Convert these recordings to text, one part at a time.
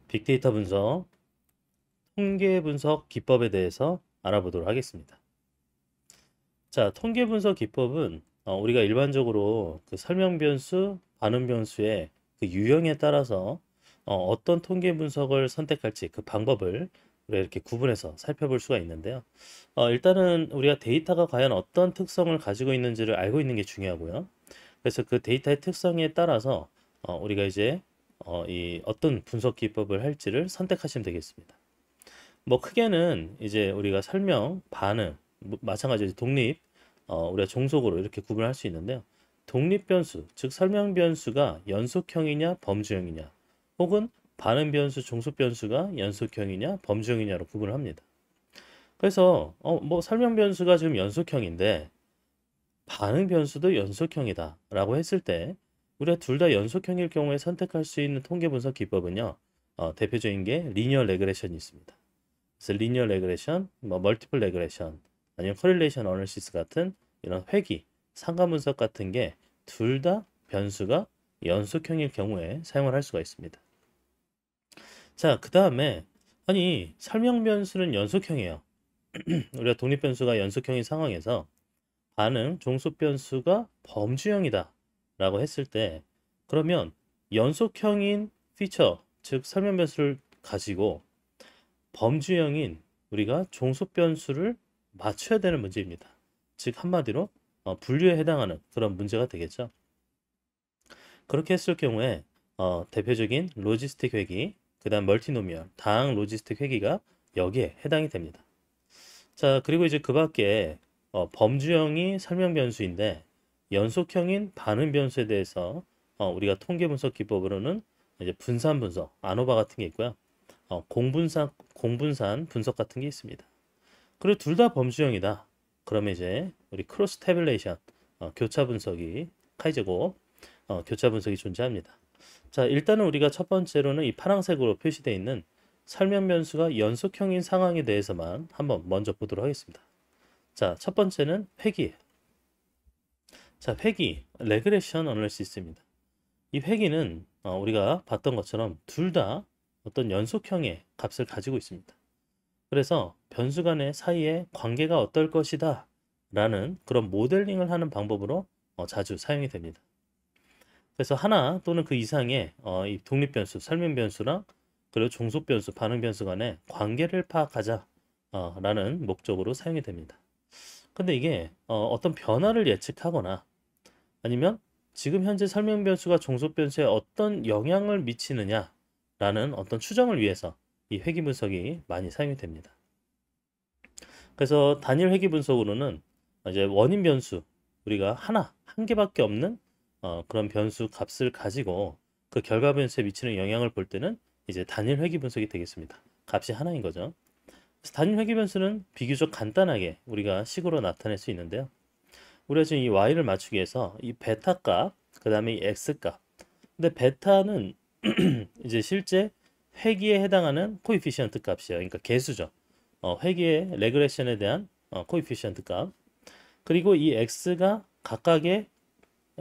빅데이터 분석, 통계 분석 기법에 대해서 알아보도록 하겠습니다. 자, 통계 분석 기법은 우리가 일반적으로 그 설명 변수, 반응 변수의 그 유형에 따라서 떤 통계 분석을 선택할지 그 방법을 우리가 이렇게 구분해서 살펴볼 수가 있는데요. 일단은 우리가 데이터가 과연 어떤 특성을 가지고 있는지를 알고 있는 게 중요하고요. 그래서 그 데이터의 특성에 따라서 우리가 이제 이 어떤 분석 기법을 할지를 선택하시면 되겠습니다. 뭐 크게는 이제 우리가 설명, 반응, 마찬가지로 독립, 우리가 종속으로 이렇게 구분할 수 있는데요. 독립 변수, 즉 설명 변수가 연속형이냐 범주형이냐, 혹은 반응 변수, 종속 변수가 연속형이냐 범주형이냐로 구분을 합니다. 그래서 뭐 설명 변수가 지금 연속형인데 반응 변수도 연속형이다라고 했을 때 우리가 둘 다 연속형일 경우에 선택할 수 있는 통계 분석 기법은요. 대표적인 게 리니어 레그레션이 있습니다. 그래서 리니어 레그레션, 뭐 멀티플 레그레션, 아니면 코릴레이션 어널시스 같은 이런 회귀, 상관 분석 같은 게 둘 다 변수가 연속형일 경우에 사용을 할 수가 있습니다. 자, 그 다음에 아니 설명 변수는 연속형이에요. 우리가 독립 변수가 연속형인 상황에서 반응 종속 변수가 범주형이다 라고 했을 때 그러면 연속형인 피처, 즉 설명 변수를 가지고 범주형인 우리가 종속 변수를 맞춰야 되는 문제입니다. 즉 한마디로 분류에 해당하는 그런 문제가 되겠죠. 그렇게 했을 경우에 대표적인 로지스틱 회귀, 그 다음 멀티노미얼, 다항 로지스틱 회귀가 여기에 해당이 됩니다. 자, 그리고 이제 그 밖에 범주형이 설명 변수인데 연속형인 반응 변수에 대해서 우리가 통계 분석 기법으로는 이제 분산 분석, 아노바 같은 게 있고요. 공분산 분석 같은 게 있습니다. 그리고 둘 다 범주형이다. 그러면 이제 우리 크로스 태블레이션, 교차 분석이 카이제곱, 교차 분석이 존재합니다. 자, 일단은 우리가 첫 번째로는 이 파란색으로 표시되어 있는 설명 변수가 연속형인 상황에 대해서만 한번 먼저 보도록 하겠습니다. 자, 첫 번째는 회귀. 자, 회귀, 레그레션 어널리시스입니다. 이 회귀는 우리가 봤던 것처럼 둘 다 어떤 연속형의 값을 가지고 있습니다. 그래서 변수 간의 사이의 관계가 어떨 것이다 라는 그런 모델링을 하는 방법으로 자주 사용이 됩니다. 그래서 하나 또는 그 이상의 이 독립 변수, 설명 변수랑 그리고 종속 변수, 반응 변수 간의 관계를 파악하자 라는 목적으로 사용이 됩니다. 근데 이게 어떤 변화를 예측하거나 아니면 지금 현재 설명 변수가 종속 변수에 어떤 영향을 미치느냐라는 어떤 추정을 위해서 이 회귀 분석이 많이 사용이 됩니다. 그래서 단일 회귀 분석으로는 이제 원인 변수 우리가 한 개밖에 없는 그런 변수 값을 가지고 그 결과 변수에 미치는 영향을 볼 때는 이제 단일 회귀 분석이 되겠습니다. 값이 하나인 거죠. 그래서 단일 회귀 변수는 비교적 간단하게 우리가 식으로 나타낼 수 있는데요. 우리가 지금 이 y를 맞추기 위해서 이 베타 값, 그 다음에 이 x 값. 근데 베타는 이제 실제 회귀에 해당하는 코이피시언트 값이에요. 그러니까 개수죠. 회귀의 레그레션에 대한 코이피시언트 값. 그리고 이 x가 각각의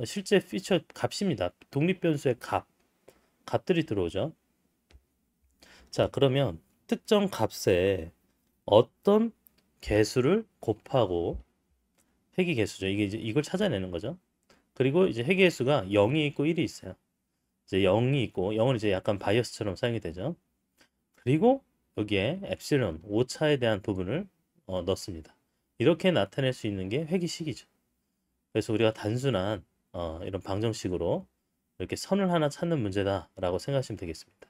실제 피처 값입니다. 독립 변수의 값들이 들어오죠. 자, 그러면 특정 값에 어떤 개수를 곱하고 회귀 개수죠. 이게 이제 이걸 찾아내는 거죠. 그리고 이제 회귀 개수가 0이 있고 1이 있어요. 이제 0이 있고 0은 이제 약간 바이어스처럼 사용이 되죠. 그리고 여기에 엡실론 오차에 대한 부분을 넣습니다. 이렇게 나타낼 수 있는 게 회귀식이죠. 그래서 우리가 단순한 이런 방정식으로 이렇게 선을 하나 찾는 문제다라고 생각하시면 되겠습니다.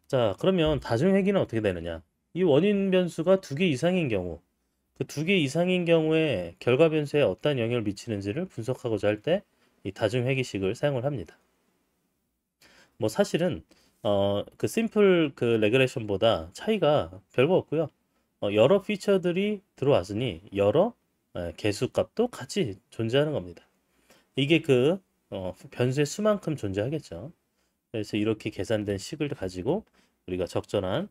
자, 그러면 다중회귀는 어떻게 되느냐? 이 원인 변수가 두 개 이상인 경우, 그 두 개 이상인 경우에 결과 변수에 어떤 영향을 미치는지를 분석하고자 할 때 이 다중회귀식을 사용을 합니다. 뭐 사실은 그 심플 그 레그레션보다 차이가 별거 없고요. 여러 피처들이 들어왔으니 여러 개수값도 같이 존재하는 겁니다. 이게 그 변수의 수만큼 존재하겠죠. 그래서 이렇게 계산된 식을 가지고 우리가 적절한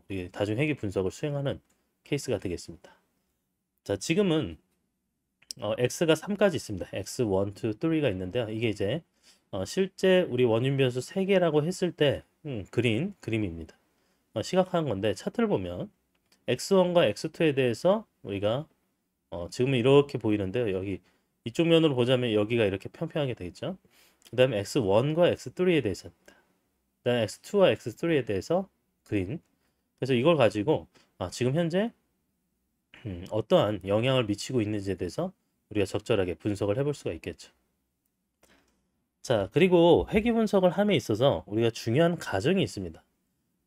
이 다중회귀 분석을 수행하는 케이스가 되겠습니다. 자, 지금은 x가 3까지 있습니다. x1, 2, 3가 있는데요. 이게 이제 실제 우리 원인 변수 3개라고 했을 때 그림입니다. 시각화한 건데 차트를 보면 x1과 x2에 대해서 우리가 지금은 이렇게 보이는데요. 여기 이쪽 면으로 보자면 여기가 이렇게 평평하게 되겠죠. 그 다음에 x1과 x3에 대해서입니다. 그 다음에 x2와 x3에 대해서 그린. 그래서 이걸 가지고 지금 현재 어떠한 영향을 미치고 있는지에 대해서 우리가 적절하게 분석을 해볼 수가 있겠죠. 자, 그리고 회귀 분석을 함에 있어서 우리가 중요한 가정이 있습니다.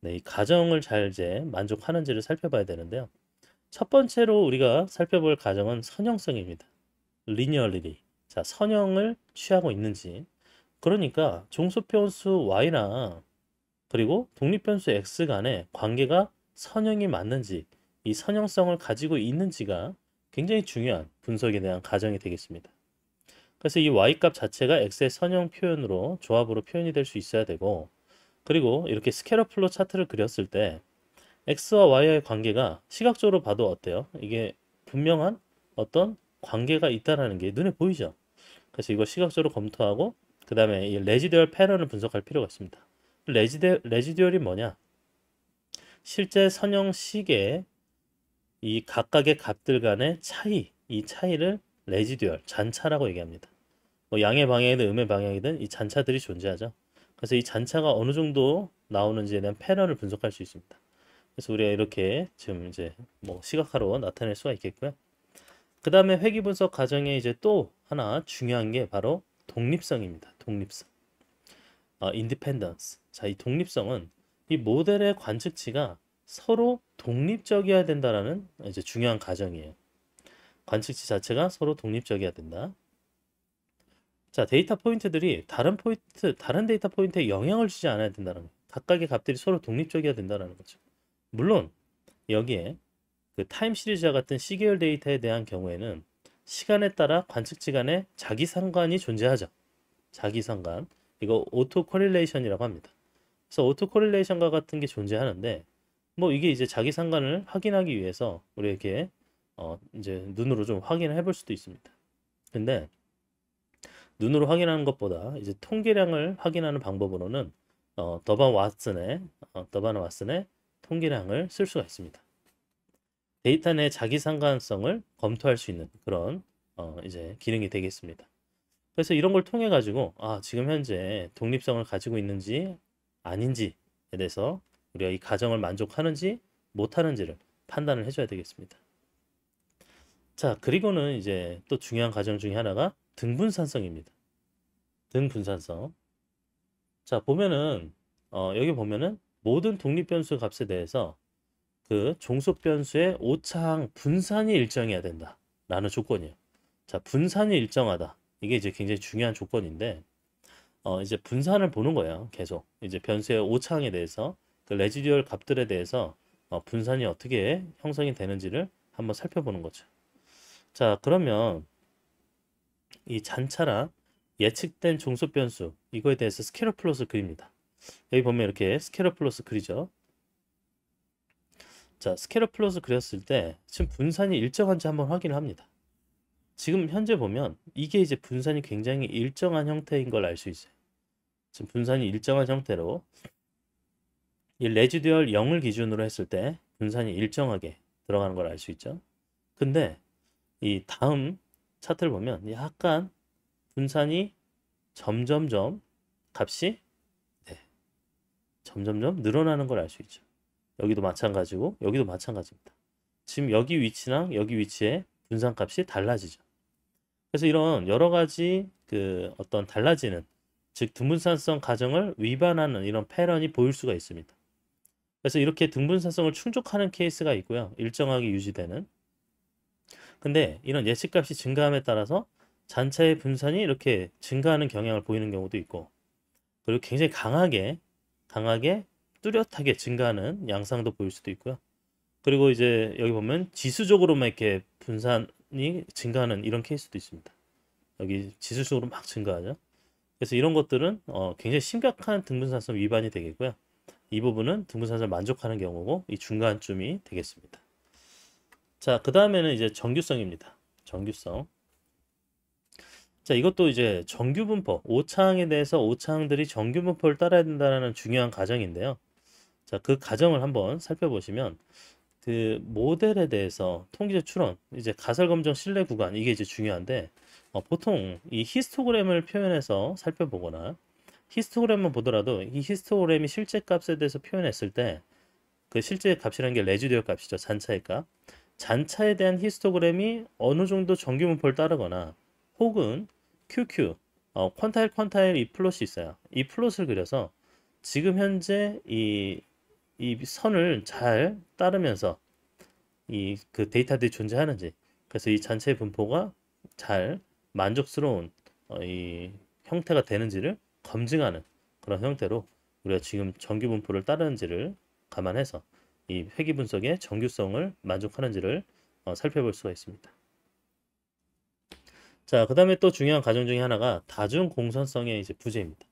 네, 이 가정을 잘 이제 만족하는지를 살펴봐야 되는데요. 첫 번째로 우리가 살펴볼 가정은 선형성입니다. linearity. 자, 선형을 취하고 있는지. 그러니까 종속변수 y나 그리고 독립변수 x 간의 관계가 선형이 맞는지, 이 선형성을 가지고 있는지가 굉장히 중요한 분석에 대한 가정이 되겠습니다. 그래서 이 y값 자체가 x의 선형 표현으로 조합으로 표현이 될 수 있어야 되고, 그리고 이렇게 스케일러 플롯 차트를 그렸을 때 x와 y의 관계가 시각적으로 봐도 어때요? 이게 분명한 어떤 관계가 있다는 게 눈에 보이죠? 그래서 이걸 시각적으로 검토하고 그 다음에 이 레지듀얼 패런을 분석할 필요가 있습니다. 레지듀얼이 뭐냐? 실제 선형식의 이 각각의 값들 간의 차이, 이 차이를 레지듀얼, 잔차라고 얘기합니다. 뭐 양의 방향이든 음의 방향이든 이 잔차들이 존재하죠. 그래서 이 잔차가 어느 정도 나오는지에 대한 패런을 분석할 수 있습니다. 그래서 우리가 이렇게 지금 이제 뭐 시각화로 나타낼 수가 있겠고요. 그 다음에 회귀 분석 과정에 이제 또 하나 중요한 게 바로 독립성입니다. 독립성. independence. 자, 이 독립성은 이 모델의 관측치가 서로 독립적이어야 된다라는 이제 중요한 가정이에요. 관측치 자체가 서로 독립적이어야 된다. 자, 데이터 포인트들이 다른 데이터 포인트에 영향을 주지 않아야 된다는 거예요. 각각의 값들이 서로 독립적이어야 된다는 거죠. 물론 여기에 그 타임 시리즈와 같은 시계열 데이터에 대한 경우에는 시간에 따라 관측치 간에 자기상관이 존재하죠. 자기상관. 이거 오토 코릴레이션이라고 합니다. 그래서 오토 코릴레이션과 같은 게 존재하는데 뭐 이게 이제 자기상관을 확인하기 위해서 우리 이렇게 이제 눈으로 좀 확인을 해볼 수도 있습니다. 근데 눈으로 확인하는 것보다 이제 통계량을 확인하는 방법으로는 더반 왓슨의 통계량을 쓸 수가 있습니다. 데이터 내 자기상관성을 검토할 수 있는 그런 이제 기능이 되겠습니다. 그래서 이런 걸 통해 가지고 지금 현재 독립성을 가지고 있는지 아닌지에 대해서 우리가 이 가정을 만족하는지 못하는지를 판단을 해줘야 되겠습니다. 자, 그리고는 이제 또 중요한 가정 중에 하나가 등분산성입니다. 등분산성. 자, 보면은 여기 보면은 모든 독립변수 값에 대해서 그 종속변수의 오차항 분산이 일정해야 된다 라는 조건이에요. 자, 분산이 일정하다. 이게 이제 굉장히 중요한 조건인데 이제 분산을 보는 거예요. 계속 이제 변수의 오차항에 대해서 그 레지듀얼 값들에 대해서 분산이 어떻게 형성이 되는지를 한번 살펴보는 거죠. 자, 그러면 이 잔차랑 예측된 종속 변수 이거에 대해서 스케일러 플롯을 그립니다. 여기 보면 이렇게 스케일러 플롯을 그리죠. 자, 스케일러 플롯을 그렸을 때 지금 분산이 일정한지 한번 확인을 합니다. 지금 현재 보면 이게 이제 분산이 굉장히 일정한 형태인 걸 알 수 있어요. 지금 분산이 일정한 형태로 이 레지듀얼 0을 기준으로 했을 때 분산이 일정하게 들어가는 걸 알 수 있죠. 근데 이 다음 차트를 보면 약간 분산이 점점점 값이 점점점 늘어나는 걸 알 수 있죠. 여기도 마찬가지고 여기도 마찬가지입니다. 지금 여기 위치랑 여기 위치의 분산 값이 달라지죠. 그래서 이런 여러 가지 그 어떤 달라지는 즉 등분산성 가정을 위반하는 이런 패런이 보일 수가 있습니다. 그래서 이렇게 등분산성을 충족하는 케이스가 있고요. 일정하게 유지되는. 근데 이런 예측값이 증가함에 따라서 잔차의 분산이 이렇게 증가하는 경향을 보이는 경우도 있고 그리고 굉장히 강하게 뚜렷하게 증가하는 양상도 보일 수도 있고요. 그리고 이제 여기 보면 지수적으로만 이렇게 분산이 증가하는 이런 케이스도 있습니다. 여기 지수적으로 막 증가하죠. 그래서 이런 것들은 굉장히 심각한 등분산성 위반이 되겠고요. 이 부분은 등분산성을 만족하는 경우고 이 중간쯤이 되겠습니다. 자, 그 다음에는 이제 정규성입니다. 정규성. 자, 이것도 이제 정규 분포, 오차항에 대해서 오차항들이 정규 분포를 따라야 된다는 중요한 가정인데요. 자, 그 가정을 한번 살펴보시면 그 모델에 대해서 통계적 추론, 이제 가설 검정 신뢰 구간 이게 이제 중요한데 보통 이 히스토그램을 표현해서 살펴보거나 히스토그램만 보더라도 이 히스토그램이 실제 값에 대해서 표현했을 때 그 실제 값이라는 게 레지듀얼 값이죠. 잔차의 값. 잔차에 대한 히스토그램이 어느 정도 정규 분포를 따르거나 혹은 QQ, 퀀타일 이 플롯이 있어요. 이 플롯을 그려서 지금 현재 이 선을 잘 따르면서 이 그 데이터들이 존재하는지, 그래서 이 잔체의 분포가 잘 만족스러운 이 형태가 되는지를 검증하는 그런 형태로 우리가 지금 정규 분포를 따르는지를 감안해서 이 회귀 분석의 정규성을 만족하는지를 살펴볼 수가 있습니다. 자, 그 다음에 또 중요한 가정 중에 하나가 다중 공선성의 이제 부재입니다.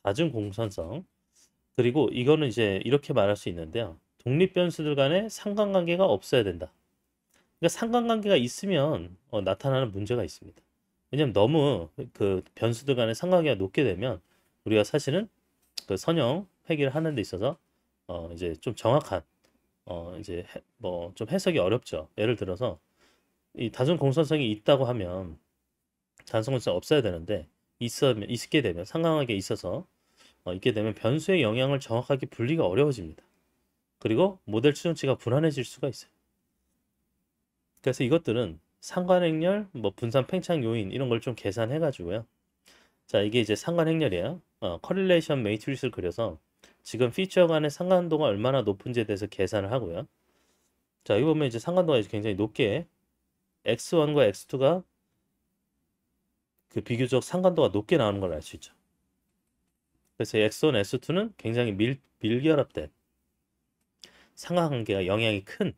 다중 공선성. 그리고 이거는 이제 이렇게 말할 수 있는데요. 독립 변수들 간에 상관관계가 없어야 된다. 그러니까 상관관계가 있으면 나타나는 문제가 있습니다. 왜냐면 너무 그 변수들 간의 상관관계가 높게 되면 우리가 사실은 그 선형 회귀를 하는 데 있어서 이제 좀 정확한 이제 뭐 좀 해석이 어렵죠. 예를 들어서 이 다중 공선성이 있다고 하면 다중 공선성이 없어야 되는데 있게 되면 상관관계가 있어서 있게 되면 변수의 영향을 정확하게 분리가 어려워집니다. 그리고 모델 추정치가 불안해질 수가 있어요. 그래서 이것들은 상관행렬, 뭐 분산 팽창 요인 이런 걸 좀 계산해 가지고요. 자, 이게 이제 상관행렬이에요. 커릴레이션 매트리스를 그려서 지금 피처 간의 상관도가 얼마나 높은지에 대해서 계산을 하고요. 자, 여기 보면 이제 상관도가 이제 굉장히 높게 x1과 x2가 그 비교적 상관도가 높게 나오는 걸 알 수 있죠. 그래서 x1, x2는 굉장히 밀결합된 상관관계가 영향이 큰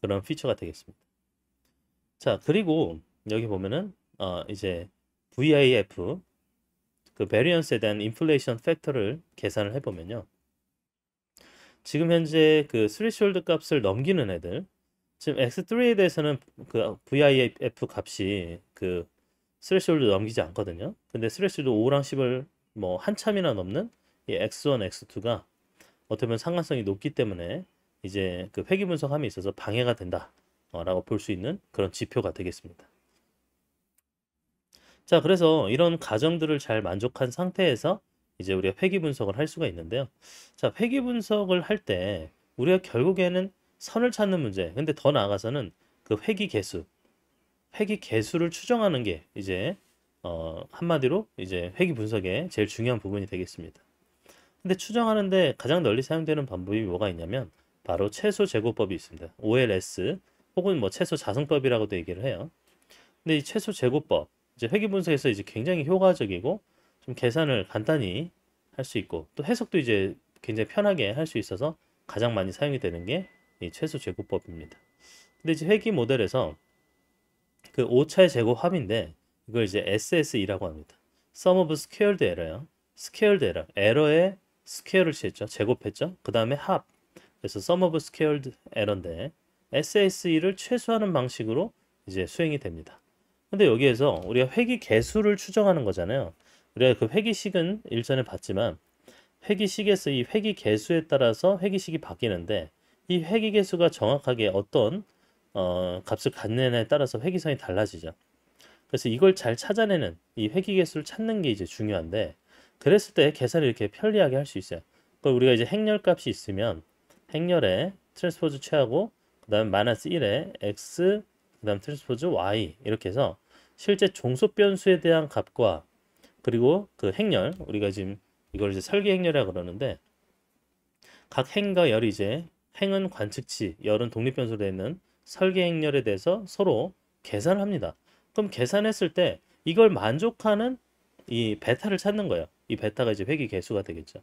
그런 피처가 되겠습니다. 자, 그리고 여기 보면은 이제 VIF 그 베리언스에 대한 인플레이션 팩터를 계산을 해보면요. 지금 현재 그 스레시홀드 값을 넘기는 애들, 지금 X3에 대해서는 그 VIF 값이 그 스레시홀드 넘기지 않거든요. 근데 스레시홀드 5랑 10을 뭐 한참이나 넘는 이 X1, X2가 어떻게 보면 상관성이 높기 때문에 이제 그 회귀 분석함에 있어서 방해가 된다 라고 볼 수 있는 그런 지표가 되겠습니다. 자, 그래서 이런 가정들을 잘 만족한 상태에서 이제 우리가 회귀 분석을 할 수가 있는데요. 자, 회귀 분석을 할 때 우리가 결국에는 선을 찾는 문제, 근데 더 나아가서는 그 회귀 개수를 추정하는 게 이제 한마디로 이제 회귀 분석의 제일 중요한 부분이 되겠습니다. 근데 추정하는데 가장 널리 사용되는 방법이 뭐가 있냐면 바로 최소 제곱법이 있습니다. OLS 혹은 뭐 최소 자승법이라고도 얘기를 해요. 근데 이 최소 제곱법 이제 회귀 분석에서 이제 굉장히 효과적이고 좀 계산을 간단히 할 수 있고 또 해석도 이제 굉장히 편하게 할 수 있어서 가장 많이 사용이 되는 게 이 최소 제곱법입니다. 근데 이제 회귀 모델에서 그 오차의 제곱합인데 이걸 이제 SSE라고 합니다. Sum of Squared Error요. Squared Error. 에러의 스퀘어를 취했죠. 제곱했죠. 그 다음에 합. 그래서 Sum of Squared Error인데 SSE를 최소화하는 방식으로 이제 수행이 됩니다. 근데 여기에서 우리가 회귀 개수를 추정하는 거잖아요. 우리가 그 회귀식은 일전에 봤지만 회귀식에서 이 회귀 개수에 따라서 회귀식이 바뀌는데 이 회귀 개수가 정확하게 어떤 값을 갖느냐에 따라서 회귀성이 달라지죠. 그래서 이걸 잘 찾아내는 이 회귀 개수를 찾는 게 이제 중요한데 그랬을 때 계산을 이렇게 편리하게 할 수 있어요. 그걸 우리가 이제 행렬 값이 있으면 행렬에 트랜스포즈 취하고 그 다음에 마이너스 1에 x 그 다음 트랜스포즈 y 이렇게 해서 실제 종속 변수에 대한 값과 그리고 그 행렬 우리가 지금 이걸 이제 설계 행렬이라고 그러는데 각 행과 열이 이제 행은 관측치, 열은 독립 변수로 되어 있는 설계 행렬에 대해서 서로 계산을 합니다. 그럼 계산했을 때 이걸 만족하는 이 베타를 찾는 거예요. 이 베타가 이제 회귀 개수가 되겠죠.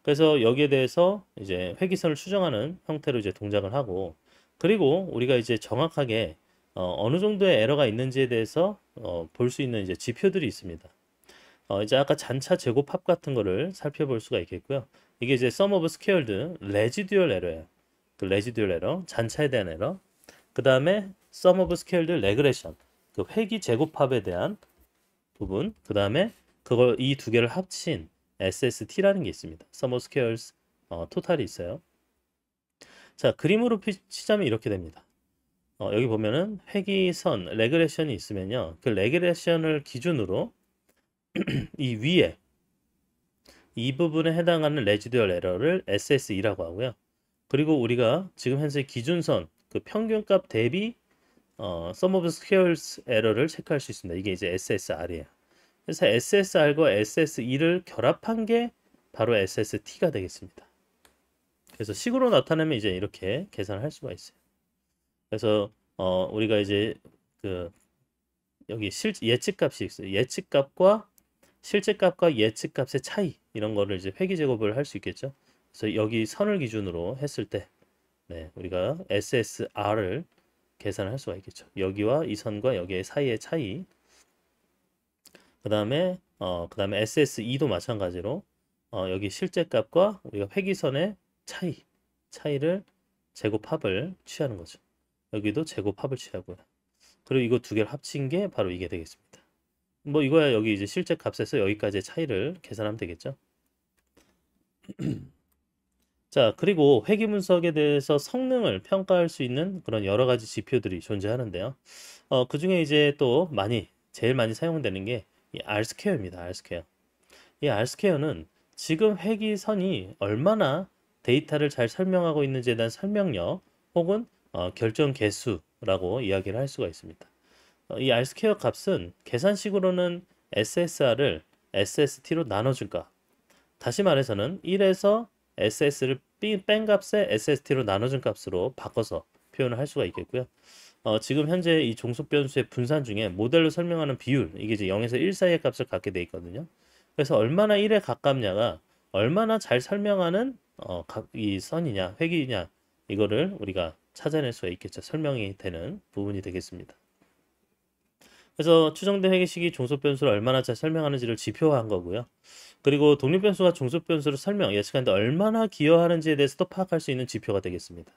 그래서 여기에 대해서 이제 회귀선을 추정하는 형태로 이제 동작을 하고 그리고 우리가 이제 정확하게 어느 정도의 에러가 있는지에 대해서 볼 수 있는 이제 지표들이 있습니다. 이제 아까 잔차 제곱합 같은 거를 살펴볼 수가 있겠고요. 이게 이제 sum of squared residual error예요. 그 residual error, 잔차에 대한 에러. 그 다음에 sum of squared regression, 그 회귀 제곱합에 대한 부분, 그 다음에 그걸 이 두 개를 합친 SST라는 게 있습니다. Sum of Squares 토탈이 있어요. 자, 그림으로 치자면 이렇게 됩니다. 여기 보면은 회귀선 레그레션이 있으면요, 그 레그레션을 기준으로 이 위에 이 부분에 해당하는 레지듀얼 에러를 SSE라고 하고요. 그리고 우리가 지금 현재 기준선 그 평균값 대비 Sum of Squares 에러를 체크할 수 있습니다. 이게 이제 SSR이에요. 그래서 SSR과 SSE를 결합한 게 바로 SST가 되겠습니다. 그래서 식으로 나타내면 이제 이렇게 계산을 할 수가 있어요. 그래서 우리가 이제 그 여기 예측값이 있어요. 예측값과 실제값과 예측값의 차이, 이런 거를 이제 회귀 제곱을 할 수 있겠죠. 그래서 여기 선을 기준으로 했을 때 네, 우리가 SSR을 계산을 할 수가 있겠죠. 여기와 이 선과 여기의 사이의 차이. 그다음에 SSE도 마찬가지로 여기 실제값과 우리가 회귀선의 차이를 제곱합을 취하는 거죠. 여기도 제곱합을 취하고요. 그리고 이거 두 개를 합친 게 바로 이게 되겠습니다. 뭐 이거야, 여기 이제 실제 값에서 여기까지의 차이를 계산하면 되겠죠. 자, 그리고 회귀 분석에 대해서 성능을 평가할 수 있는 그런 여러 가지 지표들이 존재하는데요. 그 중에 이제 또 제일 많이 사용되는 게 이 R스퀘어입니다. R스퀘어. 이 R스퀘어는 지금 회귀선이 얼마나 데이터를 잘 설명하고 있는지에 대한 설명력 혹은 결정 개수라고 이야기를 할 수가 있습니다. 이 R스퀘어 값은 계산식으로는 SSR을 SST로 나눠줄까? 다시 말해서는 1에서 SS를 뺀 값에 SST로 나눠준 값으로 바꿔서 표현을 할 수가 있겠고요. 지금 현재 이 종속 변수의 분산 중에 모델로 설명하는 비율, 이게 이제 0에서 1 사이의 값을 갖게 돼 있거든요. 그래서 얼마나 1에 가깝냐가 얼마나 잘 설명하는 이 선이냐, 회귀냐, 이거를 우리가 찾아낼 수가 있겠죠. 설명이 되는 부분이 되겠습니다. 그래서 추정된 회귀식이 종속 변수를 얼마나 잘 설명하는지를 지표화한 거고요. 그리고 독립 변수가 종속 변수를 예측하는데 얼마나 기여하는지에 대해서도 파악할 수 있는 지표가 되겠습니다.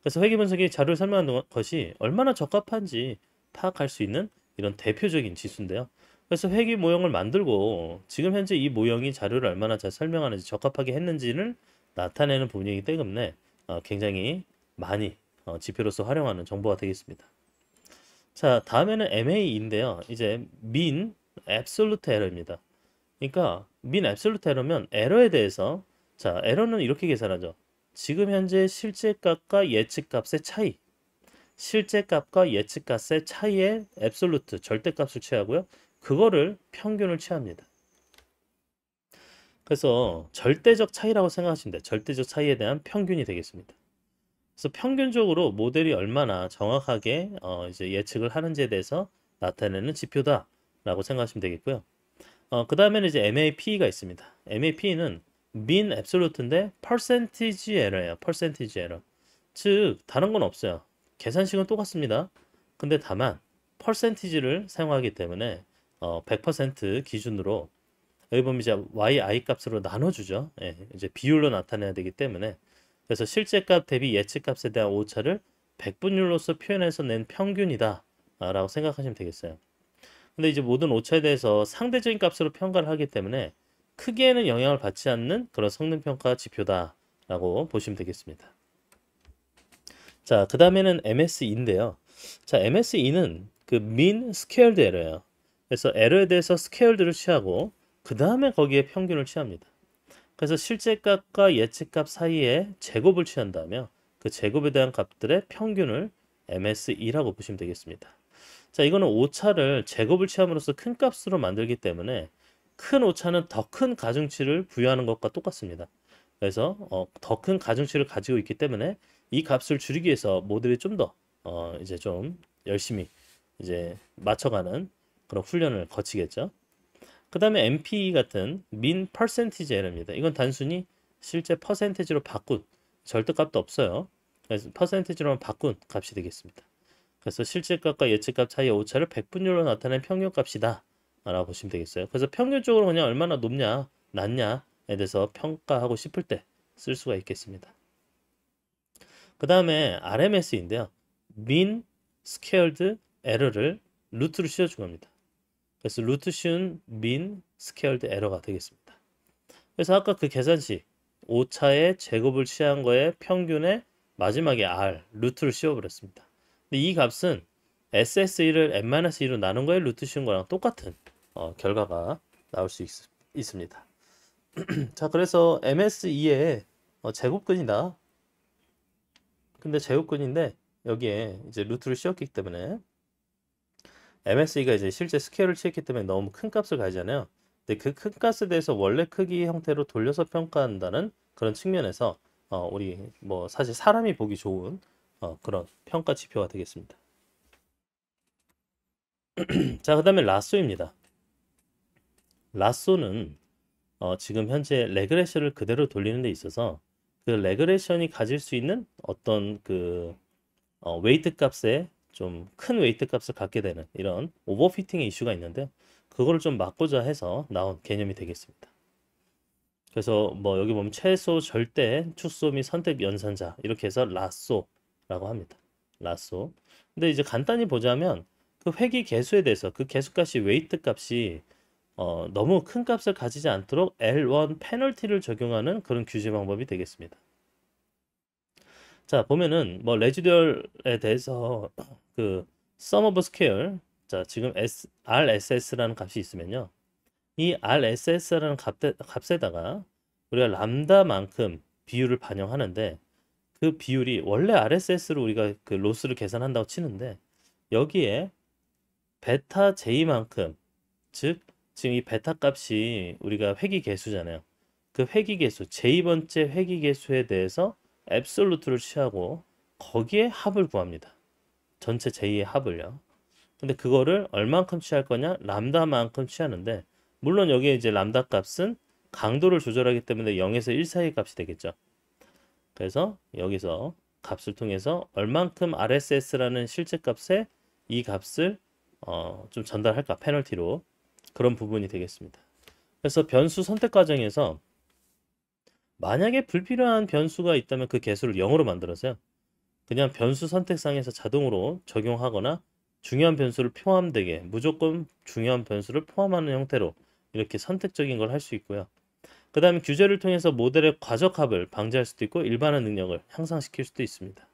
그래서 회귀 분석이 자료를 설명하는 것이 얼마나 적합한지 파악할 수 있는 이런 대표적인 지수인데요. 그래서 회귀 모형을 만들고 지금 현재 이 모형이 자료를 얼마나 잘 설명하는지, 적합하게 했는지를 나타내는 부분이기 때문에 굉장히 많이 지표로서 활용하는 정보가 되겠습니다. 자, 다음에는 MA인데요. 이제 mean absolute error입니다. 그러니까 mean absolute error면 에러에 대해서, 자, 에러는 이렇게 계산하죠. 지금 현재 실제값과 예측값의 차이, 실제값과 예측값의 차이의 absolute 절대값을 취하고요. 그거를 평균을 취합니다. 그래서 절대적 차이라고 생각하시면 돼요. 절대적 차이에 대한 평균이 되겠습니다. 그래서 평균적으로 모델이 얼마나 정확하게 이제 예측을 하는지에 대해서 나타내는 지표다라고 생각하시면 되겠고요. 그 다음에는 이제 MAP가 있습니다. MAP는 mean absolute인데 percentage error예요. percentage error. 즉 다른 건 없어요. 계산식은 똑같습니다. 근데 다만 percentage를 사용하기 때문에 100% 기준으로 여기 보면 이제 yi 값으로 나눠주죠. 예, 이제 비율로 나타내야 되기 때문에, 그래서 실제값 대비 예측값에 대한 오차를 백분율로서 표현해서 낸 평균이다 라고 생각하시면 되겠어요. 근데 이제 모든 오차에 대해서 상대적인 값으로 평가를 하기 때문에 크게는 영향을 받지 않는 그런 성능평가 지표다라고 보시면 되겠습니다. 자, 그 다음에는 MSE인데요. 자, MSE는 그 mean squared error예요. 그래서 에러에 대해서 스퀘어드를 취하고 그 다음에 거기에 평균을 취합니다. 그래서 실제값과 예측값 사이에 제곱을 취한다며 그 제곱에 대한 값들의 평균을 MSE라고 보시면 되겠습니다. 자, 이거는 오차를 제곱을 취함으로써 큰 값으로 만들기 때문에 큰 오차는 더 큰 가중치를 부여하는 것과 똑같습니다. 그래서 더 큰 가중치를 가지고 있기 때문에 이 값을 줄이기 위해서 모델이 좀 더 이제 좀 열심히 이제 맞춰가는 그런 훈련을 거치겠죠. 그 다음에 MP 같은 mean percentage error입니다. 이건 단순히 실제 퍼센티지로 바꾼, 절대값도 없어요. 그래서 퍼센티지로만 바꾼 값이 되겠습니다. 그래서 실제값과 예측값 차이의 오차를 백분율로 나타낸 평균값이다 라고 보시면 되겠어요. 그래서 평균적으로 그냥 얼마나 높냐, 낮냐에 대해서 평가하고 싶을 때 쓸 수가 있겠습니다. 그 다음에 RMS인데요. mean squared error를 루트로 씌워준 겁니다. 그래서 루트 쉬운 민 스퀘어드 에러가 되겠습니다. 그래서 아까 그 계산식 오차의 제곱을 취한 거에 평균의 마지막에 r 루트를 씌워버렸습니다. 근데 이 값은 ss1을 n-2로 나눈 거에 루트 씌운 거랑 똑같은 결과가 나올 수 있습니다. 자, 그래서 ms2의 제곱근이다. 근데 제곱근인데 여기에 이제 루트를 씌웠기 때문에 MSE가 이제 실제 스케일을 취했기 때문에 너무 큰 값을 가지잖아요. 근데 그 큰 값에 대해서 원래 크기 형태로 돌려서 평가한다는 그런 측면에서 우리 뭐 사실 사람이 보기 좋은 그런 평가 지표가 되겠습니다. 자, 그다음에 라쏘입니다. 라쏘는 지금 현재 레그레션을 그대로 돌리는 데 있어서 그 레그레션이 가질 수 있는 어떤 그 웨이트 값에 좀 큰 웨이트 값을 갖게 되는 이런 오버피팅의 이슈가 있는데요. 그거를 좀 막고자 해서 나온 개념이 되겠습니다. 그래서 뭐 여기 보면 최소 절대 축소 및 선택 연산자 이렇게 해서 라쏘라고 합니다. 라쏘. 근데 이제 간단히 보자면 그 회귀 개수에 대해서 그 개수값이 웨이트 값이 너무 큰 값을 가지지 않도록 L1 페널티를 적용하는 그런 규제 방법이 되겠습니다. 자, 보면은 뭐 레지듀얼에 대해서 그 sum of square 자, 지금 RSS라는 값이 있으면요. 이 RSS라는 값에다가 우리가 람다만큼 비율을 반영하는데 그 비율이 원래 RSS로 우리가 그 로스를 계산한다고 치는데 여기에 베타 J만큼 즉 지금 이 베타 값이 우리가 회귀 개수잖아요. 그 회귀 개수 J번째 회귀 개수에 대해서 앱솔루트를 취하고 거기에 합을 구합니다. 전체 J의 합을요. 근데 그거를 얼만큼 취할 거냐? 람다만큼 취하는데 물론 여기에 이제 람다 값은 강도를 조절하기 때문에 0에서 1 사이 값이 되겠죠. 그래서 여기서 값을 통해서 얼만큼 RSS라는 실제 값에 이 값을 좀 전달할까 페널티로 그런 부분이 되겠습니다. 그래서 변수 선택 과정에서 만약에 불필요한 변수가 있다면 그 개수를 0으로 만들어서요. 그냥 변수 선택상에서 자동으로 적용하거나 중요한 변수를 포함되게 무조건 중요한 변수를 포함하는 형태로 이렇게 선택적인 걸 할 수 있고요. 그 다음에 규제를 통해서 모델의 과적합을 방지할 수도 있고 일반화 능력을 향상시킬 수도 있습니다.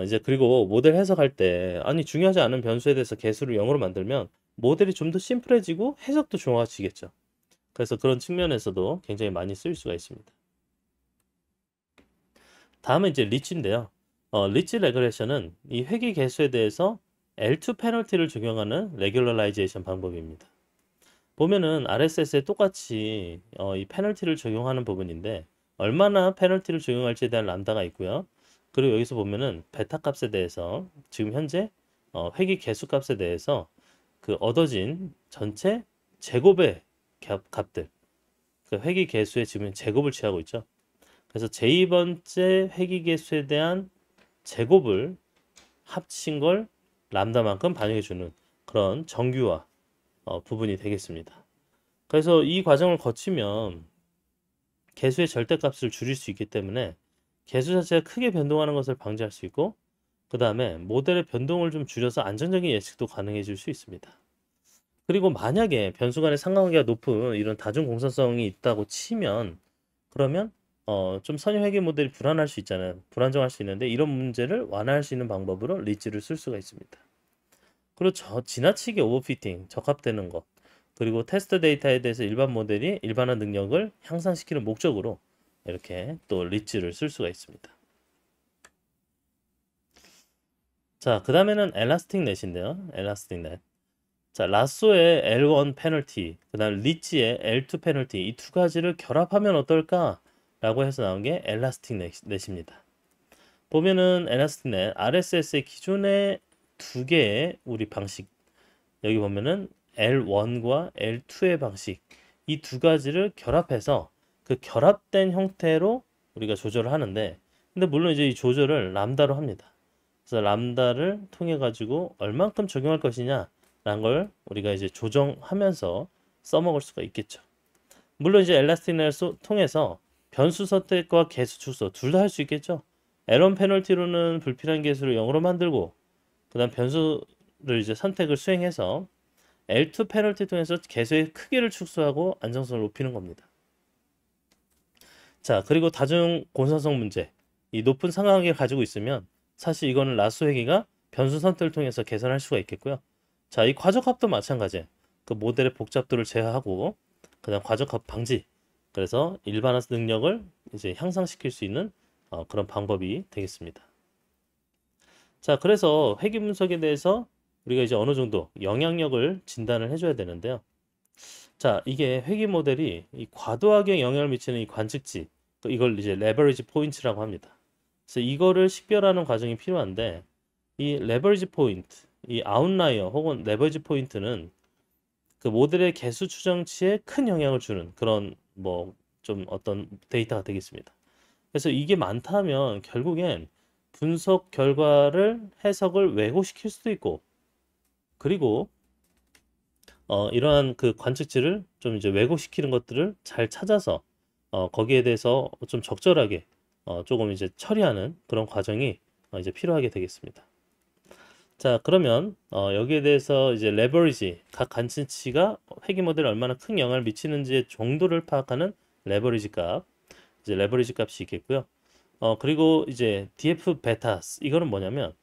이제 그리고 모델 해석할 때 아니 중요하지 않은 변수에 대해서 개수를 0으로 만들면 모델이 좀 더 심플해지고 해석도 좋아지겠죠. 그래서 그런 측면에서도 굉장히 많이 쓰일 수가 있습니다. 다음은 이제 리치인데요. 리치 레그레션은 이 회귀 개수에 대해서 L2 페널티를 적용하는 레귤러라이제이션 방법입니다. 보면은 RSS에 똑같이 이 페널티를 적용하는 부분인데 얼마나 페널티를 적용할지에 대한 람다가 있고요. 그리고 여기서 보면은 베타 값에 대해서 지금 현재 회귀 개수 값에 대해서 그 얻어진 전체 제곱의 값들 그 회귀 개수의 지금 제곱을 취하고 있죠. 그래서 제2번째 회귀 개수에 대한 제곱을 합친 걸 람다만큼 반영해주는 그런 정규화 부분이 되겠습니다. 그래서 이 과정을 거치면 개수의 절대값을 줄일 수 있기 때문에 개수 자체가 크게 변동하는 것을 방지할 수 있고 그 다음에 모델의 변동을 좀 줄여서 안정적인 예측도 가능해질 수 있습니다. 그리고 만약에 변수 간의 상관관계가 높은 이런 다중 공산성이 있다고 치면 그러면 좀 선형 회귀 모델이 불안할 수 있잖아요. 불안정할 수 있는데 이런 문제를 완화할 수 있는 방법으로 리치를 쓸 수가 있습니다. 그리고 지나치게 오버피팅, 적합되는 것 그리고 테스트 데이터에 대해서 일반 모델이 일반화 능력을 향상시키는 목적으로 이렇게 또 리치를 쓸 수가 있습니다. 자, 그 다음에는 엘라스틱 넷인데요. 엘라스틱 넷. 자, 라쏘의 L1 페널티, 그 다음 리치의 L2 페널티 이 두 가지를 결합하면 어떨까? 라고 해서 나온 게 엘라스틱 넷입니다. 보면은 엘라스틱 넷, RSS의 기존의 두 개의 우리 방식 여기 보면은 L1과 L2의 방식 이 두 가지를 결합해서 그 결합된 형태로 우리가 조절을 하는데 근데 물론 이제 이 조절을 람다로 합니다. 그래서 람다를 통해 가지고 얼만큼 적용할 것이냐 라는 걸 우리가 이제 조정하면서 써먹을 수가 있겠죠. 물론 이제 엘라스틱넷을 통해서 변수 선택과 개수 축소 둘 다 할 수 있겠죠. L1 페널티로는 불필요한 개수를 0으로 만들고 그 다음 변수를 이제 선택을 수행해서 L2 페널티 통해서 개수의 크기를 축소하고 안정성을 높이는 겁니다. 자, 그리고 다중 공산성 문제. 이 높은 상하관계를 가지고 있으면 사실 이거는 라sso 회귀가 변수 선택을 통해서 개선할 수가 있겠고요. 자, 이 과적합도 마찬가지예요. 그 모델의 복잡도를 제어하고 그다음 과적합 방지. 그래서 일반화 능력을 이제 향상시킬 수 있는 그런 방법이 되겠습니다. 자, 그래서 회귀 분석에 대해서 우리가 이제 어느 정도 영향력을 진단을 해줘야 되는데요. 자, 이게 회귀 모델이 이 과도하게 영향을 미치는 이 관측지, 이걸 이제 레버리지 포인트라고 합니다. 그래서 이거를 식별하는 과정이 필요한데, 이 레버리지 포인트, 이 아웃라이어 혹은 레버리지 포인트는 그 모델의 개수 추정치에 큰 영향을 주는 그런 뭐 좀 어떤 데이터가 되겠습니다. 그래서 이게 많다면 결국엔 분석 결과를 해석을 왜곡시킬 수도 있고, 그리고 이러한 그 관측지를 좀 이제 왜곡시키는 것들을 잘 찾아서 거기에 대해서 좀 적절하게 조금 이제 처리하는 그런 과정이 이제 필요하게 되겠습니다. 자, 그러면 여기에 대해서 이제 레버리지, 각 관측치가 회귀 모델에 얼마나 큰 영향을 미치는지의 정도를 파악하는 레버리지 값, 이제 레버리지 값이 있겠고요. 그리고 이제 DF 베타스, 이거는 뭐냐면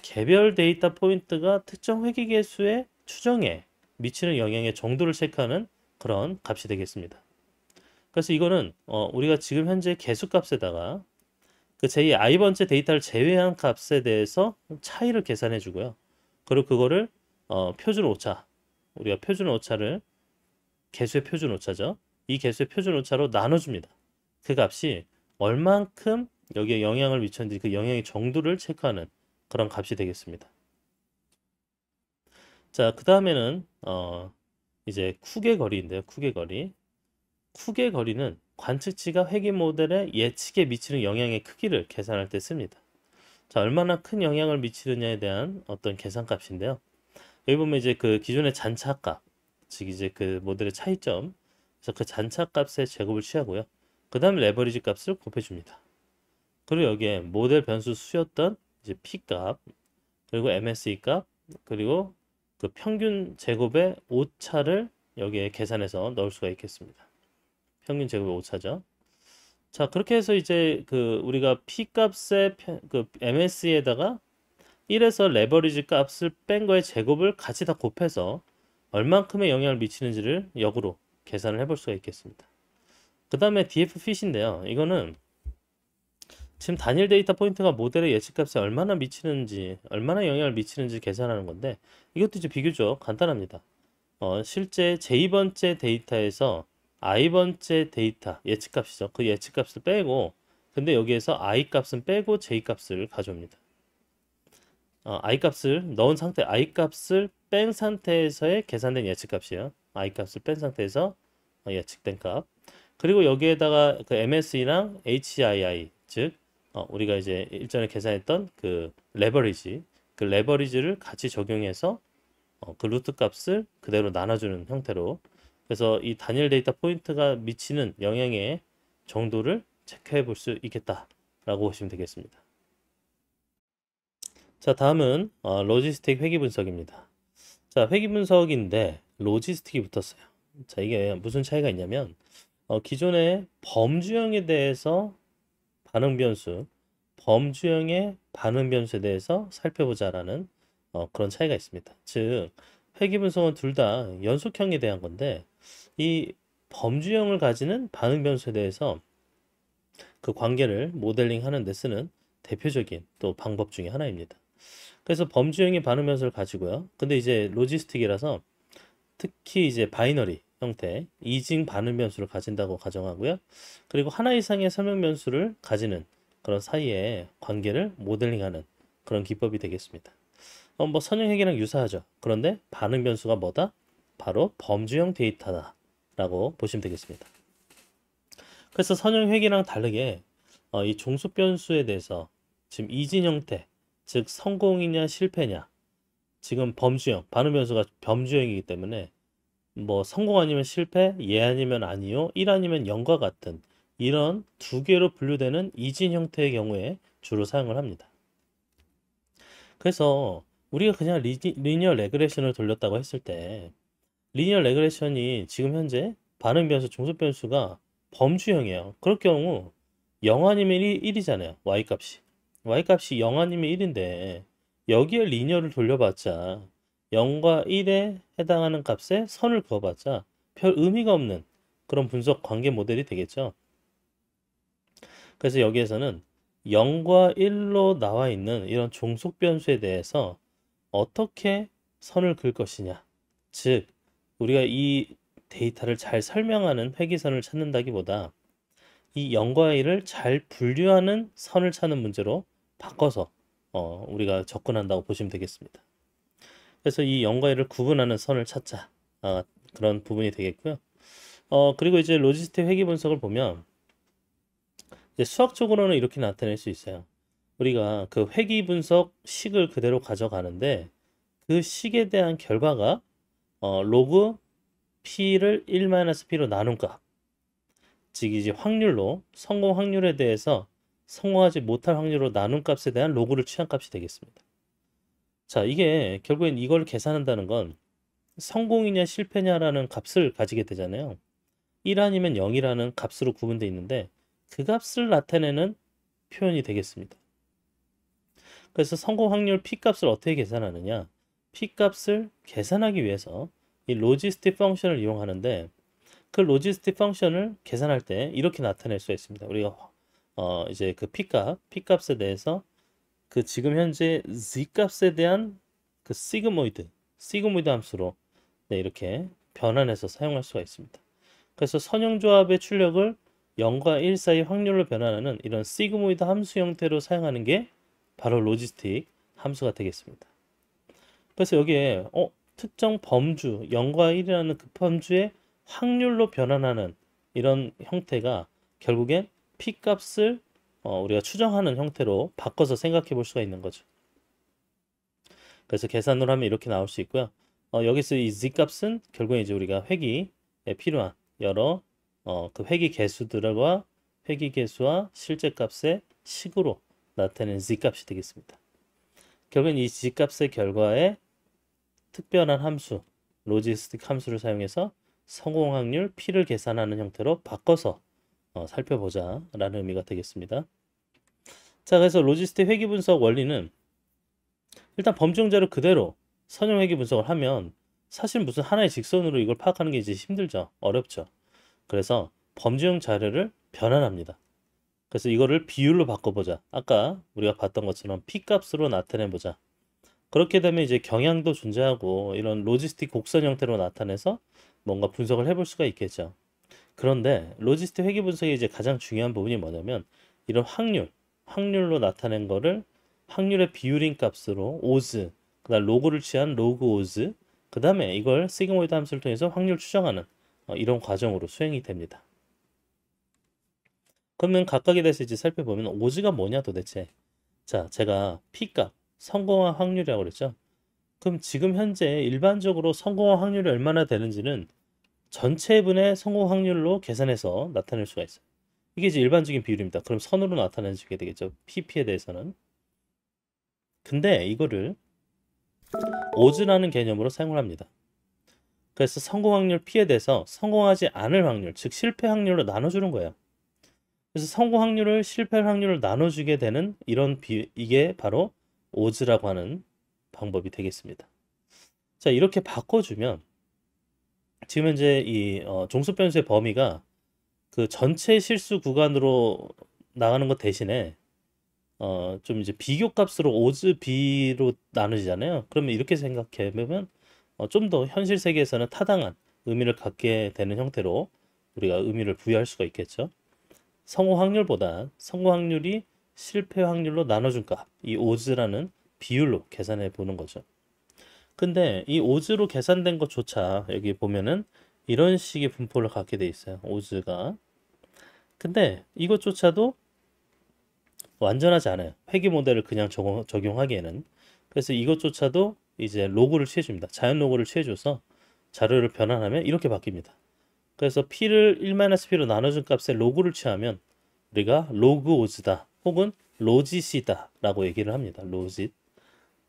개별 데이터 포인트가 특정 회귀 개수의 추정에 미치는 영향의 정도를 체크하는 그런 값이 되겠습니다. 그래서 이거는 우리가 지금 현재 개수값에다가 그 제2 i번째 데이터를 제외한 값에 대해서 차이를 계산해 주고요. 그리고 그거를 표준 오차, 우리가 표준 오차를 개수의 표준 오차죠. 이 개수의 표준 오차로 나눠줍니다. 그 값이 얼만큼 여기에 영향을 미쳤는지 그 영향의 정도를 체크하는 그런 값이 되겠습니다. 자, 그 다음에는 이제 쿡의 거리인데요. 쿡의 거리. 쿡의 거리는 관측치가 회귀 모델의 예측에 미치는 영향의 크기를 계산할 때 씁니다. 자, 얼마나 큰 영향을 미치느냐에 대한 어떤 계산값인데요. 여기 보면 이제 그 기존의 잔차값, 즉 이제 그 모델의 차이점, 그래서 그 잔차값의 제곱을 취하고요. 그 다음에 레버리지 값을 곱해줍니다. 그리고 여기에 모델 변수 수였던 이제 P값, 그리고 MSE 값, 그리고 그 평균 제곱의 오차를 여기에 계산해서 넣을 수가 있겠습니다. 평균 제곱의 오차죠. 자, 그렇게 해서 이제 그 우리가 P 값의 그 MS에다가 1에서 레버리지 값을 뺀 거의 제곱을 같이 다 곱해서 얼만큼의 영향을 미치는지를 역으로 계산을 해볼 수가 있겠습니다. 그 다음에 DF 핏인데요. 이거는 지금 단일 데이터 포인트가 모델의 예측값에 얼마나 미치는지, 얼마나 영향을 미치는지 계산하는 건데, 이것도 이제 비교적 간단합니다. 실제 j2번째 데이터에서 i번째 데이터 예측값이죠. 그 예측값을 빼고, 근데 여기에서 i 값은 빼고 j 값을 가져옵니다. i 값을 넣은 상태, i 값을 뺀 상태에서의 계산된 예측값이에요. i 값을 뺀 상태에서 예측된 값. 그리고 여기에다가 그 MSE랑 HII, 즉 우리가 이제 일전에 계산했던 그 레버리지, 그 레버리지를 같이 적용해서 그 루트 값을 그대로 나눠주는 형태로, 그래서 이 단일 데이터 포인트가 미치는 영향의 정도를 체크해 볼 수 있겠다라고 보시면 되겠습니다. 자, 다음은 로지스틱 회귀 분석입니다. 자, 회귀 분석인데 로지스틱이 붙었어요. 자, 이게 무슨 차이가 있냐면 기존의 범주형에 대해서 반응 변수, 범주형의 반응 변수에 대해서 살펴보자라는 그런 차이가 있습니다. 즉, 회귀 분석은 둘 다 연속형에 대한 건데, 이 범주형을 가지는 반응 변수에 대해서 그 관계를 모델링하는 데 쓰는 대표적인 또 방법 중에 하나입니다. 그래서 범주형의 반응 변수를 가지고요. 근데 이제 로지스틱이라서 특히 이제 바이너리 형태, 이징 반응 변수를 가진다고 가정하고요. 그리고 하나 이상의 설명 변수를 가지는 그런 사이의 관계를 모델링하는 그런 기법이 되겠습니다. 뭐 선형회계랑 유사하죠. 그런데 반응 변수가 뭐다? 바로 범주형 데이터다라고 보시면 되겠습니다. 그래서 선형회계랑 다르게 이 종속 변수에 대해서 지금 이진 형태, 즉 성공이냐 실패냐, 지금 범주형, 반응 변수가 범주형이기 때문에 뭐 성공 아니면 실패, 예 아니면 아니요, 1 아니면 0과 같은 이런 두 개로 분류되는 이진 형태의 경우에 주로 사용을 합니다. 그래서 우리가 그냥 리니어 레그레션을 돌렸다고 했을 때 리니어 레그레션이 지금 현재 반응 변수, 종속 변수가 범주형이에요. 그럴 경우 0 아니면 1이잖아요. y값이. y값이 0 아니면 1인데 여기에 리니어를 돌려봤자 0과 1에 해당하는 값에 선을 그어봤자 별 의미가 없는 그런 분석 관계 모델이 되겠죠. 그래서 여기에서는 0과 1로 나와 있는 이런 종속 변수에 대해서 어떻게 선을 그을 것이냐. 즉, 우리가 이 데이터를 잘 설명하는 회귀선을 찾는다기보다 이 0과 1을 잘 분류하는 선을 찾는 문제로 바꿔서 우리가 접근한다고 보시면 되겠습니다. 그래서 이 0과 1을 구분하는 선을 찾자. 그런 부분이 되겠고요. 그리고 이제 로지스틱 회귀 분석을 보면 이제 수학적으로는 이렇게 나타낼 수 있어요. 우리가 그 회귀 분석 식을 그대로 가져가는데 그 식에 대한 결과가 로그 P를 1-P로 나눈 값. 즉 이제 확률로 성공 확률에 대해서 성공하지 못할 확률로 나눈 값에 대한 로그를 취한 값이 되겠습니다. 자, 이게 결국엔 이걸 계산한다는 건 성공이냐 실패냐라는 값을 가지게 되잖아요. 1 아니면 0이라는 값으로 구분되어 있는데 그 값을 나타내는 표현이 되겠습니다. 그래서 성공 확률 P값을 어떻게 계산하느냐? P값을 계산하기 위해서 이 로지스틱 펑션을 이용하는데 그 로지스틱 펑션을 계산할 때 이렇게 나타낼 수 있습니다. 우리가 이제 그 P값에 대해서 그 지금 현재 Z값에 대한 그 시그모이드 함수로 이렇게 변환해서 사용할 수가 있습니다. 그래서 선형조합의 출력을 0과 1 사이 확률로 변환하는 이런 시그모이드 함수 형태로 사용하는 게 바로 로지스틱 함수가 되겠습니다. 그래서 여기에 특정 범주 0과 1이라는 그 범주의 확률로 변환하는 이런 형태가 결국엔 P값을 우리가 추정하는 형태로 바꿔서 생각해 볼 수가 있는 거죠. 그래서 계산으로 하면 이렇게 나올 수 있고요. 여기서 이 Z값은 결국에 이제 우리가 회귀에 필요한 여러 그 회귀 개수들과 회귀 개수와 실제 값의 식으로 나타내는 Z값이 되겠습니다. 결국엔 이 Z값의 결과에 특별한 함수, 로지스틱 함수를 사용해서 성공 확률 P를 계산하는 형태로 바꿔서 살펴보자 라는 의미가 되겠습니다. 자, 그래서 로지스틱 회귀 분석 원리는 일단 범주형 자료 그대로 선형 회귀 분석을 하면 사실 무슨 하나의 직선으로 이걸 파악하는 게 이제 힘들죠. 어렵죠. 그래서 범주형 자료를 변환합니다. 그래서 이거를 비율로 바꿔보자. 아까 우리가 봤던 것처럼 P값으로 나타내보자. 그렇게 되면 이제 경향도 존재하고 이런 로지스틱 곡선 형태로 나타내서 뭔가 분석을 해볼 수가 있겠죠. 그런데 로지스틱 회귀 분석의 이제 가장 중요한 부분이 뭐냐면 이런 확률로 나타낸 거를 확률의 비율인 값으로 오즈, 그다음 로그를 취한 로그 오즈, 그 다음에 이걸 시그모이드 함수를 통해서 확률 추정하는 이런 과정으로 수행이 됩니다. 그러면 각각에 대해서 이제 살펴보면 오즈가 뭐냐 도대체. 자, 제가 P값, 성공한 확률이라고 그랬죠. 그럼 지금 현재 일반적으로 성공한 확률이 얼마나 되는지는 전체 분의 성공 확률로 계산해서 나타낼 수가 있어요. 이게 이제 일반적인 비율입니다. 그럼 선으로 나타내주게 되겠죠. PP에 대해서는. 근데 이거를 오즈라는 개념으로 사용을 합니다. 그래서 성공 확률 P에 대해서 성공하지 않을 확률, 즉 실패 확률로 나눠주는 거예요. 그래서 성공 확률을 실패 확률을 나눠주게 되는 이게 바로 오즈라고 하는 방법이 되겠습니다. 자, 이렇게 바꿔주면 지금 현재 이 종속 변수의 범위가 그 전체 실수 구간으로 나가는 것 대신에 좀 이제 비교값으로 오즈 B로 나누지잖아요. 그러면 이렇게 생각해 보면 좀 더 현실 세계에서는 타당한 의미를 갖게 되는 형태로 우리가 의미를 부여할 수가 있겠죠. 성공 확률보다 성공 확률이 실패 확률로 나눠준 값, 이 오즈라는 비율로 계산해 보는 거죠. 근데 이 오즈로 계산된 것조차 여기 보면은 이런 식의 분포를 갖게 돼 있어요. 오즈가. 근데 이것조차도 완전하지 않아요. 회귀 모델을 그냥 적용하기에는. 그래서 이것조차도 이제 로그를 취해줍니다. 자연 로그를 취해줘서 자료를 변환하면 이렇게 바뀝니다. 그래서 P를 1-P로 나눠준 값에 로그를 취하면 우리가 로그 오즈다 혹은 로짓이다 라고 얘기를 합니다. 로짓.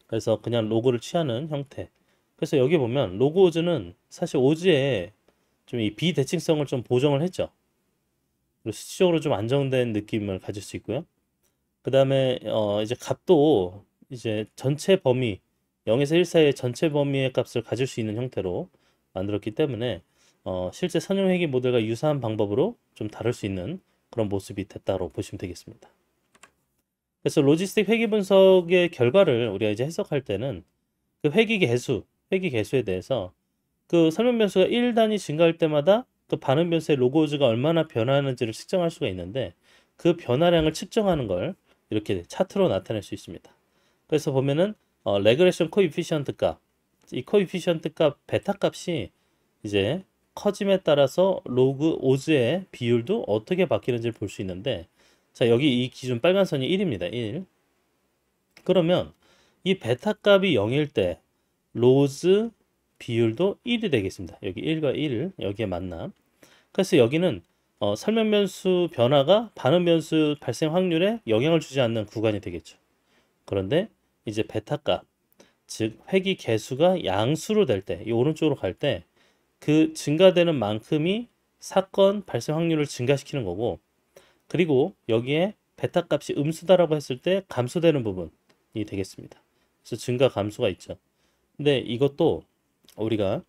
그래서 그냥 로그를 취하는 형태. 그래서 여기 보면 로그 오즈는 사실 오즈에 좀 이 비대칭성을 좀 보정을 했죠. 그리고 수치적으로 좀 안정된 느낌을 가질 수 있고요. 그 다음에 이제 값도 이제 전체 범위 0에서 1 사이의 전체 범위의 값을 가질 수 있는 형태로 만들었기 때문에 실제 선형 회귀 모델과 유사한 방법으로 좀 다룰 수 있는 그런 모습이 됐다고 보시면 되겠습니다. 그래서 로지스틱 회귀 분석의 결과를 우리가 이제 해석할 때는 그 회귀 개수에 대해서 그 설명 변수가 1단위 증가할 때마다 그 반응 변수의 로그 오즈가 얼마나 변화하는지를 측정할 수가 있는데 그 변화량을 측정하는 걸 이렇게 차트로 나타낼 수 있습니다. 그래서 보면은 레그레션 코이피션트 값, 이 코이피션트 값 베타 값이 이제 커짐에 따라서 로그 오즈의 비율도 어떻게 바뀌는지를 볼 수 있는데, 자 여기 이 기준 빨간 선이 1입니다. 1. 그러면 이 베타 값이 0일 때 로즈 비율도 1이 되겠습니다. 여기 1과 1 여기에 만남. 그래서 여기는 설명 변수 변화가 반응 변수 발생 확률에 영향을 주지 않는 구간이 되겠죠. 그런데 이제 베타 값, 즉 회귀 개수가 양수로 될 때, 이 오른쪽으로 갈 때 그 증가되는 만큼이 사건 발생 확률을 증가시키는 거고, 그리고 여기에 베타 값이 음수다라고 했을 때 감소되는 부분이 되겠습니다. 그래서 증가 감소가 있죠. 근데 이것도 우리가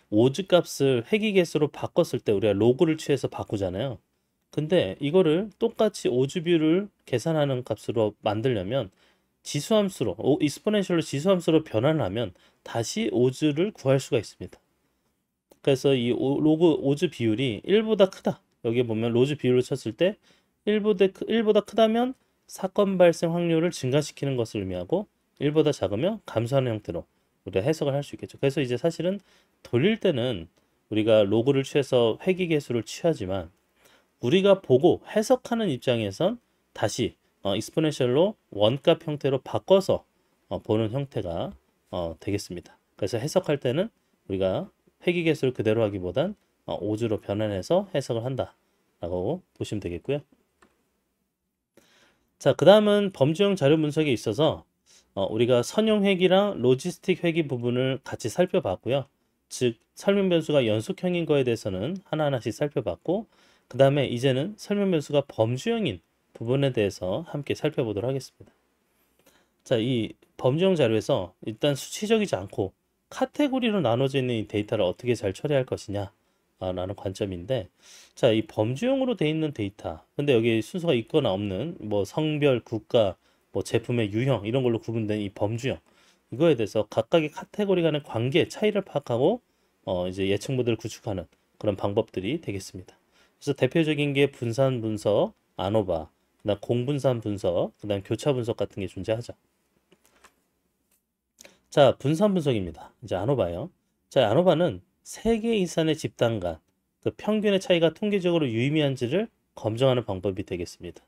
오즈 값을 회귀 개수로 바꿨을 때 우리가 로그를 취해서 바꾸잖아요. 근데 이거를 똑같이 오즈 비율을 계산하는 값으로 만들려면 지수함수로, 익스포넨셜로 지수함수로 변환을 하면 다시 오즈를 구할 수가 있습니다. 그래서 이 로그 오즈 비율이 1보다 크다. 여기 보면 로즈 비율로 쳤을 때 1보다 크다면 사건 발생 확률을 증가시키는 것을 의미하고 1보다 작으면 감소하는 형태로 우리가 해석을 할 수 있겠죠. 그래서 이제 사실은 돌릴 때는 우리가 로그를 취해서 회귀 개수를 취하지만 우리가 보고 해석하는 입장에선 다시 익스포넨셜로 원값 형태로 바꿔서 보는 형태가 되겠습니다. 그래서 해석할 때는 우리가 회귀 개수를 그대로 하기보단 오즈로 변환해서 해석을 한다라고 보시면 되겠고요. 자, 그 다음은 범주형 자료 분석에 있어서 우리가 선형 회귀랑 로지스틱 회귀 부분을 같이 살펴봤고요. 즉 설명 변수가 연속형인 거에 대해서는 하나하나씩 살펴봤고, 그 다음에 이제는 설명 변수가 범주형인 부분에 대해서 함께 살펴보도록 하겠습니다. 자, 이 범주형 자료에서 일단 수치적이지 않고 카테고리로 나눠져 있는 이 데이터를 어떻게 잘 처리할 것이냐 라는 관점인데, 자, 이 범주형으로 돼 있는 데이터, 근데 여기 순서가 있거나 없는 뭐 성별, 국가, 뭐 제품의 유형 이런 걸로 구분된 이 범주형, 이거에 대해서 각각의 카테고리 간의 관계 차이를 파악하고 이제 예측 모델을 구축하는 그런 방법들이 되겠습니다. 그래서 대표적인 게 분산 분석, 아노바, 그다음 공분산 분석, 그다음 교차 분석 같은 게 존재하죠. 자, 분산 분석입니다. 이제 아노바요. 자, 아노바는 3개 이상의 집단 간 그 평균의 차이가 통계적으로 유의미한지를 검증하는 방법이 되겠습니다.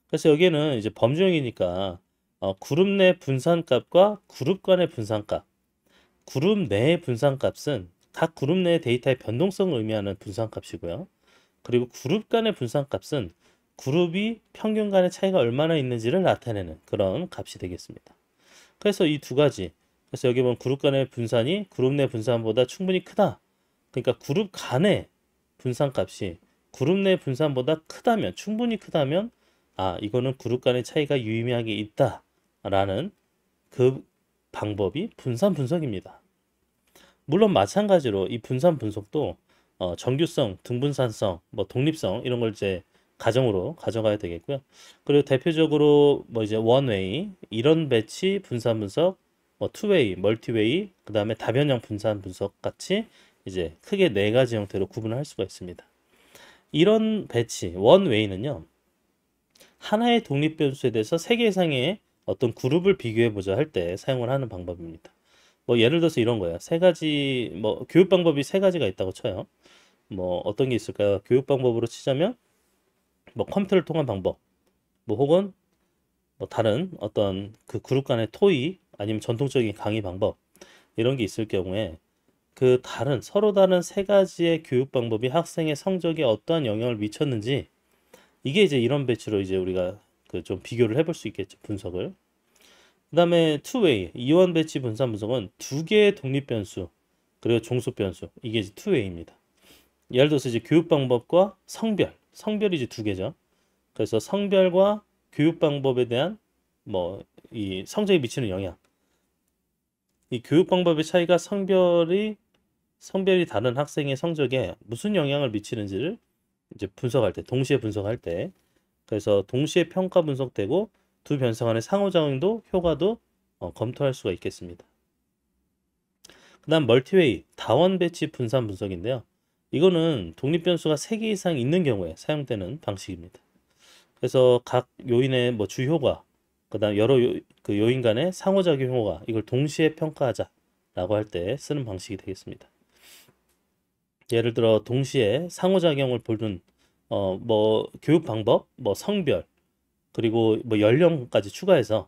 그래서 여기에는 이제 범주형이니까 그룹 내 분산값과 그룹 간의 분산값, 그룹 내의 분산값은 각 그룹 내의 데이터의 변동성을 의미하는 분산값이고요. 그리고 그룹 간의 분산값은 그룹이 평균 간의 차이가 얼마나 있는지를 나타내는 그런 값이 되겠습니다. 그래서 이 두 가지, 그래서 여기 보면 그룹 간의 분산이 그룹 내 분산보다 충분히 크다. 그러니까 그룹 간의 분산값이 그룹 내 분산보다 크다면, 충분히 크다면 이거는 그룹 간의 차이가 유의미하게 있다라는 그 방법이 분산 분석입니다. 물론 마찬가지로 이 분산 분석도 정규성, 등분산성, 뭐 독립성 이런 걸 이제 가정으로 가져가야 되겠고요. 그리고 대표적으로 뭐 이제 원웨이, 이런 배치 분산 분석, 뭐 투웨이, 멀티웨이, 그 다음에 다변형 분산 분석 같이 이제 크게 4가지 형태로 구분을 할 수가 있습니다. 이런 배치, 원웨이는요, 하나의 독립 변수에 대해서 3개 이상의 어떤 그룹을 비교해 보자 할 때 사용을 하는 방법입니다. 뭐 예를 들어서 이런 거예요. 3가지 뭐 교육 방법이 3가지가 있다고 쳐요. 뭐 어떤 게 있을까요? 교육 방법으로 치자면 뭐 컴퓨터를 통한 방법, 뭐 혹은 뭐 다른 어떤 그 그룹 간의 토의 아니면 전통적인 강의 방법 이런 게 있을 경우에 그 다른 서로 다른 3가지의 교육 방법이 학생의 성적에 어떠한 영향을 미쳤는지, 이게 이제 이런 배치로 이제 우리가 그 좀 비교를 해볼 수 있겠죠, 분석을. 그 다음에 투웨이, 이원 배치 분산 분석은 두 개의 독립 변수, 그리고 종속 변수, 이게 이제 투웨이입니다. 예를 들어서 이제 교육 방법과 성별이 이제 두 개죠. 그래서 성별과 교육 방법에 대한 뭐 이 성적에 미치는 영향, 이 교육 방법의 차이가 성별이 다른 학생의 성적에 무슨 영향을 미치는지를 이제 분석할 때, 동시에 분석할 때, 그래서 동시에 평가 분석되고 두 변수 간의 상호작용도 효과도 검토할 수가 있겠습니다. 그다음 멀티웨이 다원 배치 분산 분석인데요. 이거는 독립 변수가 3개 이상 있는 경우에 사용되는 방식입니다. 그래서 각 요인의 뭐 주효과, 그다음 여러 그 요인 간의 상호작용 효과, 이걸 동시에 평가하자라고 할 때 쓰는 방식이 되겠습니다. 예를 들어 동시에 상호작용을 보는 뭐 교육 방법, 뭐 성별, 그리고 뭐 연령까지 추가해서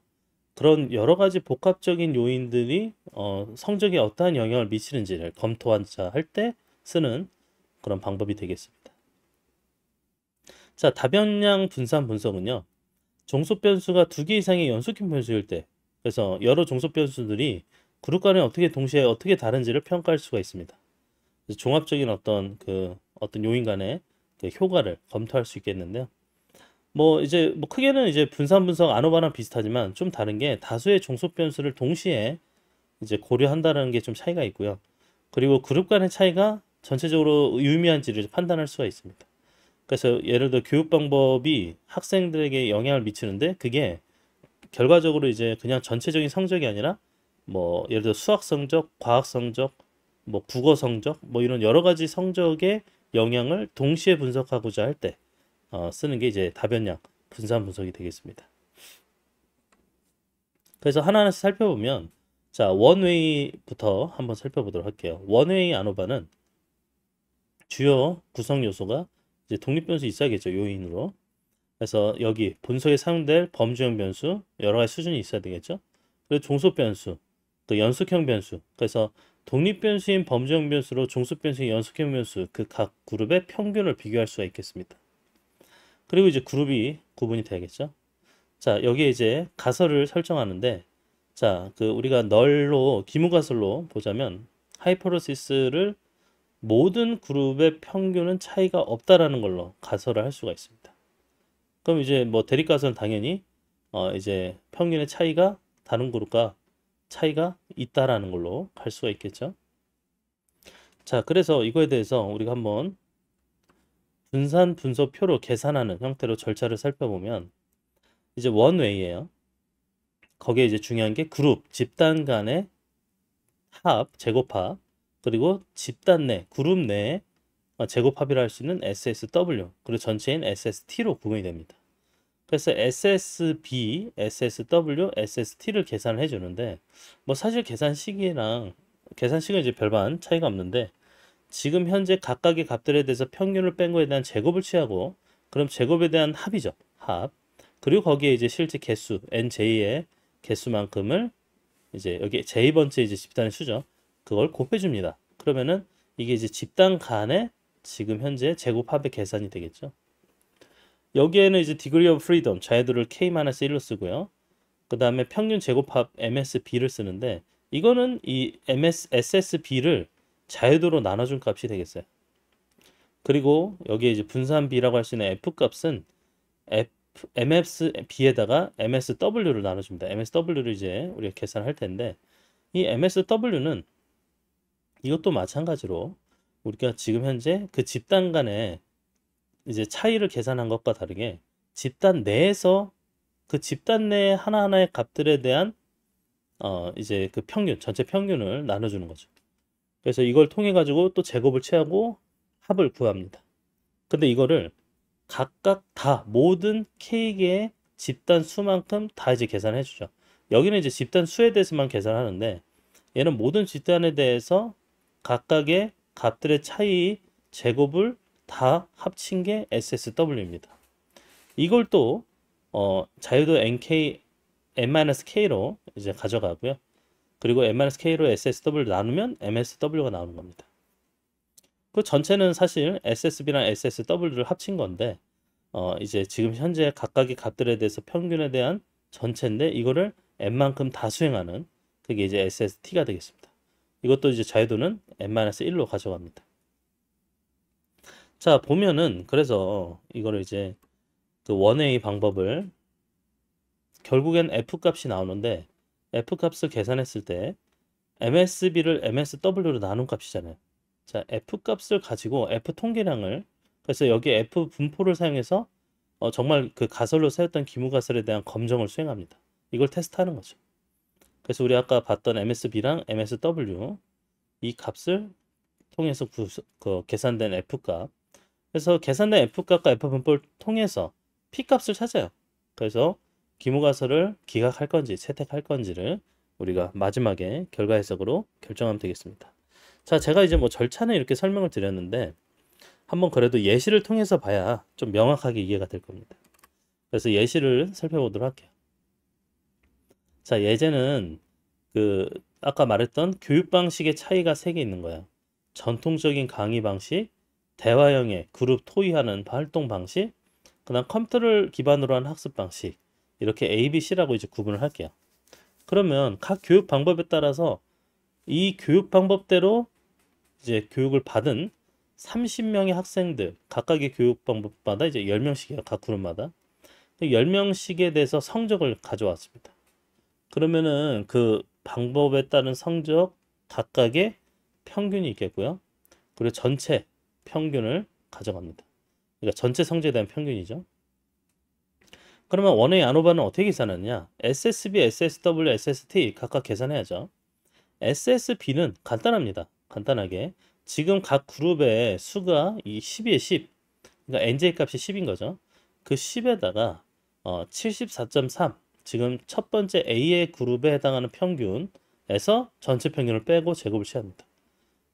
그런 여러 가지 복합적인 요인들이 성적에 어떠한 영향을 미치는지를 검토하자 할 때 쓰는 그런 방법이 되겠습니다. 자, 다변량 분산 분석은요. 종속 변수가 2개 이상의 연속형 변수일 때, 그래서 여러 종속 변수들이 그룹 간에 동시에 어떻게 다른지를 평가할 수가 있습니다. 그래서 종합적인 어떤 요인 간의 그 효과를 검토할 수 있겠는데요. 뭐 이제 뭐 크게는 이제 분산 분석 아노바랑 비슷하지만 좀 다른 게 다수의 종속 변수를 동시에 이제 고려한다는 게 좀 차이가 있고요. 그리고 그룹 간의 차이가 전체적으로 유의미한지를 판단할 수가 있습니다. 그래서 예를 들어 교육 방법이 학생들에게 영향을 미치는데 그게 결과적으로 이제 그냥 전체적인 성적이 아니라 뭐 예를 들어 수학 성적, 과학 성적, 뭐 국어 성적, 뭐 이런 여러 가지 성적의 영향을 동시에 분석하고자 할 때 쓰는 게 이제 다변량 분산 분석이 되겠습니다. 그래서 하나하나씩 살펴보면 자, 원웨이부터 한번 살펴보도록 할게요. 원웨이 아노바는 주요 구성 요소가 이제 독립 변수 있어야겠죠, 요인으로. 그래서 여기 분석에 사용될 범주형 변수 여러 가지 수준이 있어야 되겠죠. 그리고 종속 변수, 또 연속형 변수. 그래서 독립 변수인 범주형 변수로 종속 변수인 연속형 변수 그 각 그룹의 평균을 비교할 수가 있겠습니다. 그리고 이제 그룹이 구분이 되겠죠. 자, 여기에 이제 가설을 설정하는데 자, 우리가 널로 기무가설로 보자면 하이퍼로시스를 모든 그룹의 평균은 차이가 없다라는 걸로 가설을 할 수가 있습니다. 그럼 이제 뭐 대립가설은 당연히 이제 평균의 차이가 다른 그룹과 차이가 있다라는 걸로 갈 수가 있겠죠. 자, 그래서 이거에 대해서 우리가 한번 분산 분석표로 계산하는 형태로 절차를 살펴보면 이제 원웨이예요. 거기에 이제 중요한 게 그룹, 집단 간의 합, 제곱합, 그리고 집단 내, 그룹 내에 제곱합이라 할 수 있는 SSW, 그리고 전체인 SST로 구분이 됩니다. 그래서 SSB, SSW, SST를 계산을 해주는데 뭐 사실 계산식은 이제 별반 차이가 없는데 지금 현재 각각의 값들에 대해서 평균을 뺀 거에 대한 제곱을 취하고 그럼 제곱에 대한 합이죠. 합. 그리고 거기에 이제 실제 개수 NJ의 개수만큼을 이제 여기 J번째 이제 집단의 수죠. 그걸 곱해줍니다. 그러면은 이게 이제 집단 간의 지금 현재 제곱합의 계산이 되겠죠. 여기에는 이제 degree of freedom 자유도를 K-1로 쓰고요. 그 다음에 평균 제곱합 MSB를 쓰는데 이거는 이 SSB를 자유도로 나눠준 값이 되겠어요. 그리고 여기에 이제 분산비라고 할 수 있는 F값은 MSB에다가 MSW를 나눠줍니다. MSW를 이제 우리가 계산할 텐데 이 MSW는 이것도 마찬가지로 우리가 지금 현재 그 집단 간의 이제 차이를 계산한 것과 다르게 집단 내에서 그 집단 내 하나하나의 값들에 대한 이제 그 평균, 전체 평균을 나눠주는 거죠. 그래서 이걸 통해 가지고 또 제곱을 취하고 합을 구합니다. 근데 이거를 각각 다 모든 K개의 집단 수만큼 다 이제 계산해 주죠. 여기는 이제 집단 수에 대해서만 계산하는데 얘는 모든 집단에 대해서 각각의 값들의 차이 제곱을 다 합친 게 SSW입니다. 이걸 또 자유도 NK, N-K로 이제 가져가고요. 그리고 N-K로 SSW를 나누면 MSW가 나오는 겁니다. 그 전체는 사실 SSB랑 SSW를 합친 건데 이제 지금 현재 각각의 값들에 대해서 평균에 대한 전체인데 이거를 n만큼 다 수행하는 그게 이제 SST가 되겠습니다. 이것도 이제 자유도는 n-1로 가져갑니다. 자, 보면은 그래서 이거를 이제 그 원웨이 방법을 결국엔 F값이 나오는데 F값을 계산했을 때 MSB를 MSW로 나눈 값이잖아요. 자, F값을 가지고 F 통계량을 그래서 여기 F 분포를 사용해서 정말 그 가설로 세웠던 기무가설에 대한 검정을 수행합니다. 이걸 테스트하는 거죠. 그래서 우리 아까 봤던 MSB랑 MSW 이 값을 통해서 계산된 F값 그래서 계산된 F값과 F분포를 통해서 P값을 찾아요. 그래서 기무가설을 기각할 건지 채택할 건지를 우리가 마지막에 결과 해석으로 결정하면 되겠습니다. 자, 제가 이제 뭐 절차는 이렇게 설명을 드렸는데 한번 그래도 예시를 통해서 봐야 좀 명확하게 이해가 될 겁니다. 그래서 예시를 살펴보도록 할게요. 자, 예제는 그 아까 말했던 교육 방식의 차이가 3개 있는 거야. 전통적인 강의 방식, 대화형의 그룹 토의하는 활동 방식, 그다음 컴퓨터를 기반으로 한 학습 방식 이렇게 A, B, C라고 이제 구분을 할게요. 그러면 각 교육 방법에 따라서 이 교육 방법대로 이제 교육을 받은 30명의 학생들 각각의 교육 방법마다 이제 10명씩이에요. 각 그룹마다 10명씩에 대해서 성적을 가져왔습니다. 그러면은 그 방법에 따른 성적 각각의 평균이 있겠고요. 그리고 전체 평균을 가져갑니다. 그러니까 전체 성적에 대한 평균이죠. 그러면 원웨이 안오바는 어떻게 계산하느냐? SSB, SSW, SST 각각 계산해야죠. SSB는 간단합니다. 간단하게 지금 각 그룹의 수가 이 10이에 10 그러니까 NJ 값이 10인 거죠. 그 10에다가 74.3 지금 첫 번째 A의 그룹에 해당하는 평균에서 전체 평균을 빼고 제곱을 취합니다.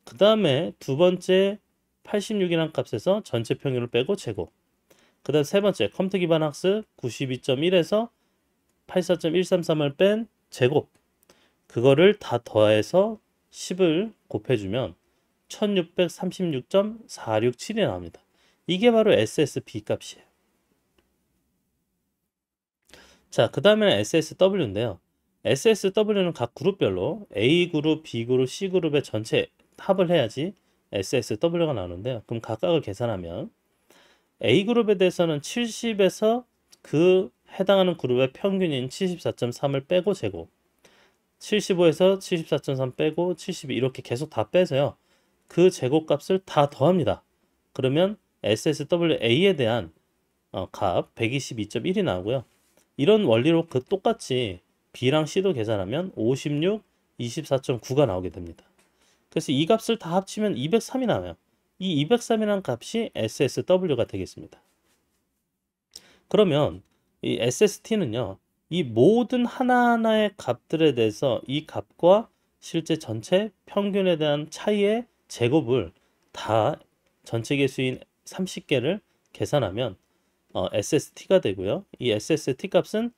그 다음에 두 번째 86이라는 값에서 전체 평균을 빼고 제곱 그 다음 세 번째 컴퓨터 기반 학습 92.1에서 84.133을 뺀 제곱 그거를 다 더해서 10을 곱해주면 1636.467이 나옵니다. 이게 바로 SSB 값이에요. 자, 그 다음에는 SSW인데요. SSW는 각 그룹별로 A그룹, B그룹, C그룹의 전체 합을 해야지 SSW가 나오는데요. 그럼 각각을 계산하면 A그룹에 대해서는 70에서 그 해당하는 그룹의 평균인 74.3을 빼고 제곱 75에서 74.3 빼고 72 이렇게 계속 다 빼서요. 그 제곱값을 다 더합니다. 그러면 SSWA에 대한 값 122.1이 나오고요. 이런 원리로 그 똑같이 B랑 C도 계산하면 56, 24.9가 나오게 됩니다. 그래서 이 값을 다 합치면 203이 나와요. 이 203이라는 값이 SSW가 되겠습니다. 그러면 이 SST는요. 이 모든 하나하나의 값들에 대해서 이 값과 실제 전체 평균에 대한 차이의 제곱을 다 전체 개수인 30개를 계산하면 SST가 되고요. 이 SST 값은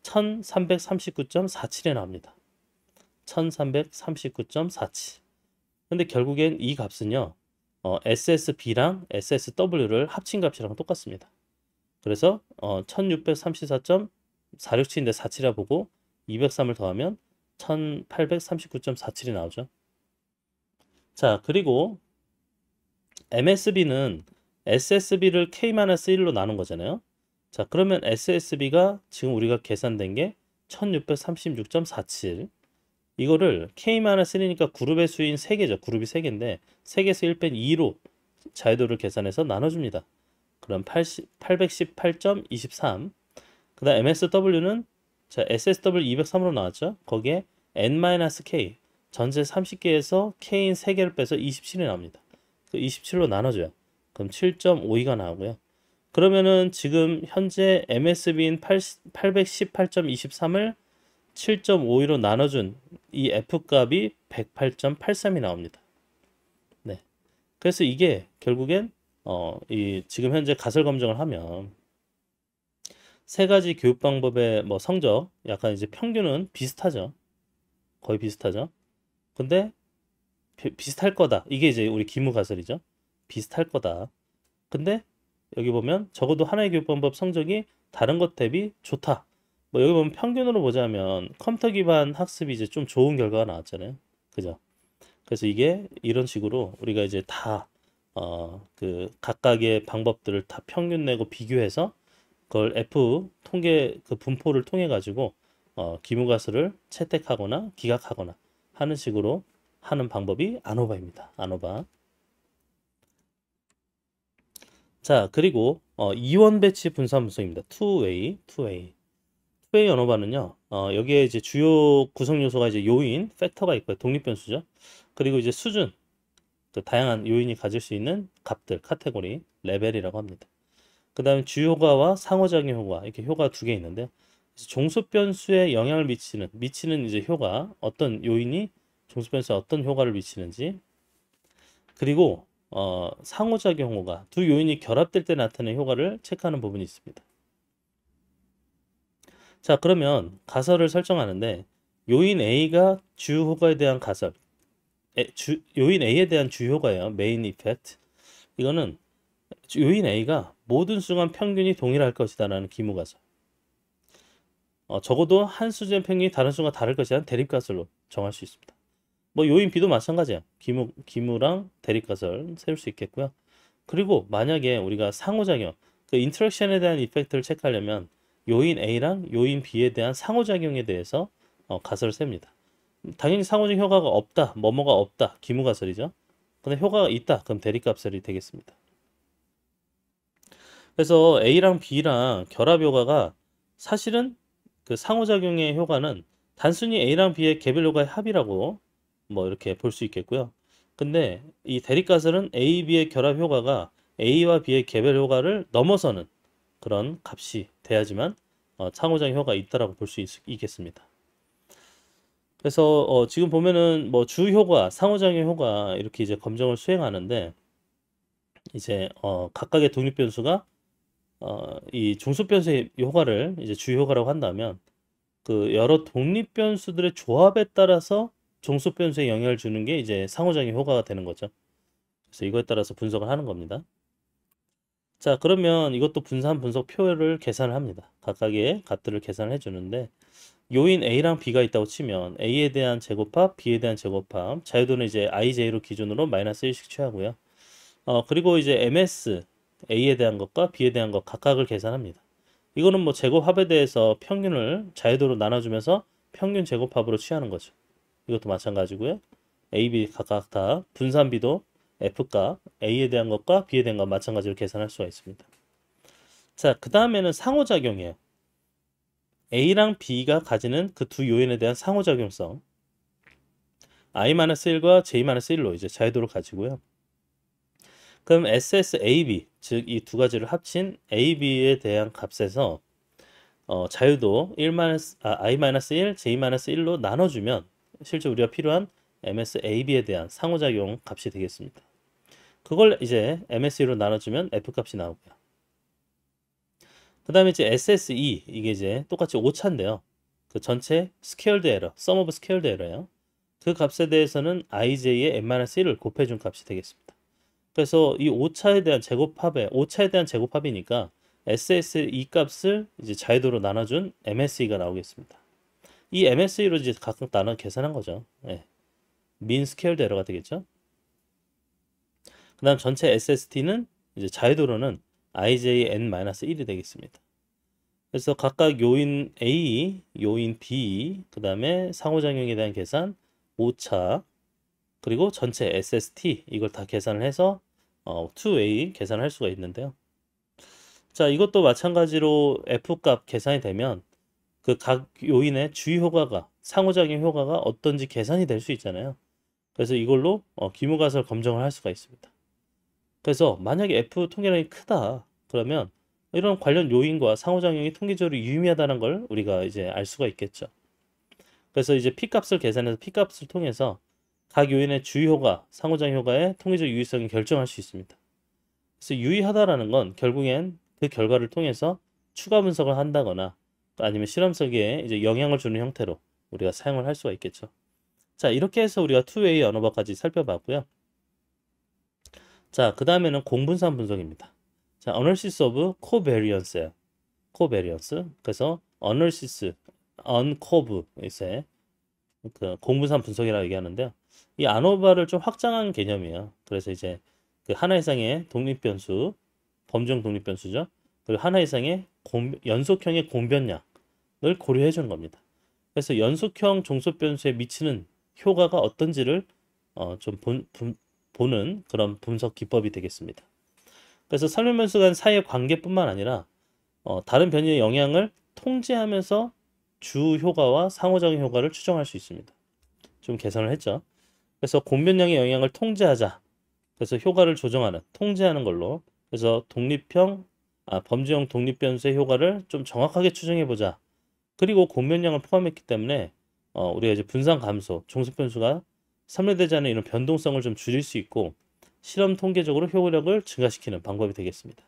1339.47에 나옵니다. 1339.47. 근데 결국엔 이 값은요. SSB랑 SSW를 합친 값이랑 똑같습니다. 그래서 1634.467인데 47이라 보고 203을 더하면 1839.47이 나오죠. 자, 그리고 MSB는 SSB를 K-1로 나눈 거잖아요. 자, 그러면 SSB가 지금 우리가 계산된 게 1636.47 이거를 K-3니까 그룹의 수인 3개죠. 그룹이 3개인데 3개에서 1 뺀 2로 자유도를 계산해서 나눠줍니다. 그럼 818.23 그 다음 MSW는 자, SSW 203으로 나왔죠. 거기에 N-K 전체 30개에서 K인 3개를 빼서 27이 나옵니다. 그 27로 나눠줘요. 그럼 7.52가 나오고요. 그러면은 지금 현재 MSB인 818.23을 7.52로 나눠준 이 F값이 108.83이 나옵니다. 네. 그래서 이게 결국엔 이 지금 현재 가설 검증을 하면 세 가지 교육 방법의 뭐 성적 약간 이제 평균은 비슷하죠. 거의 비슷하죠. 근데 비슷할 거다. 이게 이제 우리 기무 가설이죠. 비슷할 거다. 근데 여기 보면 적어도 하나의 교육 방법 성적이 다른 것 대비 좋다. 뭐 여기 보면 평균으로 보자면 컴퓨터 기반 학습이 이제 좀 좋은 결과가 나왔잖아요. 그죠? 그래서 이게 이런 식으로 우리가 이제 다 그 각각의 방법들을 다 평균 내고 비교해서 그걸 F 통계 그 분포를 통해 가지고 기무가설을 채택하거나 기각하거나 하는 식으로 하는 방법이 아노바입니다. 아노바. 자, 그리고 이원 배치 분산 분석입니다. 투웨이 언어반은요. 여기에 이제 주요 구성 요소가 이제 요인, 팩터가 있고요. 독립 변수죠. 그리고 이제 수준, 그 다양한 요인이 가질 수 있는 값들, 카테고리, 레벨이라고 합니다. 그 다음에 주요 효과와 상호작용 효과, 이렇게 효과 두 개 있는데요. 종속 변수에 영향을 미치는 이제 효과, 어떤 요인이 종속 변수에 어떤 효과를 미치는지, 그리고 상호작용 효과, 두 요인이 결합될 때 나타나는 효과를 체크하는 부분이 있습니다. 자, 그러면 가설을 설정하는데 요인 A가 주요 효과에 대한 가설, 요인 A에 대한 주요 효과예요. 메인 이펙트. 이거는 요인 A가 모든 순간 평균이 동일할 것이다라는 기무가설. 적어도 한 수준의 평균이 다른 순간 다를 것이라는 대립가설로 정할 수 있습니다. 뭐 요인 B도 마찬가지야. 기무랑 대립가설 세울 수 있겠고요. 그리고 만약에 우리가 상호작용, 그 인터랙션에 대한 이펙트를 체크하려면 요인 A랑 요인 B에 대한 상호작용에 대해서 가설을 셉니다. 당연히 상호작용 효과가 없다, 뭐뭐가 없다, 기무가설이죠. 근데 효과가 있다, 그럼 대립가설이 되겠습니다. 그래서 A랑 B랑 결합 효과가 사실은 그 상호작용의 효과는 단순히 A랑 B의 개별 효과의 합이라고 뭐 이렇게 볼 수 있겠고요. 근데 이 대립가설은 A, B의 결합 효과가 A와 B의 개별 효과를 넘어서는 그런 값이 돼야지만 상호작용 효과가 있다라고 볼 수 있겠습니다. 그래서 지금 보면은 뭐 주 효과, 상호작용 효과 이렇게 이제 검정을 수행하는데 이제 각각의 독립 변수가 이 중속 변수의 효과를 이제 주요 효과라고 한다면 그 여러 독립 변수들의 조합에 따라서 종속 변수에 영향을 주는 게 이제 상호작용 효과가 되는 거죠. 그래서 이거에 따라서 분석을 하는 겁니다. 자, 그러면 이것도 분산 분석 표를 계산을 합니다. 각각의 값들을 계산해 주는데 요인 A랑 B가 있다고 치면 A에 대한 제곱합, B에 대한 제곱합, 자유도는 이제 IJ로 기준으로 마이너스 1씩 취하고요. 그리고 이제 MS, A에 대한 것과 B에 대한 것 각각을 계산합니다. 이거는 뭐 제곱합에 대해서 평균을 자유도로 나눠주면서 평균 제곱합으로 취하는 거죠. 이것도 마찬가지고요. A, B 각각 다 분산비도 F값, A에 대한 것과 B에 대한 것 마찬가지로 계산할 수가 있습니다. 자, 그 다음에는 상호작용이에요. A랑 B가 가지는 그 두 요인에 대한 상호작용성 I-1과 J-1로 이제 자유도를 가지고요. 그럼 SSAB, 즉 이 두 가지를 합친 AB에 대한 값에서 자유도 I-1, J-1로 나눠주면 실제 우리가 필요한 MSAB에 대한 상호작용 값이 되겠습니다. 그걸 이제 MSE로 나눠주면 F값이 나오고요. 그 다음에 이제 SSE, 이게 이제 똑같이 오차인데요. 그 전체 스케일드 에러, sum of scaled error예요. 그 값에 대해서는 IJ의 n-1을 곱해준 값이 되겠습니다. 그래서 이 오차에 대한 제곱합이니까 SSE 값을 이제 자유도로 나눠준 MSE가 나오겠습니다. 이 MSE로 이제 각각 나눠 계산한 거죠. 네. 민 스케일드 에러가 되겠죠. 그 다음 전체 SST는 이제 자유도로는 IJ n-1이 되겠습니다. 그래서 각각 요인 A, 요인 B, 그 다음에 상호작용에 대한 계산, 오차, 그리고 전체 SST 이걸 다 계산을 해서 2A 계산을 할 수가 있는데요. 자, 이것도 마찬가지로 F값 계산이 되면 그 각 요인의 주요 효과가 상호작용 효과가 어떤지 계산이 될 수 있잖아요. 그래서 이걸로 기무가설 검정을 할 수가 있습니다. 그래서 만약에 F 통계량이 크다 그러면 이런 관련 요인과 상호작용이 통계적으로 유의미하다는 걸 우리가 이제 알 수가 있겠죠. 그래서 이제 P값을 계산해서 P값을 통해서 각 요인의 주요 효과, 상호작용 효과의 통계적 유의성을 결정할 수 있습니다. 그래서 유의하다라는 건 결국엔 그 결과를 통해서 추가 분석을 한다거나 아니면 실험 설계에 이제 영향을 주는 형태로 우리가 사용을 할 수가 있겠죠. 자, 이렇게 해서 우리가 투웨이 언어바까지 살펴봤고요. 자, 그 다음에는 공분산 분석입니다. 자, Analysis of Covariance예요. Covariance. 그래서 어널시스, 언커브 이제 그 공분산 분석이라고 얘기하는데요. 이 아노바를 좀 확장한 개념이에요. 그래서 이제 그 하나 이상의 독립 변수, 범주형 독립 변수죠. 그리고 하나 이상의 연속형의 공변량을 고려해 주는 겁니다. 그래서 연속형 종속 변수에 미치는 효과가 어떤지를 좀 보는 그런 분석 기법이 되겠습니다. 그래서 설명 변수 간 사이의 관계뿐만 아니라 다른 변이의 영향을 통제하면서 주 효과와 상호작용 효과를 추정할 수 있습니다. 좀 개선을 했죠. 그래서 공변량의 영향을 통제하자. 그래서 효과를 조정하는, 통제하는 걸로. 그래서 범주형 독립 변수의 효과를 좀 정확하게 추정해 보자. 그리고 공변량을 포함했기 때문에 우리가 이제 분산 감소, 종속 변수가 삼례되지 않은 이런 변동성을 좀 줄일 수 있고 실험 통계적으로 효력을 증가시키는 방법이 되겠습니다.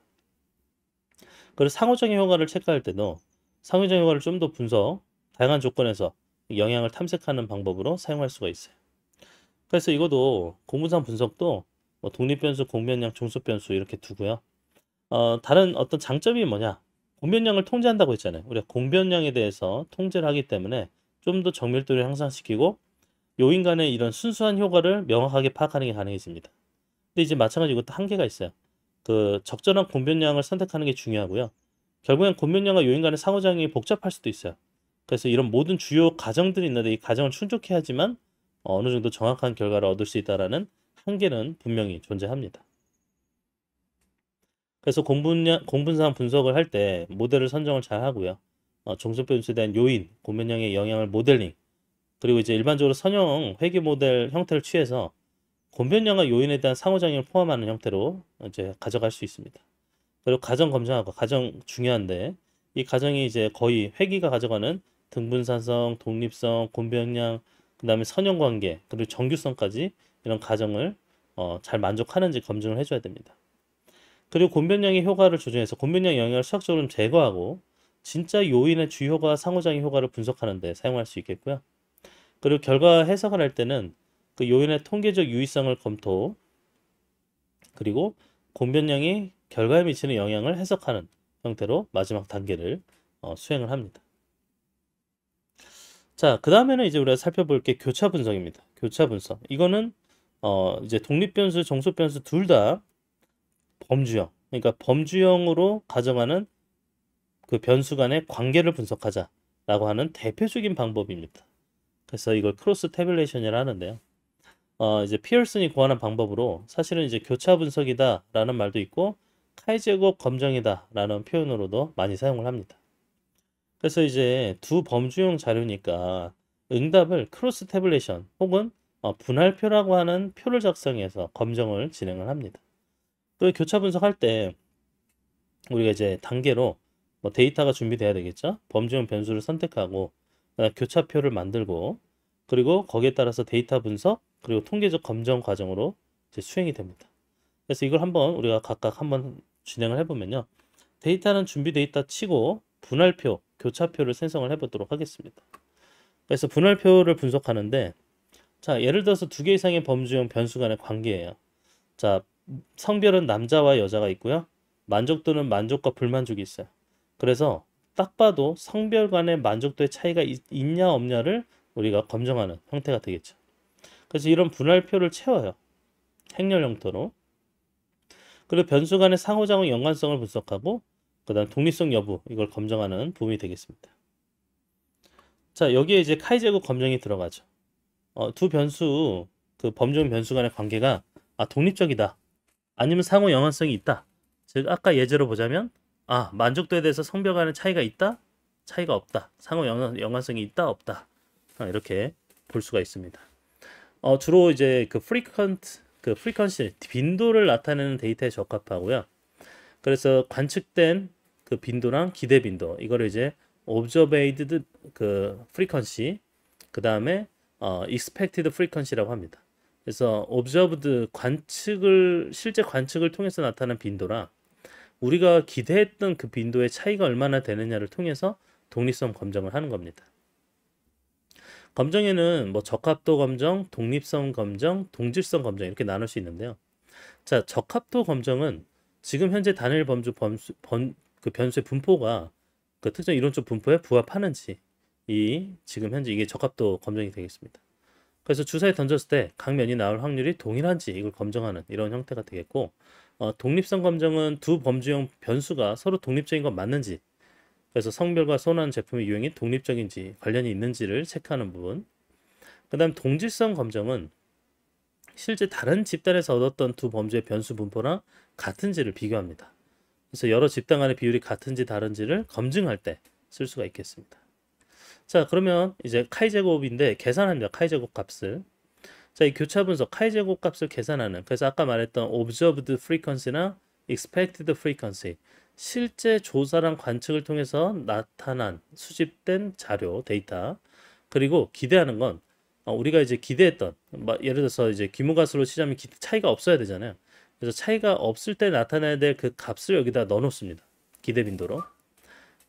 그리고 상호작용 효과를 체크할 때도 상호작용 효과를 좀 더 다양한 조건에서 영향을 탐색하는 방법으로 사용할 수가 있어요. 그래서 이것도 공분산 분석도 뭐 독립변수, 공변량, 종속변수 이렇게 두고요. 다른 어떤 장점이 뭐냐? 공변량을 통제한다고 했잖아요. 우리가 공변량에 대해서 통제를 하기 때문에 좀 더 정밀도를 향상시키고 요인 간의 이런 순수한 효과를 명확하게 파악하는 게 가능해집니다. 근데 이제 마찬가지로 이것도 한계가 있어요. 그 적절한 공변량을 선택하는 게 중요하고요. 결국엔 공변량과 요인 간의 상호작용이 복잡할 수도 있어요. 그래서 이런 모든 주요 가정들이 있는데 이 가정을 충족해야지만 어느 정도 정확한 결과를 얻을 수 있다는 한계는 분명히 존재합니다. 그래서 공분상 분석을 할 때 모델을 선정을 잘 하고요. 종속 변수에 대한 요인, 공변량의 영향을 모델링, 그리고 이제 일반적으로 선형 회계 모델 형태를 취해서 공변량과 요인에 대한 상호작용을 포함하는 형태로 이제 가져갈 수 있습니다. 그리고 가정 검증하고 가정 중요한데 이 가정이 이제 거의 회계가 가져가는 등분산성, 독립성, 공변량, 그다음에 선형 관계, 그리고 정규성까지 이런 가정을 잘 만족하는지 검증을 해줘야 됩니다. 그리고 공변량의 효과를 조정해서 공변량 영향을 수학적으로 제거하고 진짜 요인의 주효과 상호작용 효과를 분석하는 데 사용할 수 있겠고요. 그리고 결과 해석을 할 때는 그 요인의 통계적 유의성을 검토, 그리고 공변량이 결과에 미치는 영향을 해석하는 형태로 마지막 단계를 수행을 합니다. 자, 그 다음에는 이제 우리가 살펴볼 게 교차 분석입니다. 교차 분석. 이거는 이제 독립 변수, 종속 변수 둘 다 범주형. 그러니까 범주형으로 가정하는 그 변수 간의 관계를 분석하자라고 하는 대표적인 방법입니다. 그래서 이걸 크로스 태블레이션이라 하는데요. 이제 피어슨이 고안한 방법으로 사실은 이제 교차 분석이다라는 말도 있고 카이 제곱 검정이다라는 표현으로도 많이 사용을 합니다. 그래서 이제 두 범주형 자료니까 응답을 크로스 태블레이션 혹은 분할표라고 하는 표를 작성해서 검정을 진행을 합니다. 또 교차 분석할 때 우리가 이제 단계로 뭐 데이터가 준비돼야 되겠죠. 범주형 변수를 선택하고 교차표를 만들고 그리고 거기에 따라서 데이터 분석 그리고 통계적 검정 과정으로 이제 수행이 됩니다. 그래서 이걸 한번 우리가 각각 한번 진행을 해보면요. 데이터는 준비돼 있다 치고 분할표, 교차표를 생성을 해보도록 하겠습니다. 그래서 분할표를 분석하는데 자, 예를 들어서 두 개 이상의 범주형 변수 간의 관계예요. 자, 성별은 남자와 여자가 있고요. 만족도는 만족과 불만족이 있어요. 그래서 딱 봐도 성별 간의 만족도의 차이가 있냐 없냐를 우리가 검증하는 형태가 되겠죠. 그래서 이런 분할표를 채워요. 행렬 형태로. 그리고 변수 간의 상호작용 연관성을 분석하고 그 다음 독립성 여부 이걸 검증하는 부분이 되겠습니다. 자, 여기에 이제 카이 제곱 검증이 들어가죠. 두 변수 그 범주형 변수 간의 관계가 독립적이다. 아니면 상호 연관성이 있다. 즉 아까 예제로 보자면 만족도에 대해서 성별 간의 차이가 있다. 차이가 없다. 상호 연관성이 있다 없다. 이렇게 볼 수가 있습니다. 주로 이제 그 프리퀀시 빈도를 나타내는 데이터에 적합하고요. 그래서 관측된 그 빈도랑 기대 빈도 이거를 이제 observed 그 frequency 그 다음에 expected frequency라고 합니다. 그래서 observed 실제 관측을 통해서 나타난 빈도랑 우리가 기대했던 그 빈도의 차이가 얼마나 되느냐를 통해서 독립성 검증을 하는 겁니다. 검정에는 뭐 적합도 검정, 독립성 검정, 동질성 검정 이렇게 나눌 수 있는데요. 자, 적합도 검정은 지금 현재 단일 그 변수의 분포가 그 특정 이론적 분포에 부합하는지 지금 현재 이게 적합도 검증이 되겠습니다. 그래서 주사에 던졌을 때 각 면이 나올 확률이 동일한지 이걸 검증하는 이런 형태가 되겠고, 독립성 검증은 두 범주형 변수가 서로 독립적인 건 맞는지, 그래서 성별과 선호하는 제품의 유형이 독립적인지 관련이 있는지를 체크하는 부분. 그 다음 동질성 검증은 실제 다른 집단에서 얻었던 두 범주의 변수 분포랑 같은지를 비교합니다. 그래서 여러 집단 간의 비율이 같은지 다른지를 검증할 때 쓸 수가 있겠습니다. 자, 그러면 이제 카이 제곱인데 계산합니다. 카이 제곱 값을. 자, 이 교차 분석 카이 제곱 값을 계산하는, 그래서 아까 말했던 observed frequency나 expected frequency, 실제 조사랑 관측을 통해서 나타난 수집된 자료 데이터, 그리고 기대하는 건 우리가 이제 기대했던 예를 들어서 이제 기무가수로 치자면 차이가 없어야 되잖아요. 그래서 차이가 없을 때 나타나야 될 그 값을 여기다 넣어 놓습니다. 기대 빈도로.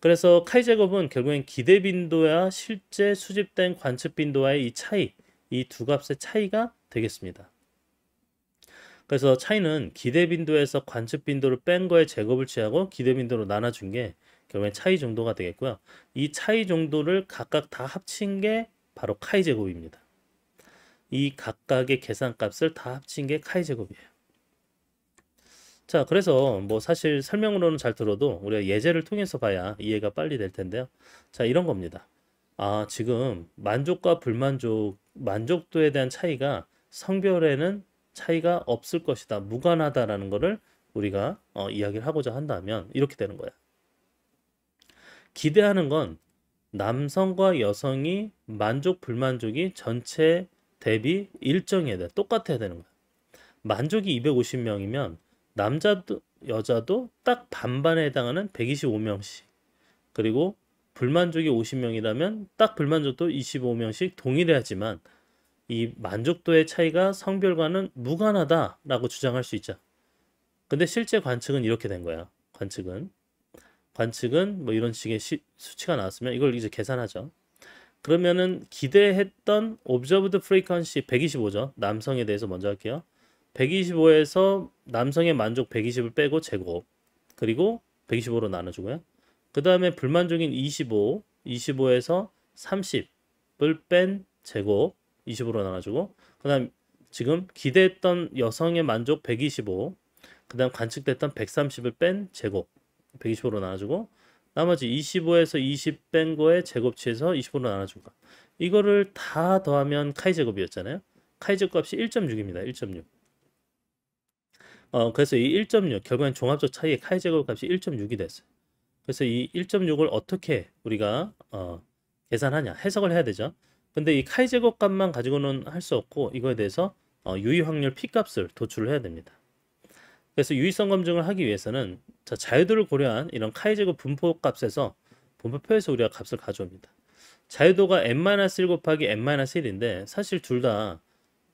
그래서 카이 제곱은 결국엔 기대 빈도와 실제 수집된 관측 빈도와의 이 차이, 이 두 값의 차이가 되겠습니다. 그래서 차이는 기대 빈도에서 관측 빈도를 뺀 거에 제곱을 취하고 기대 빈도로 나눠준 게 결국엔 차이 정도가 되겠고요. 이 차이 정도를 각각 다 합친 게 바로 카이 제곱입니다. 이 각각의 계산값을 다 합친 게 카이 제곱이에요. 자, 그래서 뭐 사실 설명으로는 잘 들어도 우리가 예제를 통해서 봐야 이해가 빨리 될 텐데요. 자, 이런 겁니다. 지금 만족과 불만족, 만족도에 대한 차이가 성별에는 차이가 없을 것이다, 무관하다라는 거를 우리가 이야기를 하고자 한다면 이렇게 되는 거야. 기대하는 건 남성과 여성이 만족, 불만족이 전체 대비 일정해야 돼. 똑같아야 되는 거야. 만족이 250명이면 남자도 여자도 딱 반반에 해당하는 125명씩, 그리고 불만족이 50명이라면 딱 불만족도 25명씩 동일해야지만 이 만족도의 차이가 성별과는 무관하다라고 주장할 수 있죠. 근데 실제 관측은 이렇게 된 거야. 관측은 뭐 이런 식의 수치가 나왔으면 이걸 이제 계산하죠. 그러면은 기대했던 observed frequency 125죠. 남성에 대해서 먼저 할게요. 125에서 남성의 만족 120을 빼고 제곱, 그리고 125로 나눠주고요. 그 다음에 불만족인 25에서 30을 뺀 제곱 20으로 나눠주고, 그 다음 지금 기대했던 여성의 만족 125, 그 다음 관측됐던 130을 뺀 제곱 120으로 나눠주고, 나머지 25에서 20 뺀 거에 제곱치해서 20으로 나눠준 거, 이거를 다 더하면 카이 제곱이었잖아요. 카이 제곱 값이 1.6입니다. 1.6. 그래서 이 1.6 결국엔 종합적 차이의 카이 제곱 값이 1.6이 됐어요. 그래서 이 1.6을 어떻게 우리가 계산하냐, 해석을 해야 되죠. 근데 이 카이 제곱 값만 가지고는 할 수 없고 이거에 대해서 유의 확률 P 값을 도출을 해야 됩니다. 그래서 유의성 검증을 하기 위해서는 자유도를 고려한 이런 카이 제곱 분포 값에서 분포표에서 우리가 값을 가져옵니다. 자유도가 n-1 곱하기 n-1인데 사실 둘 다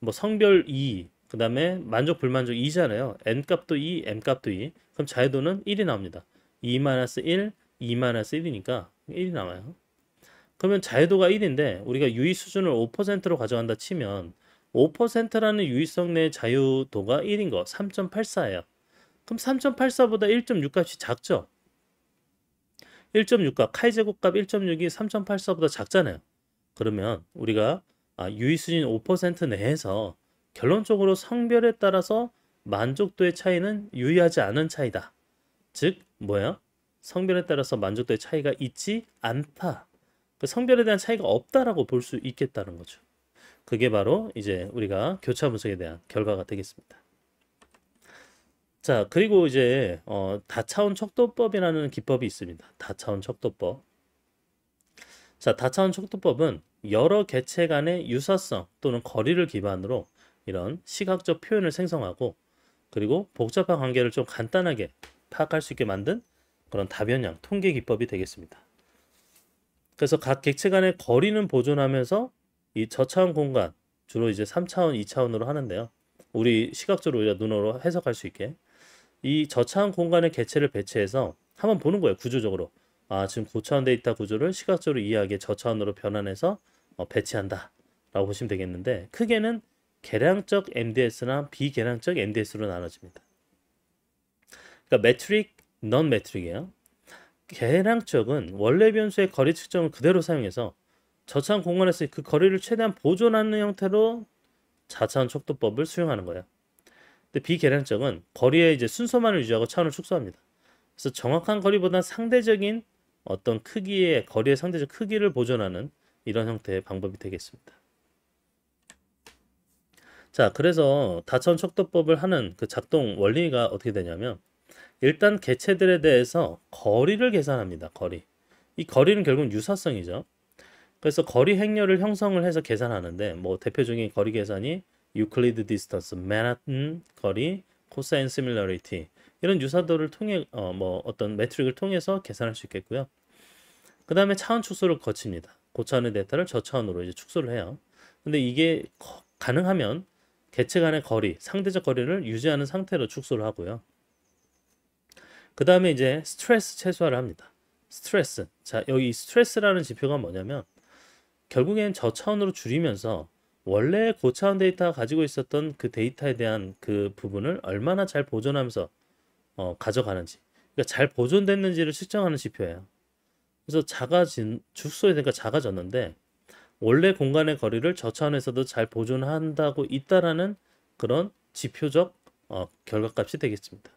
뭐 성별 2, 그 다음에 만족 불만족 2잖아요. n 값도 2, m 값도 2. 그럼 자유도는 1이 나옵니다. 2-1, 2-1이니까 1이 나와요. 그러면 자유도가 1인데 우리가 유의 수준을 5%로 가져간다 치면 5%라는 유의성 내 자유도가 1인 거 3.84예요. 그럼 3.84보다 1.6 값이 작죠? 1.6값, 카이 제곱값 1.6이 3.84보다 작잖아요. 그러면 우리가 유의 수준 5% 내에서 결론적으로 성별에 따라서 만족도의 차이는 유의하지 않은 차이다. 즉 뭐야? 성별에 따라서 만족도의 차이가 있지 않다. 그 성별에 대한 차이가 없다라고 볼 수 있겠다는 거죠. 그게 바로 이제 우리가 교차 분석에 대한 결과가 되겠습니다. 자, 그리고 이제 다차원 척도법이라는 기법이 있습니다. 다차원 척도법. 자, 다차원 척도법은 여러 개체 간의 유사성 또는 거리를 기반으로 이런 시각적 표현을 생성하고, 그리고 복잡한 관계를 좀 간단하게 파악할 수 있게 만든 그런 다변형 통계 기법이 되겠습니다. 그래서 각 객체 간의 거리는 보존하면서 이 저차원 공간, 주로 이제 3차원, 2차원으로 하는데요. 우리 시각적으로 우리가 눈으로 해석할 수 있게 이 저차원 공간의 객체를 배치해서 한번 보는 거예요. 구조적으로. 지금 고차원 데이터 구조를 시각적으로 이해하기에 저차원으로 변환해서 배치한다 라고 보시면 되겠는데, 크게는 계량적 MDS나 비계량적 MDS로 나눠집니다. 그러니까 매트릭, 넌 매트릭이에요. 계량적은 원래 변수의 거리 측정을 그대로 사용해서 저차원 공간에서 그 거리를 최대한 보존하는 형태로 자차원 척도법을 수용하는 거예요. 근데 비계량적은 거리의 이제 순서만을 유지하고 차원을 축소합니다. 그래서 정확한 거리보다 상대적인 어떤 크기의 거리의 상대적 크기를 보존하는 이런 형태의 방법이 되겠습니다. 자, 그래서 다차원 척도법을 하는 그 작동 원리가 어떻게 되냐면 일단 개체들에 대해서 거리를 계산합니다. 거리. 이 거리는 결국 유사성이죠. 그래서 거리 행렬을 형성을 해서 계산하는데 뭐 대표적인 거리 계산이 유클리드 디스턴스, 맨하튼 거리, 코사인 시밀러리티 이런 유사도를 통해 뭐 어떤 매트릭을 통해서 계산할 수 있겠고요. 그 다음에 차원 축소를 거칩니다. 고차원의 데이터를 저차원으로 이제 축소를 해요. 근데 이게 가능하면 개체 간의 거리, 상대적 거리를 유지하는 상태로 축소를 하고요. 그 다음에 이제 스트레스 최소화를 합니다. 스트레스. 자, 여기 스트레스라는 지표가 뭐냐면 결국엔 저차원으로 줄이면서 원래 고차원 데이터가 가지고 있었던 그 데이터에 대한 그 부분을 얼마나 잘 보존하면서 가져가는지, 그러니까 잘 보존됐는지를 측정하는 지표예요. 그래서 축소에 되니까 작아졌는데 원래 공간의 거리를 저차원에서도 잘 보존한다고 있다라는 그런 지표적 결과값이 되겠습니다.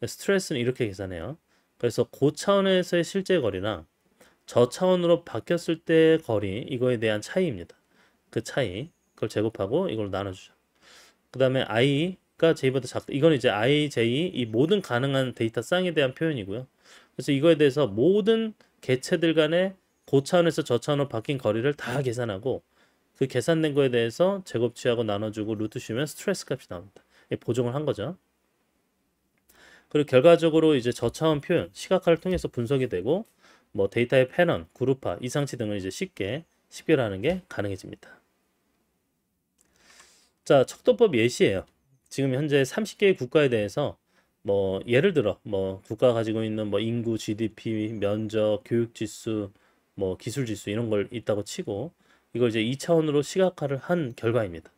스트레스는 이렇게 계산해요. 그래서 고차원에서의 실제 거리나 저차원으로 바뀌었을 때의 거리, 이거에 대한 차이입니다. 그 차이, 그걸 제곱하고 이걸 나눠주죠. 그 다음에 i가 j보다 작다. 이건 이제 i, j, 이 모든 가능한 데이터 쌍에 대한 표현이고요. 그래서 이거에 대해서 모든 개체들 간의 고차원에서 저차원으로 바뀐 거리를 다 계산하고 그 계산된 거에 대해서 제곱 취하고 나눠주고 루트 씌우면 스트레스 값이 나옵니다. 보정을 한 거죠. 그리고 결과적으로 이제 저차원 표현, 시각화를 통해서 분석이 되고 뭐 데이터의 패넌, 그룹화, 이상치 등을 이제 쉽게 식별하는 게 가능해집니다. 자, 척도법 예시예요. 지금 현재 30개의 국가에 대해서 뭐 예를 들어 뭐 국가가 가지고 있는 뭐 인구, GDP, 면적, 교육 지수, 뭐 기술 지수 이런 걸 있다고 치고 이걸 이제 2차원으로 시각화를 한 결과입니다.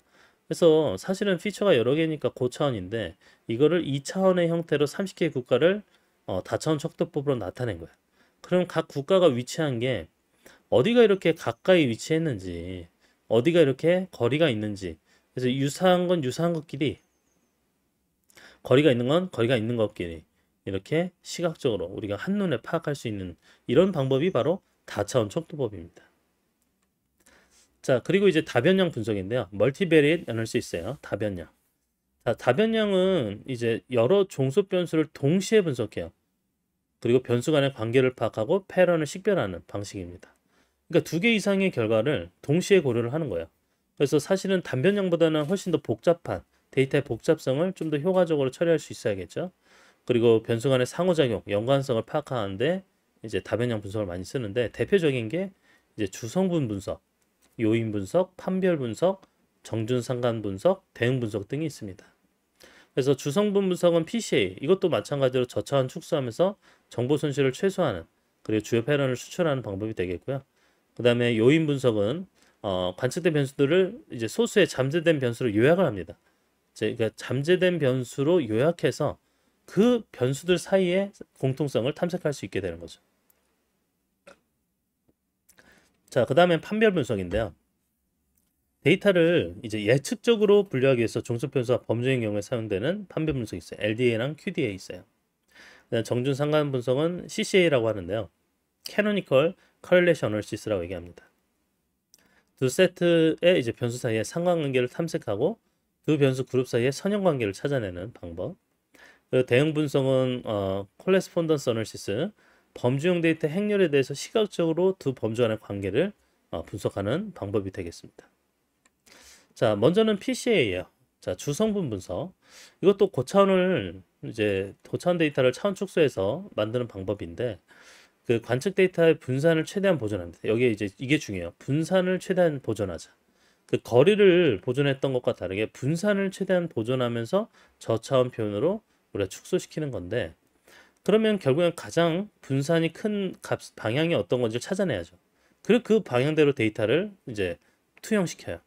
그래서 사실은 피처가 여러 개니까 고차원인데 이거를 2차원의 형태로 30개의 국가를 다차원 척도법으로 나타낸 거예요. 그럼 각 국가가 위치한 게 어디가 이렇게 가까이 위치했는지, 어디가 이렇게 거리가 있는지, 그래서 유사한 건 유사한 것끼리, 거리가 있는 건 거리가 있는 것끼리 이렇게 시각적으로 우리가 한눈에 파악할 수 있는 이런 방법이 바로 다차원 척도법입니다. 자, 그리고 이제 다변형 분석인데요. 멀티베리에이트 애널시스예요. 다변형. 자, 다변형은 이제 여러 종속 변수를 동시에 분석해요. 그리고 변수 간의 관계를 파악하고 패런을 식별하는 방식입니다. 그러니까 두 개 이상의 결과를 동시에 고려를 하는 거예요. 그래서 사실은 단변형보다는 훨씬 더 복잡한 데이터의 복잡성을 좀 더 효과적으로 처리할 수 있어야겠죠. 그리고 변수 간의 상호작용, 연관성을 파악하는데 이제 다변형 분석을 많이 쓰는데 대표적인 게 이제 주성분 분석, 요인 분석, 판별 분석, 정준 상관 분석, 대응 분석 등이 있습니다. 그래서 주성분 분석은 PCA, 이것도 마찬가지로 저차원 축소하면서 정보 손실을 최소화하는 그리고 주요 패런을 수출하는 방법이 되겠고요. 그 다음에 요인 분석은 관측된 변수들을 이제 소수의 잠재된 변수로 요약을 합니다. 그러니까 잠재된 변수로 요약해서 그 변수들 사이의 공통성을 탐색할 수 있게 되는 거죠. 자, 그 다음에 판별 분석인데요. 데이터를 이제 예측적으로 분류하기 위해서 종속 변수와 범주인 경우에 사용되는 판별 분석이 있어요. LDA랑 QDA 있어요. 정준 상관 분석은 CCA라고 하는데요. Canonical Correlation Analysis라고 얘기합니다. 두 세트의 이제 변수 사이의 상관관계를 탐색하고 두 변수 그룹 사이의 선형관계를 찾아내는 방법. 그리고 대응 분석은 Correspondence Analysis, 범주형 데이터 행렬에 대해서 시각적으로 두 범주 간의 관계를 분석하는 방법이 되겠습니다. 자, 먼저는 PCA예요. 자, 주성분 분석. 이것도 고차원을 이제 고차원 데이터를 차원 축소해서 만드는 방법인데 그 관측 데이터의 분산을 최대한 보존합니다. 여기에 이제 이게 중요해요. 분산을 최대한 보존하자. 그 거리를 보존했던 것과 다르게 분산을 최대한 보존하면서 저차원 표현으로 우리가 축소시키는 건데 그러면 결국엔 가장 분산이 큰 방향이 어떤 건지 찾아내야죠. 그리고 그 방향대로 데이터를 이제 투영시켜요.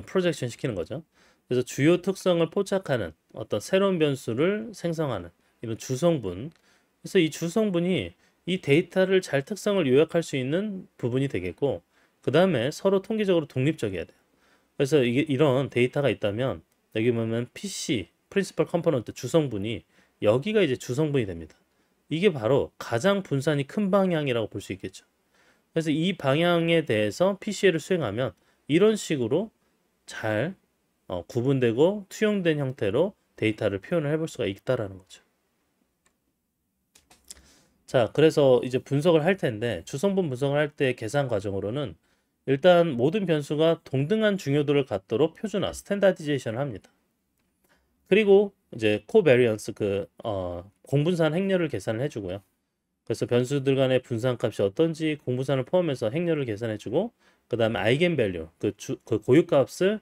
프로젝션 시키는 거죠. 그래서 주요 특성을 포착하는 어떤 새로운 변수를 생성하는 이런 주성분. 그래서 이 주성분이 이 데이터를 잘 특성을 요약할 수 있는 부분이 되겠고, 그 다음에 서로 통계적으로 독립적이어야 돼요. 그래서 이게 이런 데이터가 있다면 여기 보면 PC, Principal Component 주성분이 여기가 이제 주성분이 됩니다. 이게 바로 가장 분산이 큰 방향이라고 볼 수 있겠죠. 그래서 이 방향에 대해서 PCA를 수행하면 이런 식으로 잘 구분되고 투영된 형태로 데이터를 표현을 해볼 수가 있다라는 거죠. 자, 그래서 이제 분석을 할 텐데 주성분 분석을 할 때 계산 과정으로는 일단 모든 변수가 동등한 중요도를 갖도록 표준화, 스탠다디제이션을 합니다. 그리고 이제 코베리언스 공분산 행렬을 계산을 해주고요. 그래서 변수들 간의 분산값이 어떤지 공분산을 포함해서 행렬을 계산해주고 그 다음에 아이겐밸류 그 고유값을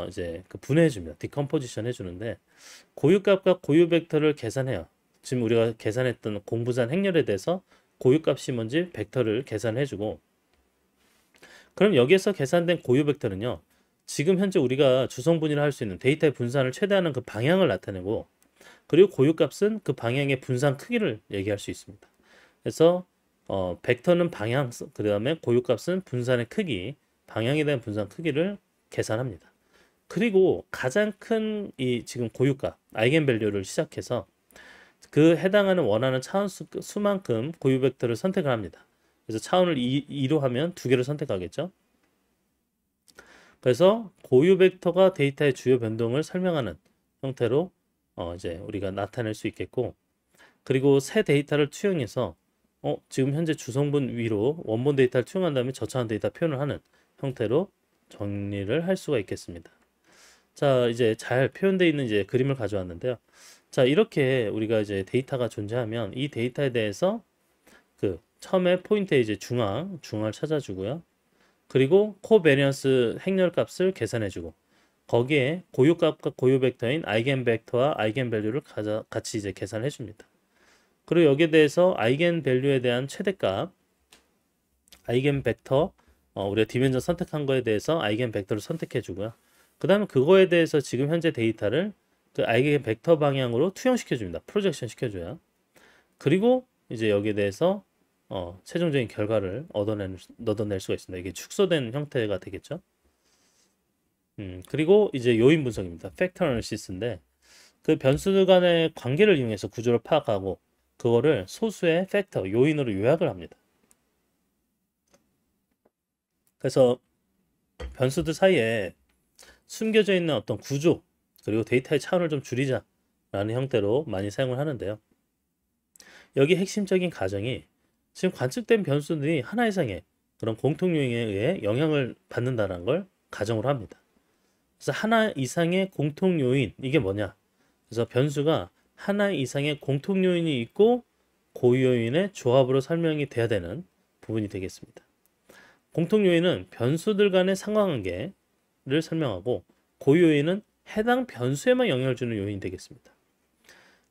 이제 분해해줍니다. 디컴포지션 해주는데 고유값과 고유 벡터를 계산해요. 지금 우리가 계산했던 공분산 행렬에 대해서 고유값이 뭔지 벡터를 계산해주고 그럼 여기에서 계산된 고유 벡터는요. 지금 현재 우리가 주성분이라 할 수 있는 데이터의 분산을 최대화하는 그 방향을 나타내고 그리고 고유값은 그 방향의 분산 크기를 얘기할 수 있습니다. 그래서 벡터는 방향, 그 다음에 고유값은 분산의 크기, 방향에 대한 분산 크기를 계산합니다. 그리고 가장 큰 이 지금 고유값, 아이겐밸류를 시작해서 그 해당하는 원하는 차원 수만큼 고유 벡터를 선택을 합니다. 그래서 차원을 2로 하면 두 개를 선택하겠죠. 그래서 고유 벡터가 데이터의 주요 변동을 설명하는 형태로 이제 우리가 나타낼 수 있겠고 그리고 새 데이터를 투영해서 지금 현재 주성분 위로 원본 데이터를 투영한 다음에 저차원 데이터 표현을 하는 형태로 정리를 할 수가 있겠습니다. 자, 이제 잘 표현되어 있는 이제 그림을 가져왔는데요. 자, 이렇게 우리가 이제 데이터가 존재하면 이 데이터에 대해서 처음에 포인트의 이제 중앙을 찾아주고요. 그리고 코베리언스 행렬 값을 계산해주고 거기에 고유값과 고유 벡터인 아이겐 벡터와 아이겐 밸류를 같이 이제 계산해 줍니다. 그리고 여기에 대해서 아이겐 밸류에 대한 최대값, 아이겐 벡터, 우리가 디멘전 선택한 거에 대해서 아이겐 벡터를 선택해 주고요. 그 다음에 그거에 대해서 지금 현재 데이터를 그 아이겐 벡터 방향으로 투영시켜 줍니다. 프로젝션 시켜줘요. 그리고 이제 여기에 대해서 최종적인 결과를 얻어낼 수가 있습니다. 이게 축소된 형태가 되겠죠. 그리고 이제 요인 분석입니다. 팩터 어널리시스인데 그 변수들 간의 관계를 이용해서 구조를 파악하고 그거를 소수의 팩터, 요인으로 요약을 합니다. 그래서 변수들 사이에 숨겨져 있는 어떤 구조 그리고 데이터의 차원을 좀 줄이자라는 형태로 많이 사용을 하는데요. 여기 핵심적인 가정이 지금 관측된 변수들이 하나 이상의 그런 공통 요인에 의해 영향을 받는다는 걸 가정으로 합니다. 그래서 하나 이상의 공통 요인 이게 뭐냐? 그래서 변수가 하나 이상의 공통 요인이 있고 고유 요인의 조합으로 설명이 돼야 되는 부분이 되겠습니다. 공통 요인은 변수들 간의 상관관계를 설명하고 고유 요인은 해당 변수에만 영향을 주는 요인이 되겠습니다.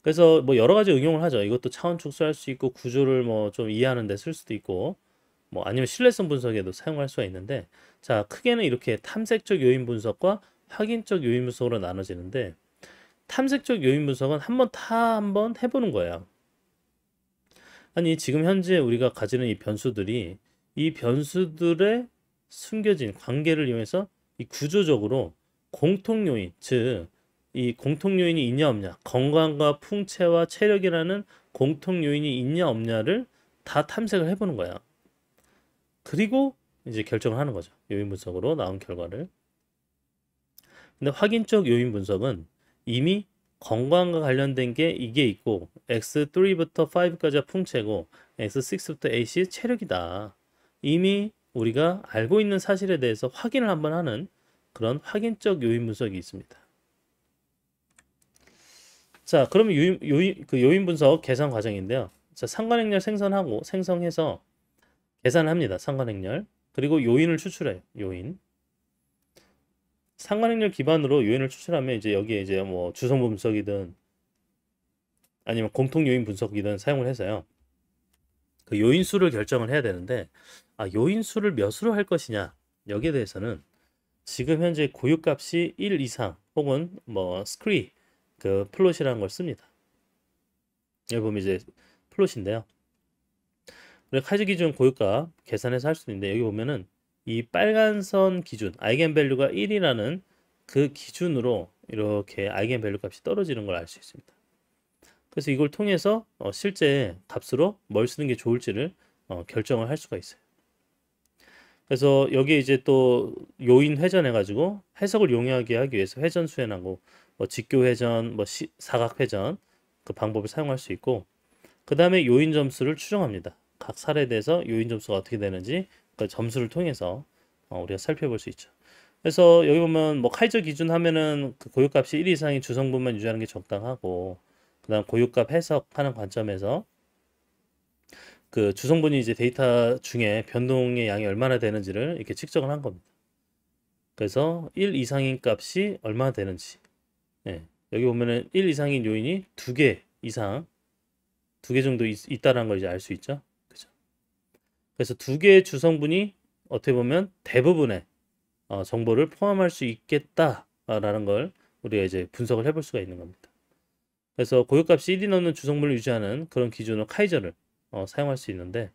그래서 뭐 여러 가지 응용을 하죠. 이것도 차원 축소할 수 있고 구조를 뭐 좀 이해하는 데 쓸 수도 있고 뭐 아니면 신뢰성 분석에도 사용할 수가 있는데 자, 크게는 이렇게 탐색적 요인 분석과 확인적 요인 분석으로 나눠지는데 탐색적 요인 분석은 한번 해보는 거예요. 아니 지금 현재 우리가 가지는 이 변수들이 이 변수들의 숨겨진 관계를 이용해서 이 구조적으로 공통 요인, 즉 이 공통 요인이 있냐 없냐, 건강과 풍채와 체력이라는 공통 요인이 있냐 없냐를 다 탐색을 해보는 거야. 그리고 이제 결정을 하는 거죠. 요인 분석으로 나온 결과를. 근데 확인적 요인 분석은 이미 건강과 관련된 게 이게 있고 X3부터 5까지가 풍채고 X6부터 8이 체력이다. 이미 우리가 알고 있는 사실에 대해서 확인을 한번 하는 그런 확인적 요인 분석이 있습니다. 자, 그러면 요인 분석 계산 과정인데요. 자, 상관행렬 생성해서 계산합니다. 상관행렬. 그리고 요인을 추출해요. 요인. 상관행렬 기반으로 요인을 추출하면 이제 여기에 이제 뭐 주성분 분석이든 아니면 공통 요인 분석이든 사용을 해서요. 그 요인 수를 결정을 해야 되는데 요인 수를 몇으로 할 것이냐 여기에 대해서는 지금 현재 고유값이 1 이상 혹은 뭐 스크리 플롯이라는 걸 씁니다. 여기 보면 이제 플롯인데요. 우리가 카이저 기준 고유값 계산해서 할 수 있는데 여기 보면은 이 빨간 선 기준 아이겐밸류가 1이라는 그 기준으로 이렇게 아이겐밸류 값이 떨어지는 걸 알 수 있습니다. 그래서 이걸 통해서 실제 값으로 뭘 쓰는 게 좋을지를 결정을 할 수가 있어요. 그래서 여기에 이제 또 요인 회전해 가지고 해석을 용이하게 하기 위해서 회전 수행하고 뭐 직교 회전, 뭐 사각 회전 그 방법을 사용할 수 있고 그 다음에 요인 점수를 추정합니다. 각 사례에 대해서 요인 점수가 어떻게 되는지 그 점수를 통해서 우리가 살펴볼 수 있죠. 그래서 여기 보면 뭐 카이저 기준 하면은 그 고유값이 1 이상인 주성분만 유지하는 게 적당하고 그다음 고유값 해석하는 관점에서 그 주성분이 이제 데이터 중에 변동의 양이 얼마나 되는지를 이렇게 측정을 한 겁니다. 그래서 1 이상인 값이 얼마나 되는지. 예, 여기 보면은 1 이상인 요인이 2개 이상, 2개 정도 있다라는 걸 이제 알 수 있죠. 그죠? 그래서 2개의 주성분이 어떻게 보면 대부분의 정보를 포함할 수 있겠다라는 걸 우리가 이제 분석을 해볼 수가 있는 겁니다. 그래서 고유값이 1이 넘는 주성분을 유지하는 그런 기준으로 카이저를 사용할 수 있는데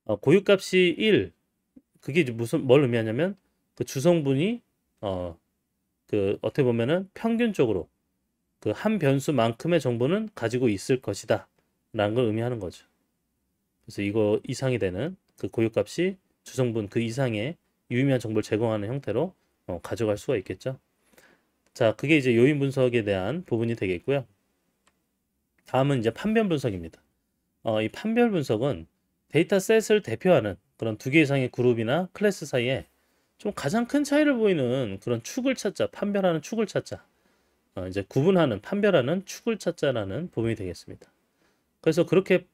고유값이 1 그게 이제 뭘 의미하냐면 그 주성분이 그 어떻게 보면은 평균적으로 그 한 변수만큼의 정보는 가지고 있을 것이다 라는 걸 의미하는 거죠. 그래서 이거 이상이 되는 그 고유값이 주성분 그 이상의 유의미한 정보를 제공하는 형태로 가져갈 수가 있겠죠. 자, 그게 이제 요인 분석에 대한 부분이 되겠고요. 다음은 이제 판별 분석입니다. 이 판별 분석은 데이터셋을 대표하는 그런 2개 이상의 그룹이나 클래스 사이에 좀 가장 큰 차이를 보이는 그런 축을 찾자, 판별하는 축을 찾자. 이제 구분하는, 판별하는 축을 찾자라는 부분이 되겠습니다. 그래서 그렇게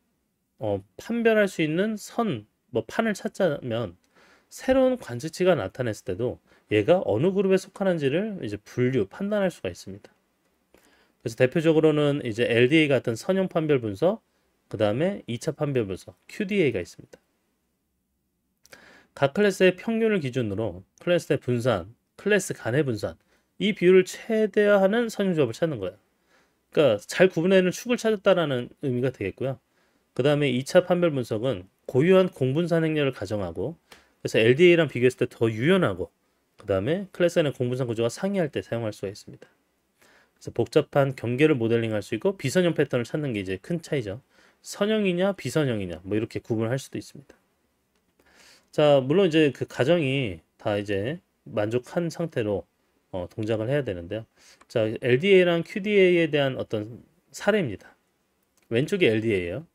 판별할 수 있는 선, 뭐 판을 찾자면 새로운 관측치가 나타냈을 때도 얘가 어느 그룹에 속하는지를 이제 분류, 판단할 수가 있습니다. 그래서 대표적으로는 이제 LDA 같은 선형 판별 분석, 그 다음에 2차 판별 분석, QDA가 있습니다. 각 클래스의 평균을 기준으로 클래스 내 분산, 클래스 간의 분산, 이 비율을 최대화하는 선형 조합을 찾는 거예요. 그러니까 잘 구분해내는 축을 찾았다라는 의미가 되겠고요. 그 다음에 2차 판별 분석은 고유한 공분산 행렬을 가정하고 그래서 LDA랑 비교했을 때 더 유연하고 그 다음에 클래스 안의 공분산 구조가 상이할 때 사용할 수가 있습니다. 그래서 복잡한 경계를 모델링할 수 있고 비선형 패턴을 찾는 게 이제 큰 차이죠. 선형이냐 비선형이냐 뭐 이렇게 구분할 수도 있습니다. 자, 물론 이제 그 가정이 다 이제 만족한 상태로 동작을 해야 되는데요. 자, LDA랑 QDA에 대한 어떤 사례입니다. 왼쪽이 LDA예요.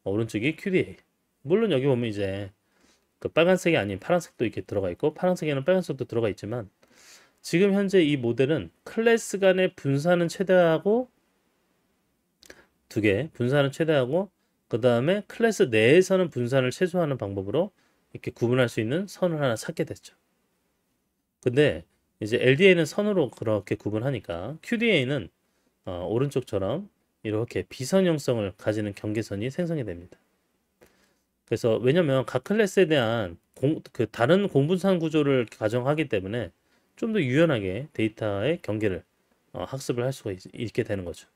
오른쪽이 QDA. 물론 여기 보면 이제 그 빨간색이 아닌 파란색도 이렇게 들어가 있고 파란색에는 빨간색도 들어가 있지만 지금 현재 이 모델은 클래스 간의 분산은 최대화하고 2개 분산은 최대화하고 그 다음에 클래스 내에서는 분산을 최소화하는 방법으로 이렇게 구분할 수 있는 선을 하나 찾게 됐죠. 근데 이제 LDA는 선으로 그렇게 구분하니까 QDA는 오른쪽처럼 이렇게 비선형성을 가지는 경계선이 생성이 됩니다. 그래서 왜냐면 각 클래스에 대한 그 다른 공분산 구조를 가정하기 때문에 좀 더 유연하게 데이터의 경계를 학습을 할 수가 있게 되는 거죠.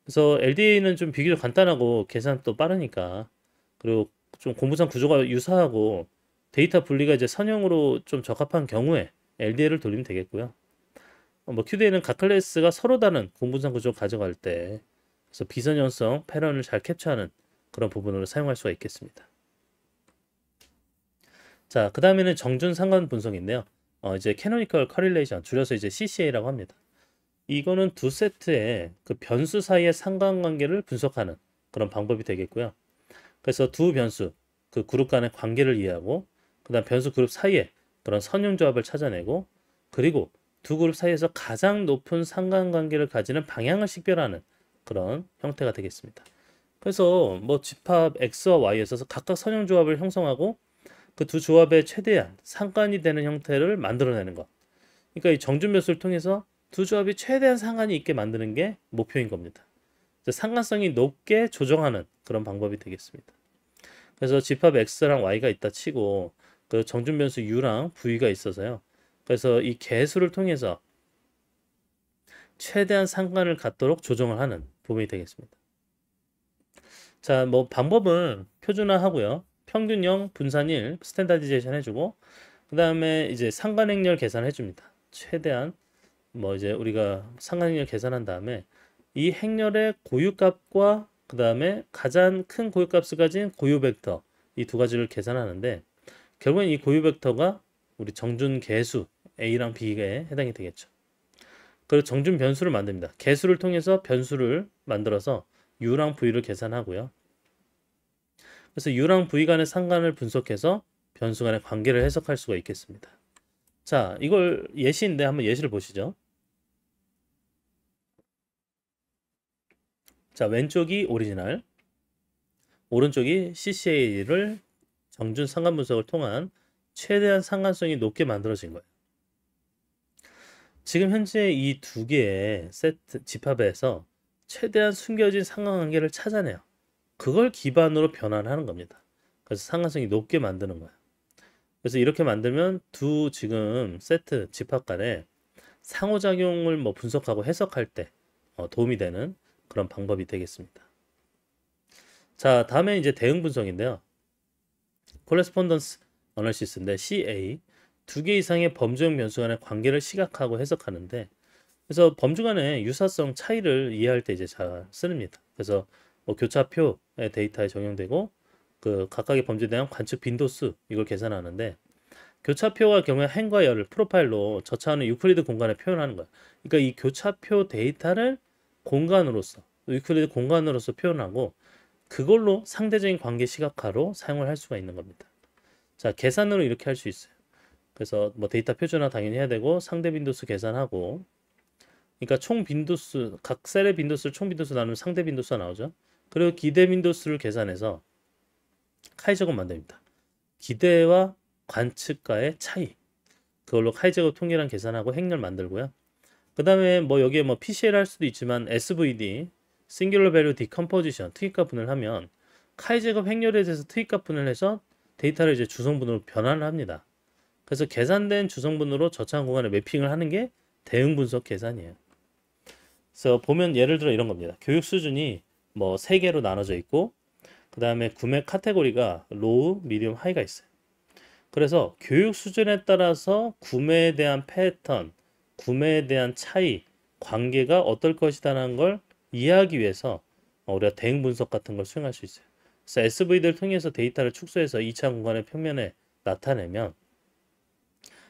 그래서 LDA는 좀 비교적 간단하고 계산도 빠르니까 그리고 좀 공분산 구조가 유사하고 데이터 분리가 이제 선형으로 좀 적합한 경우에 LDA를 돌리면 되겠고요. 뭐 QDA는 각 클래스가 서로 다른 공분산 구조를 가져갈 때 그래서 비선형성 패턴을 잘 캡처하는 그런 부분으로 사용할 수가 있겠습니다. 자, 그 다음에는 정준 상관 분석인데요. 이제 Canonical Correlation, 줄여서 이제 CCA라고 합니다. 이거는 두 세트의 그 변수 사이의 상관관계를 분석하는 그런 방법이 되겠고요. 그래서 두 변수, 그 그룹 간의 관계를 이해하고, 그 다음 변수 그룹 사이에 그런 선형 조합을 찾아내고, 그리고 두 그룹 사이에서 가장 높은 상관관계를 가지는 방향을 식별하는 그런 형태가 되겠습니다. 그래서 뭐 집합 X와 Y에 있어서 각각 선형 조합을 형성하고 그 두 조합의 최대한 상관이 되는 형태를 만들어내는 것. 그러니까 이 정준변수를 통해서 두 조합이 최대한 상관이 있게 만드는 게 목표인 겁니다. 상관성이 높게 조정하는 그런 방법이 되겠습니다. 그래서 집합 X랑 Y가 있다 치고 그 정준변수 U랑 V가 있어서요. 그래서 이 개수를 통해서 최대한 상관을 갖도록 조정을 하는 부분이 되겠습니다. 자, 뭐 방법은 표준화하고요. 평균형, 분산일, 스탠다디제이션 해주고 그 다음에 이제 상관행렬 계산해 줍니다. 최대한 뭐 이제 우리가 상관행렬 계산한 다음에 이 행렬의 고유값과 그 다음에 가장 큰 고유값을 가진 고유 벡터 이 두 가지를 계산하는데 결국엔 이 고유 벡터가 우리 정준 계수 A랑 B에 해당이 되겠죠. 그리고 정준 변수를 만듭니다. 계수를 통해서 변수를 만들어서 U랑 V를 계산하고요. 그래서 U랑 V 간의 상관을 분석해서 변수 간의 관계를 해석할 수가 있겠습니다. 자, 이걸 예시인데 한번 예시를 보시죠. 자, 왼쪽이 오리지널, 오른쪽이 CCA를 정준 상관 분석을 통한 최대한 상관성이 높게 만들어진 거예요. 지금 현재 이 두 개의 세트 집합에서 최대한 숨겨진 상관관계를 찾아내요. 그걸 기반으로 변환하는 겁니다. 그래서 상관성이 높게 만드는 거예요. 그래서 이렇게 만들면 두 지금 세트 집합 간에 상호작용을 뭐 분석하고 해석할 때 도움이 되는 그런 방법이 되겠습니다. 자, 다음에 이제 대응 분석인데요. correspondence analysis인데 CA 두 개 이상의 범주형 변수 간의 관계를 시각하고 해석하는데 그래서 범주 간의 유사성 차이를 이해할 때 이제 잘 씁니다. 그래서 뭐 교차표의 데이터에 적용되고 그 각각의 범주에 대한 관측 빈도수 이걸 계산하는데 교차표가 경우에 행과 열을 프로파일로 저차하는 유클리드 공간에 표현하는 거야. 그러니까 이 교차표 데이터를 공간으로서 유클리드 공간으로서 표현하고 그걸로 상대적인 관계 시각화로 사용을 할 수가 있는 겁니다. 자, 계산으로 이렇게 할 수 있어요. 그래서 뭐 데이터 표준화 당연히 해야 되고 상대 빈도수 계산하고 그러니까 총 빈도수 각 셀의 빈도수를 총 빈도수 나누면 상대 빈도수가 나오죠. 그리고 기대 빈도수를 계산해서 카이제곱 만듭니다. 기대와 관측과의 차이 그걸로 카이제곱 통계량 계산하고 행렬 만들고요. 그 다음에 뭐 여기에 뭐 PCL 할 수도 있지만 SVD Singular Value Decomposition 특이값 분을 하면 카이제곱 행렬에 대해서 특이값 분을 해서 데이터를 이제 주성분으로 변환을 합니다. 그래서 계산된 주성분으로 저차한 공간에 매핑을 하는 게 대응 분석 계산이에요. 그래서 보면 예를 들어 이런 겁니다. 교육 수준이 뭐 3개로 나눠져 있고 그 다음에 구매 카테고리가 로우, 미디움, 하이가 있어요. 그래서 교육 수준에 따라서 구매에 대한 패턴, 구매에 대한 차이, 관계가 어떨 것이다라는 걸 이해하기 위해서 우리가 대응 분석 같은 걸 수행할 수 있어요. 그래서 SVD를 통해서 데이터를 축소해서 2차 공간의 평면에 나타내면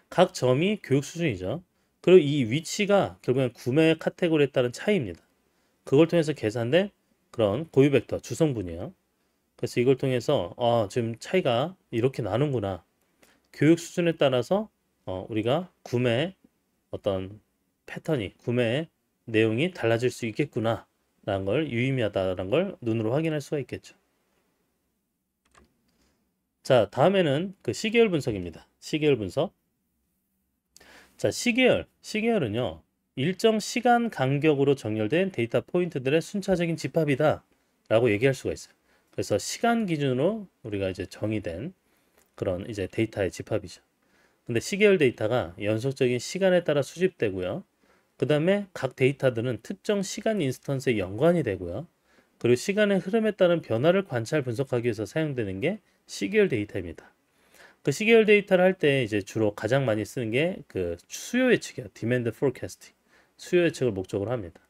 각 점이 교육 수준이죠. 그리고 이 위치가 결국엔 구매 카테고리에 따른 차이입니다. 그걸 통해서 계산된 그런 고유 벡터 주성분이에요. 그래서 이걸 통해서 지금 차이가 이렇게 나는구나. 교육 수준에 따라서 우리가 구매 어떤 패턴이 구매 내용이 달라질 수 있겠구나 라는 걸 유의미하다라는 걸 눈으로 확인할 수가 있겠죠. 자, 다음에는 그 시계열 분석입니다. 시계열 분석. 자, 시계열은요 일정 시간 간격으로 정렬된 데이터 포인트들의 순차적인 집합이다 라고 얘기할 수가 있어요. 그래서 시간 기준으로 우리가 이제 정의된 그런 이제 데이터의 집합이죠. 근데 시계열 데이터가 연속적인 시간에 따라 수집되고요. 그 다음에 각 데이터들은 특정 시간 인스턴스에 연관이 되고요. 그리고 시간의 흐름에 따른 변화를 관찰 분석하기 위해서 사용되는 게 시계열 데이터입니다. 그 시계열 데이터를 할 때 이제 주로 가장 많이 쓰는 게 그 수요 예측이에요. Demand Forecasting. 수요 예측을 목적으로 합니다.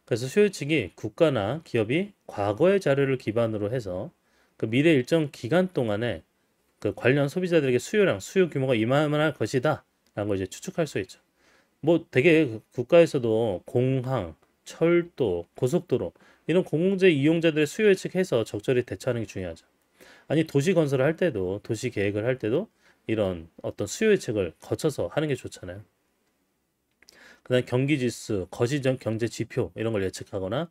그래서 수요 예측이 국가나 기업이 과거의 자료를 기반으로 해서 그 미래 일정 기간 동안에 그 관련 소비자들에게 수요량, 수요 규모가 이만할 것이다 라는 걸 이제 추측할 수 있죠. 뭐 되게 국가에서도 공항, 철도, 고속도로 이런 공공재 이용자들의 수요 예측해서 적절히 대처하는 게 중요하죠. 아니 도시 건설을 할 때도 도시 계획을 할 때도 이런 어떤 수요 예측을 거쳐서 하는 게 좋잖아요. 그다음 경기 지수, 거시적 경제 지표 이런 걸 예측하거나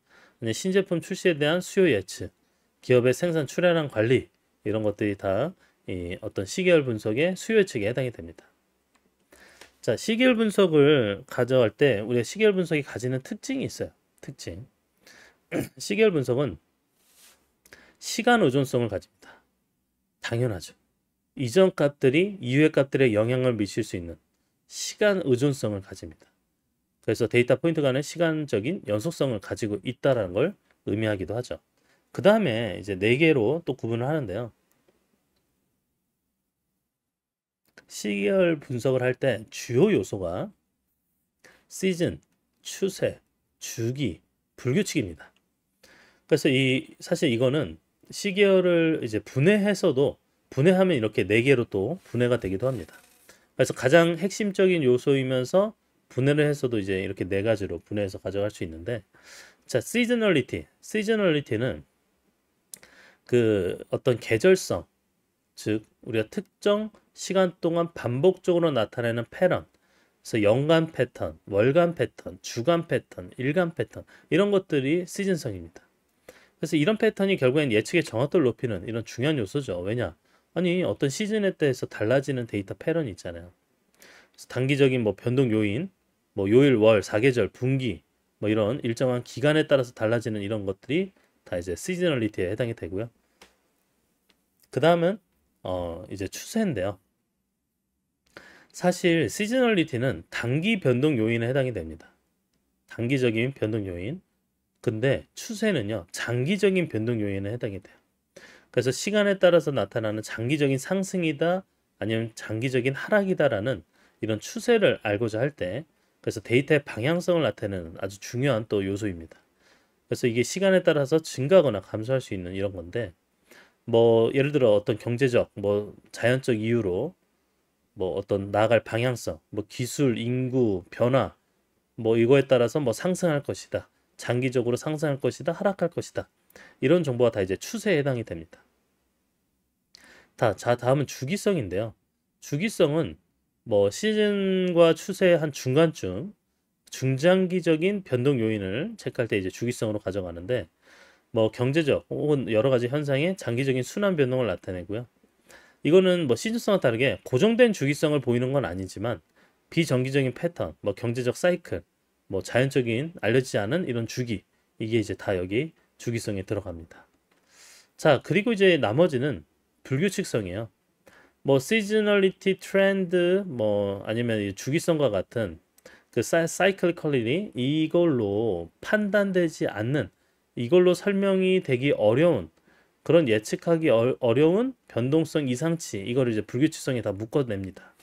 신제품 출시에 대한 수요 예측, 기업의 생산 출하량 관리 이런 것들이 다 이 어떤 시계열 분석의 수요 예측에 해당이 됩니다. 자, 시계열 분석을 가져갈 때 우리가 시계열 분석이 가지는 특징이 있어요. 특징. 시계열 분석은 시간 의존성을 가집니다. 당연하죠. 이전 값들이 이후의 값들에 영향을 미칠 수 있는 시간 의존성을 가집니다. 그래서 데이터 포인트 간의 시간적인 연속성을 가지고 있다는 걸 의미하기도 하죠. 그 다음에 이제 4개로 또 구분을 하는데요. 시계열 분석을 할 때 주요 요소가 시즌, 추세, 주기, 불규칙입니다. 그래서 사실 이거는 시계열을 이제 분해해서도 분해하면 이렇게 4개로 또 분해가 되기도 합니다. 그래서 가장 핵심적인 요소이면서 분해를 해서도 이제 이렇게 4가지로 분해해서 가져갈 수 있는데, 자, 시즈널리티는 그 어떤 계절성, 즉 우리가 특정 시간 동안 반복적으로 나타내는 패턴, 그래서 연간 패턴, 월간 패턴, 주간 패턴, 일간 패턴, 이런 것들이 시즌성입니다. 그래서 이런 패턴이 결국엔 예측의 정확도를 높이는 이런 중요한 요소죠. 왜냐? 아니, 어떤 시즌에 대해서 달라지는 데이터 패턴이 있잖아요. 그래서 단기적인 뭐 변동 요인, 뭐 요일, 월, 사계절, 분기, 뭐 이런 일정한 기간에 따라서 달라지는 이런 것들이 다 이제 시즈널리티에 해당이 되고요. 그 다음은 이제 추세인데요. 사실 시즈널리티는 단기 변동 요인에 해당이 됩니다. 단기적인 변동 요인. 근데 추세는요, 장기적인 변동 요인에 해당이 돼요. 그래서 시간에 따라서 나타나는 장기적인 상승이다, 아니면 장기적인 하락이다라는 이런 추세를 알고자 할 때, 그래서 데이터의 방향성을 나타내는 아주 중요한 또 요소입니다. 그래서 이게 시간에 따라서 증가하거나 감소할 수 있는 이런 건데, 뭐 예를 들어 어떤 경제적, 뭐 자연적 이유로 뭐 어떤 나아갈 방향성, 뭐 기술, 인구, 변화, 뭐 이거에 따라서 뭐 상승할 것이다, 장기적으로 상승할 것이다, 하락할 것이다, 이런 정보가 다 이제 추세에 해당이 됩니다. 자, 다음은 주기성인데요. 주기성은 뭐 시즌과 추세의 한 중간쯤 중장기적인 변동 요인을 체크할 때 이제 주기성으로 가져가는데, 뭐 경제적 혹은 여러 가지 현상의 장기적인 순환 변동을 나타내고요. 이거는 뭐 시즌성과 다르게 고정된 주기성을 보이는 건 아니지만 비정기적인 패턴, 뭐 경제적 사이클, 뭐 자연적인 알려지지 않은 이런 주기, 이게 이제 다 여기 주기성에 들어갑니다. 자, 그리고 이제 나머지는 불규칙성이에요. 뭐 시즈널리티 트렌드, 뭐 아니면 이 주기성과 같은 그 사이클컬리티, 이걸로 판단되지 않는, 이걸로 설명이 되기 어려운, 그런 예측하기 어려운 변동성 이상치, 이거를 이제 불규칙성에 다 묶어냅니다.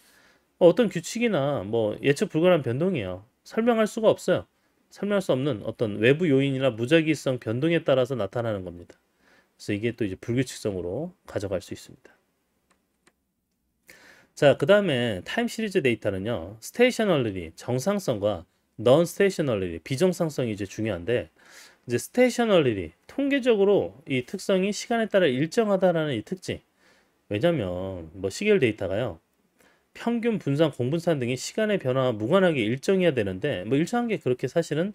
어떤 규칙이나 뭐 예측 불가능한 변동이에요. 설명할 수가 없어요. 설명할 수 없는 어떤 외부 요인이나 무작위성 변동에 따라서 나타나는 겁니다. 그래서 이게 또 이제 불규칙성으로 가져갈 수 있습니다. 자, 그 다음에 타임 시리즈 데이터는요, 스테이셔널리, 정상성과 넌 스테이셔널리, 비정상성이 이제 중요한데, 이제 스테이셔널리, 통계적으로 이 특성이 시간에 따라 일정하다라는 이 특징. 왜냐면 뭐 시계열 데이터가요, 평균, 분산, 공분산 등이 시간의 변화와 무관하게 일정해야 되는데, 뭐 일정한 게 그렇게 사실은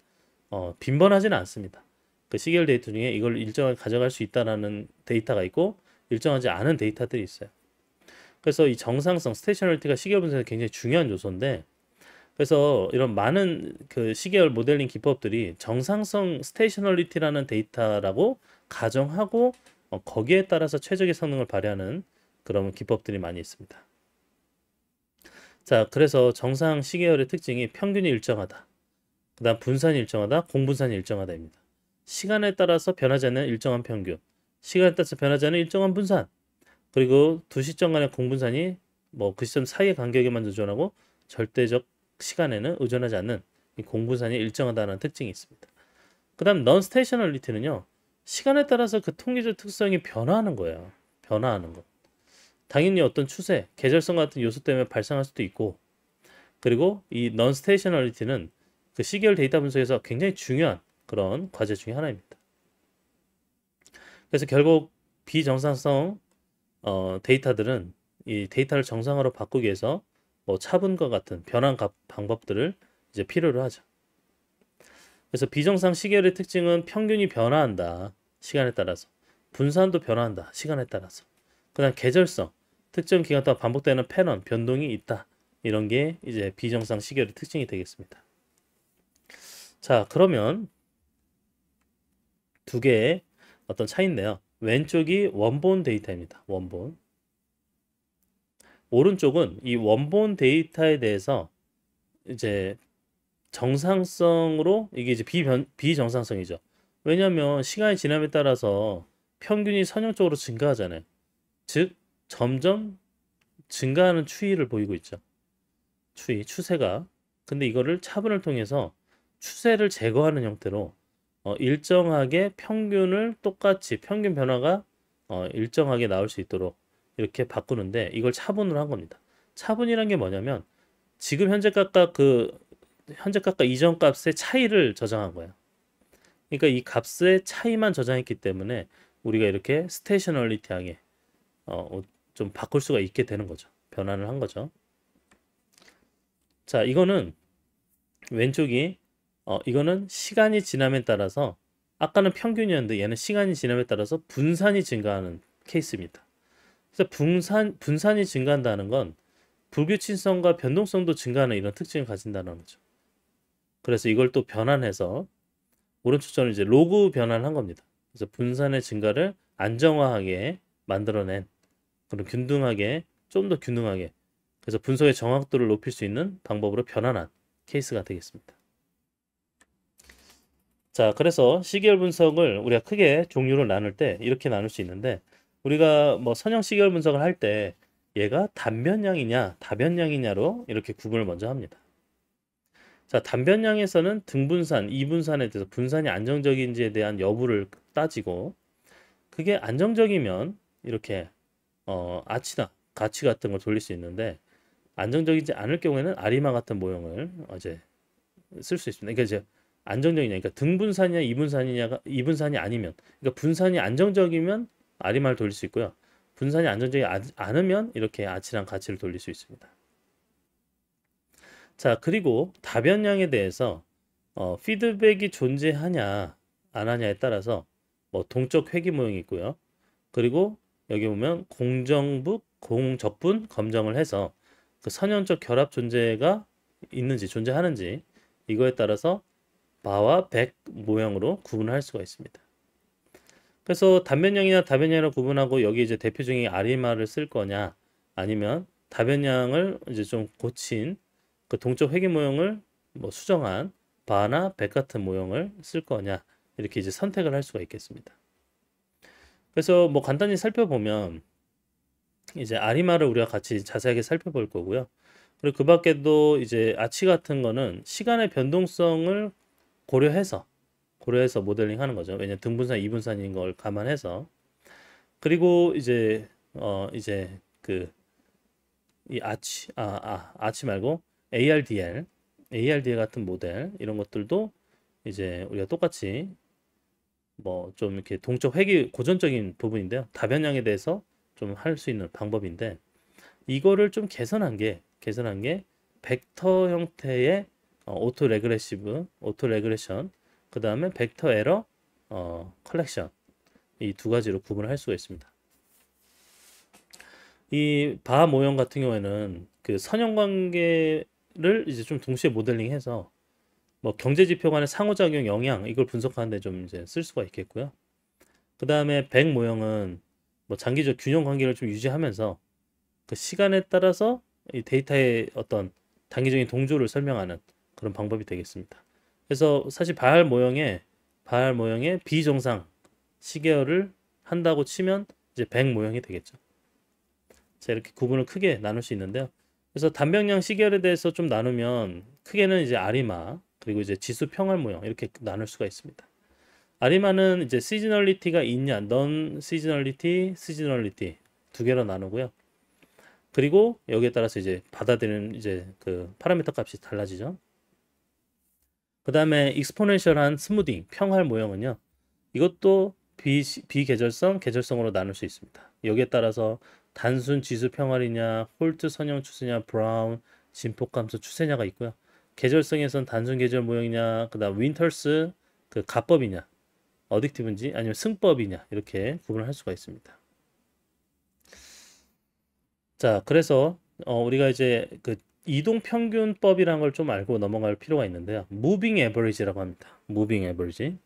빈번하지는 않습니다. 그 시계열 데이터 중에 이걸 일정하게 가져갈 수 있다라는 데이터가 있고, 일정하지 않은 데이터들이 있어요. 그래서 이 정상성, 스테이셔널리티가 시계열 분석에 굉장히 중요한 요소인데, 그래서 이런 많은 그 시계열 모델링 기법들이 정상성 스테이셔널리티라는 데이터라고 가정하고 거기에 따라서 최적의 성능을 발휘하는 그런 기법들이 많이 있습니다. 자, 그래서 정상 시계열의 특징이 평균이 일정하다, 그 다음 분산이 일정하다, 공분산이 일정하다입니다. 시간에 따라서 변하지 않는 일정한 평균, 시간에 따라서 변하지 않는 일정한 분산, 그리고 두 시점 간의 공분산이 뭐 그 시점 사이의 간격에만 의존하고 절대적 시간에는 의존하지 않는 이 공분산이 일정하다는 특징이 있습니다. 그 다음 넌 스테이셔널리티는요, 시간에 따라서 그 통계적 특성이 변화하는 거예요. 변화하는 것. 당연히 어떤 추세, 계절성 같은 요소 때문에 발생할 수도 있고, 그리고 이 넌 스테이셔널리티는 그 시계열 데이터 분석에서 굉장히 중요한 그런 과제 중에 하나입니다. 그래서 결국 비정상성 데이터들은 이 데이터를 정상화로 바꾸기 위해서 뭐 차분과 같은 변환 방법들을 이제 필요로 하죠. 그래서 비정상 시계열의 특징은 평균이 변화한다, 시간에 따라서. 분산도 변화한다, 시간에 따라서. 그다음 계절성, 특정 기간 동안 반복되는 패턴, 변동이 있다. 이런 게 이제 비정상 시계열의 특징이 되겠습니다. 자, 그러면 두 개의 어떤 차이인데요. 왼쪽이 원본 데이터입니다. 원본. 오른쪽은 이 원본 데이터에 대해서 이제 정상성으로, 이게 이제 비정상성이죠. 왜냐하면 시간이 지남에 따라서 평균이 선형적으로 증가하잖아요. 즉 점점 증가하는 추이를 보이고 있죠. 추세가. 근데 이거를 차분을 통해서 추세를 제거하는 형태로 일정하게 평균을 똑같이 평균 변화가 일정하게 나올 수 있도록 이렇게 바꾸는데 이걸 차분으로 한 겁니다. 차분이란 게 뭐냐면 지금 현재 값과 이전 값의 차이를 저장한 거예요. 그러니까 이 값의 차이만 저장했기 때문에 우리가 이렇게 스테이셔널리티하게 좀 바꿀 수가 있게 되는 거죠. 변환을 한 거죠. 자, 이거는 왼쪽이 이거는 시간이 지남에 따라서 아까는 평균이었는데 얘는 시간이 지남에 따라서 분산이 증가하는 케이스입니다. 그래서 분산이 증가한다는 건 불규칙성과 변동성도 증가하는 이런 특징을 가진다는 거죠. 그래서 이걸 또 변환해서 오른쪽처럼 이제 로그 변환한 겁니다. 그래서 분산의 증가를 안정화하게 만들어낸 그런 균등하게 좀 더 균등하게 그래서 분석의 정확도를 높일 수 있는 방법으로 변환한 케이스가 되겠습니다. 자, 그래서 시계열 분석을 우리가 크게 종류로 나눌 때 이렇게 나눌 수 있는데 우리가 뭐 선형 시계열 분석을 할 때 얘가 단변량이냐 다변량이냐로 이렇게 구분을 먼저 합니다. 자, 단변량에서는 등분산, 이분산에 대해서 분산이 안정적인지에 대한 여부를 따지고 그게 안정적이면 이렇게 아치나 가치 같은 걸 돌릴 수 있는데 안정적이지 않을 경우에는 아리마 같은 모형을 이제 쓸 수 있습니다. 그러니까 이제 안정적이냐, 그러니까 등분산이냐, 이분산이 아니면, 그러니까 분산이 안정적이면 아리마를 돌릴 수 있고요. 분산이 안정적이지 않으면 이렇게 아치랑 가치를 돌릴 수 있습니다. 자, 그리고 다변량에 대해서 피드백이 존재하냐, 안 하냐에 따라서 뭐 동적 회귀 모형이 있고요. 그리고 여기 보면 공적분 검정을 해서 그 선형적 결합 존재가 있는지 존재하는지 이거에 따라서 바와 백 모형으로 구분할 수가 있습니다. 그래서 단변량이나 다변량으로 구분하고 여기 이제 대표적인 아리마를 쓸 거냐 아니면 다변량을 이제 좀 고친 그 동적 회귀 모형을 뭐 수정한 바나 백 같은 모형을 쓸 거냐 이렇게 이제 선택을 할 수가 있겠습니다. 그래서 뭐 간단히 살펴보면 이제 아리마를 우리가 같이 자세하게 살펴볼 거고요. 그리고 그 밖에도 이제 아치 같은 거는 시간의 변동성을 고려해서 모델링 하는 거죠. 왜냐면 등분산, 이분산인 걸 감안해서. 그리고 이제 이제 그 이 아치 말고 ARDL 같은 모델 이런 것들도 이제 우리가 똑같이 뭐 좀 이렇게 동적 회귀 고전적인 부분인데요. 다변량에 대해서 좀 할 수 있는 방법인데 이거를 좀 개선한 게 벡터 형태의 오토 레그레션 그 다음에 벡터 에러 컬렉션 이 두 가지로 구분을 할 수가 있습니다. 이 바 모형 같은 경우에는 그 선형 관계를 이제 좀 동시에 모델링해서 뭐 경제 지표 간의 상호작용 영향 이걸 분석하는데 좀 이제 쓸 수가 있겠고요. 그 다음에 백 모형은 뭐 장기적 균형 관계를 좀 유지하면서 그 시간에 따라서 이 데이터의 어떤 단기적인 동조를 설명하는 그런 방법이 되겠습니다. 그래서 사실 발 모형의 비정상 시계열을 한다고 치면 이제 백 모형이 되겠죠. 자, 이렇게 구분을 크게 나눌 수 있는데요. 그래서 단변량 시계열에 대해서 좀 나누면 크게는 이제 아리마 그리고 이제 지수 평활 모형 이렇게 나눌 수가 있습니다. 아리마는 이제 시즈널리티가 있냐, 넌 시즈널리티 두 개로 나누고요. 그리고 여기에 따라서 이제 받아들이는 이제 그 파라미터 값이 달라지죠. 그 다음에 익스포넨셜한 스무딩 평활 모형은요. 이것도 비계절성, 계절성으로 나눌 수 있습니다. 여기에 따라서 단순 지수 평활이냐, 홀트 선형 추세냐, 브라운 진폭감소 추세냐가 있고요. 계절성에선 단순 계절 모형이냐, 그다음 윈터스 그 가법이냐, 어딕티브인지 아니면 승법이냐 이렇게 구분을 할 수가 있습니다. 자, 그래서 우리가 이제 그 이동 평균법이라는 걸 좀 알고 넘어갈 필요가 있는데요. 무빙 에버리지라고 합니다. 무빙 에버리지.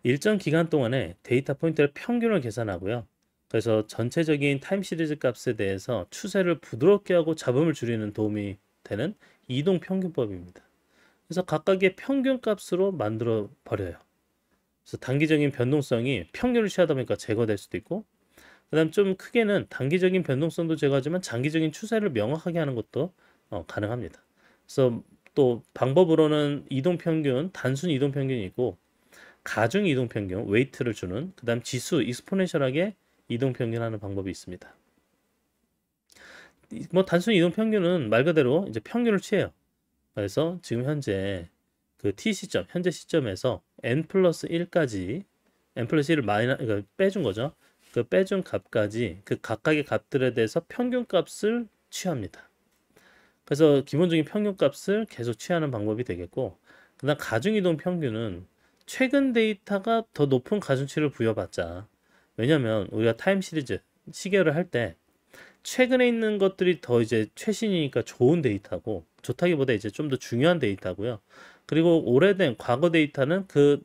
일정 기간 동안에 데이터 포인트의 평균을 계산하고요. 그래서 전체적인 타임 시리즈 값에 대해서 추세를 부드럽게 하고 잡음을 줄이는 도움이 되는 이동 평균법입니다. 그래서 각각의 평균 값으로 만들어 버려요. 그래서 단기적인 변동성이 평균을 취하다 보니까 제거될 수도 있고, 그다음 좀 크게는 단기적인 변동성도 제거하지만 장기적인 추세를 명확하게 하는 것도 가능합니다. 그래서 또 방법으로는 이동평균, 단순 이동평균이 있고 가중 이동평균, 웨이트를 주는, 그다음 지수, 익스포넨셜하게 이동평균하는 방법이 있습니다. 뭐 단순 이동평균은 말 그대로 이제 평균을 취해요. 그래서 지금 현재 그 t 시점, 현재 시점에서 n 플러스 1까지 n 플러스 1을 그러니까 빼준 거죠. 그 빼준 값까지 그 각각의 값들에 대해서 평균값을 취합니다. 그래서 기본적인 평균값을 계속 취하는 방법이 되겠고, 그다음 가중이동 평균은 최근 데이터가 더 높은 가중치를 부여받자. 왜냐면 우리가 타임 시리즈 시계를 할 때 최근에 있는 것들이 더 이제 최신이니까 좋은 데이터고, 좋다기보다 이제 좀 더 중요한 데이터고요. 그리고 오래된 과거 데이터는 그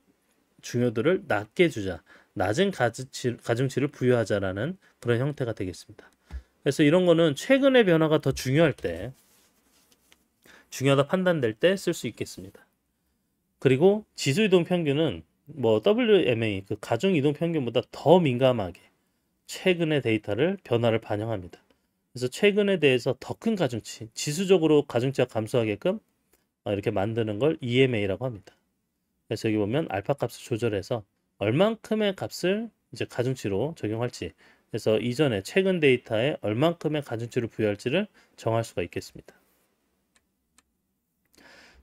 중요도를 낮게 주자, 낮은 가중치를 부여하자라는 그런 형태가 되겠습니다. 그래서 이런 거는 최근의 변화가 더 중요할 때, 중요하다 판단될 때 쓸 수 있겠습니다. 그리고 지수 이동 평균은 뭐 WMA 그 가중 이동 평균보다 더 민감하게 최근의 데이터를 변화를 반영합니다. 그래서 최근에 대해서 더 큰 가중치, 지수적으로 가중치가 감소하게끔 이렇게 만드는 걸 EMA라고 합니다. 그래서 여기 보면 알파 값을 조절해서 얼만큼의 값을 이제 가중치로 적용할지, 그래서 이전에 최근 데이터에 얼만큼의 가중치를 부여할지를 정할 수가 있겠습니다.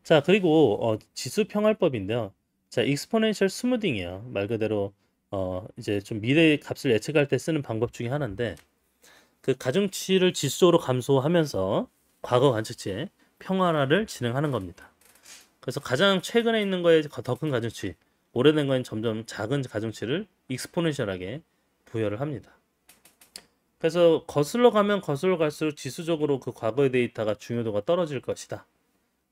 자, 그리고 지수 평할법인데요. 자, 익스포넨셜 스무딩이에요. 말 그대로 이제 좀 미래의 값을 예측할 때 쓰는 방법 중에 하나인데, 그 가중치를 지수적으로 감소하면서 과거 관측치의 평활화를 진행하는 겁니다. 그래서 가장 최근에 있는 거에 더 큰 가중치, 오래된 거엔 점점 작은 가중치를 익스포넨셜하게 부여를 합니다. 그래서 거슬러 가면 거슬러 갈수록 지수적으로 그 과거의 데이터가 중요도가 떨어질 것이다.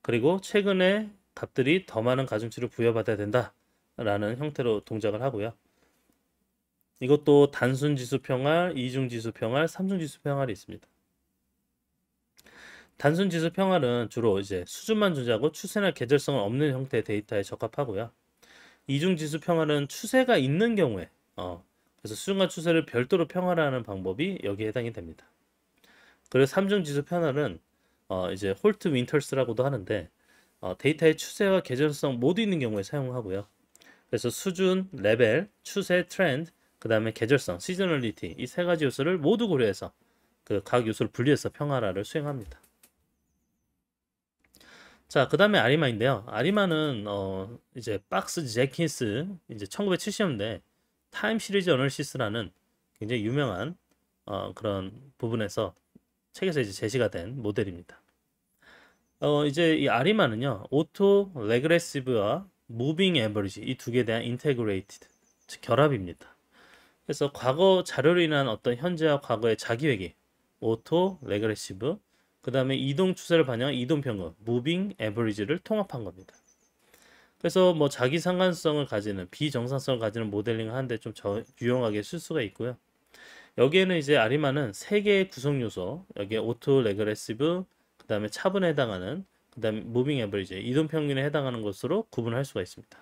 그리고 최근에 값들이 더 많은 가중치를 부여받아야 된다라는 형태로 동작을 하고요. 이것도 단순 지수 평활, 이중 지수 평활, 삼중 지수 평활이 있습니다. 단순 지수 평활은 주로 이제 수준만 존재하고 추세나 계절성은 없는 형태의 데이터에 적합하고요. 이중 지수 평활은 추세가 있는 경우에 그래서 수준과 추세를 별도로 평활하는 방법이 여기에 해당이 됩니다. 그리고 삼중 지수 평활은 이제 홀트 윈터스라고도 하는데 데이터의 추세와 계절성 모두 있는 경우에 사용하고요. 그래서 수준, 레벨, 추세, 트렌드, 그 다음에 계절성, 시저널리티 이 세 가지 요소를 모두 고려해서 그 각 요소를 분리해서 평활화를 수행합니다. 자, 그 다음에 아리마인데요. 아리마는 이제 박스 제킨스 이제 1970년대 타임 시리즈 어널시스라는 굉장히 유명한 그런 부분에서 책에서 이제 제시가 된 모델입니다. 이제 이 아리마는요, 오토 레그레시브와 무빙 에버리지 이 두 개에 대한 인테그레이티드, 즉 결합입니다. 그래서 과거 자료로 인한 어떤 현재와 과거의 자기회귀, 오토 레그레시브, 그 다음에 이동 추세를 반영한 이동 평균, 무빙 에버리지를 통합한 겁니다. 그래서 뭐 자기 상관성을 가지는 비정상성을 가지는 모델링을 하는데 좀 유용하게 쓸 수가 있고요. 여기에는 이제 아리마는 세 개의 구성 요소, 여기에 오토 레그레시브, 그 다음에 차분에 해당하는, 그 다음에 무빙 에버리지, 이동 평균에 해당하는 것으로 구분할 수가 있습니다.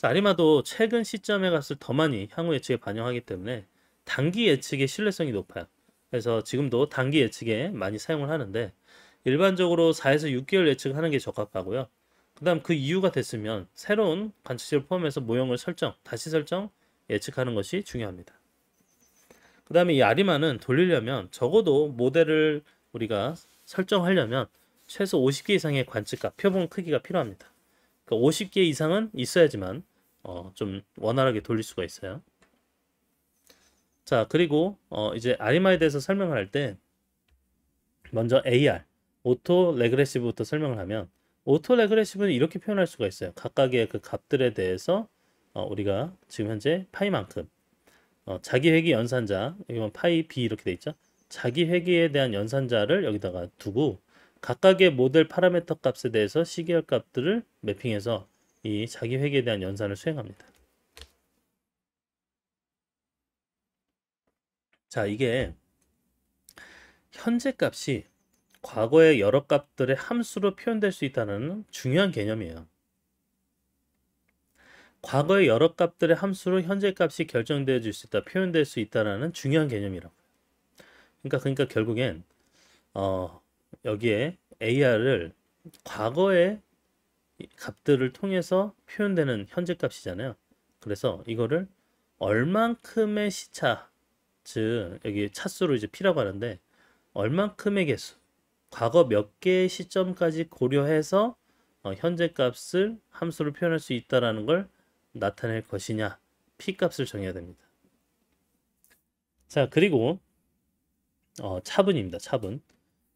아리마도 최근 시점의 값을 더 많이 향후 예측에 반영하기 때문에 단기 예측의 신뢰성이 높아요. 그래서 지금도 단기 예측에 많이 사용을 하는데 일반적으로 4에서 6개월 예측하는 게 적합하고요. 그 다음 그 이유가 됐으면 새로운 관측치를 포함해서 모형을 다시 설정, 예측하는 것이 중요합니다. 그 다음에 이 아리마는 돌리려면 적어도 모델을 우리가 설정하려면 최소 50개 이상의 관측값, 표본 크기가 필요합니다. 그러니까 50개 이상은 있어야지만 좀 원활하게 돌릴 수가 있어요. 자, 그리고 이제 아리마에 대해서 설명을 할 때 먼저 AR, 오토 레그레시브부터 설명을 하면, 오토 레그레시브는 이렇게 표현할 수가 있어요. 각각의 그 값들에 대해서 우리가 지금 현재 파이만큼 자기 회귀 연산자, 여기 파이 B 이렇게 돼 있죠. 자기 회귀에 대한 연산자를 여기다가 두고 각각의 모델 파라미터 값에 대해서 시계열 값들을 매핑해서 이 자기 회귀에 대한 연산을 수행합니다. 자, 이게 현재 값이 과거의 여러 값들의 함수로 표현될 수 있다는 중요한 개념이에요. 과거의 여러 값들의 함수로 현재 값이 결정되어 줄 수 있다, 표현될 수 있다라는 중요한 개념이라고. 그러니까 결국엔 여기에 AR을 과거의 값들을 통해서 표현되는 현재 값이잖아요. 그래서 이거를 얼만큼의 시차, 즉 여기 차수로 이제 P라고 하는데 얼만큼의 개수, 과거 몇 개의 시점까지 고려해서 현재 값을 함수로 표현할 수 있다라는 걸 나타낼 것이냐, P 값을 정해야 됩니다. 자, 그리고 차분입니다. 차분.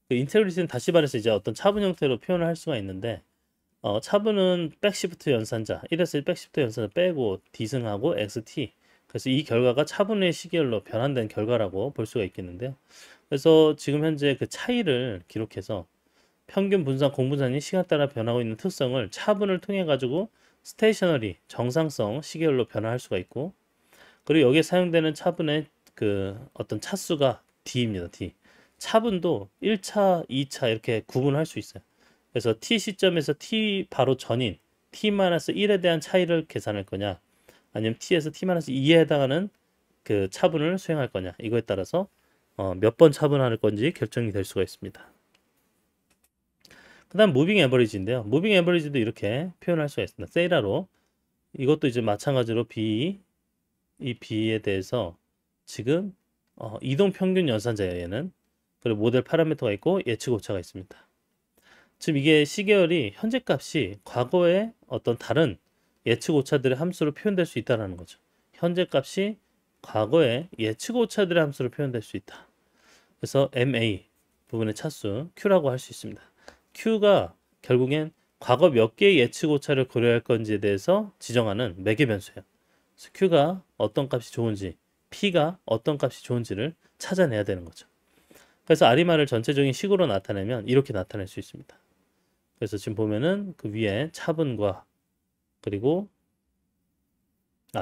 그 인테그리티는 다시 말해서 이제 어떤 차분 형태로 표현을 할 수가 있는데 차분은 백시프트 연산자 1에서 백시프트 연산자 빼고 D승하고 XT, 그래서 이 결과가 차분의 시계열로 변환된 결과라고 볼 수가 있겠는데요. 그래서 지금 현재 그 차이를 기록해서 평균 분산 공분산이 시간 따라 변하고 있는 특성을 차분을 통해 가지고 스테이셔너리 정상성 시계열로 변화할 수가 있고, 그리고 여기에 사용되는 차분의 그 어떤 차수가 D입니다. D. 차분도 1차, 2차 이렇게 구분할 수 있어요. 그래서 T 시점에서 T 바로 전인 T-1에 대한 차이를 계산할 거냐, 아니면 T에서 T-2에 해당하는 그 차분을 수행할 거냐, 이거에 따라서 몇 번 차분할 건지 결정이 될 수가 있습니다. 그 다음 무빙 에버리지인데요. 무빙 에버리지도 이렇게 표현할 수가 있습니다. 세이라로. 이것도 이제 마찬가지로 이 B에 대해서 지금 이동 평균 연산자예요, 얘는. 그리고 모델 파라미터가 있고 예측 오차가 있습니다. 지금 이게 시계열이 현재 값이 과거의 어떤 다른 예측 오차들의 함수로 표현될 수 있다는 거죠. 현재 값이 과거의 예측 오차들의 함수로 표현될 수 있다. 그래서 MA 부분의 차수 Q라고 할 수 있습니다. Q가 결국엔 과거 몇 개의 예측 오차를 고려할 건지에 대해서 지정하는 매개 변수예요. 그래서 Q가 어떤 값이 좋은지, P가 어떤 값이 좋은지를 찾아내야 되는 거죠. 그래서 아리마를 전체적인 식으로 나타내면 이렇게 나타낼 수 있습니다. 그래서 지금 보면은 그 위에 차분과 그리고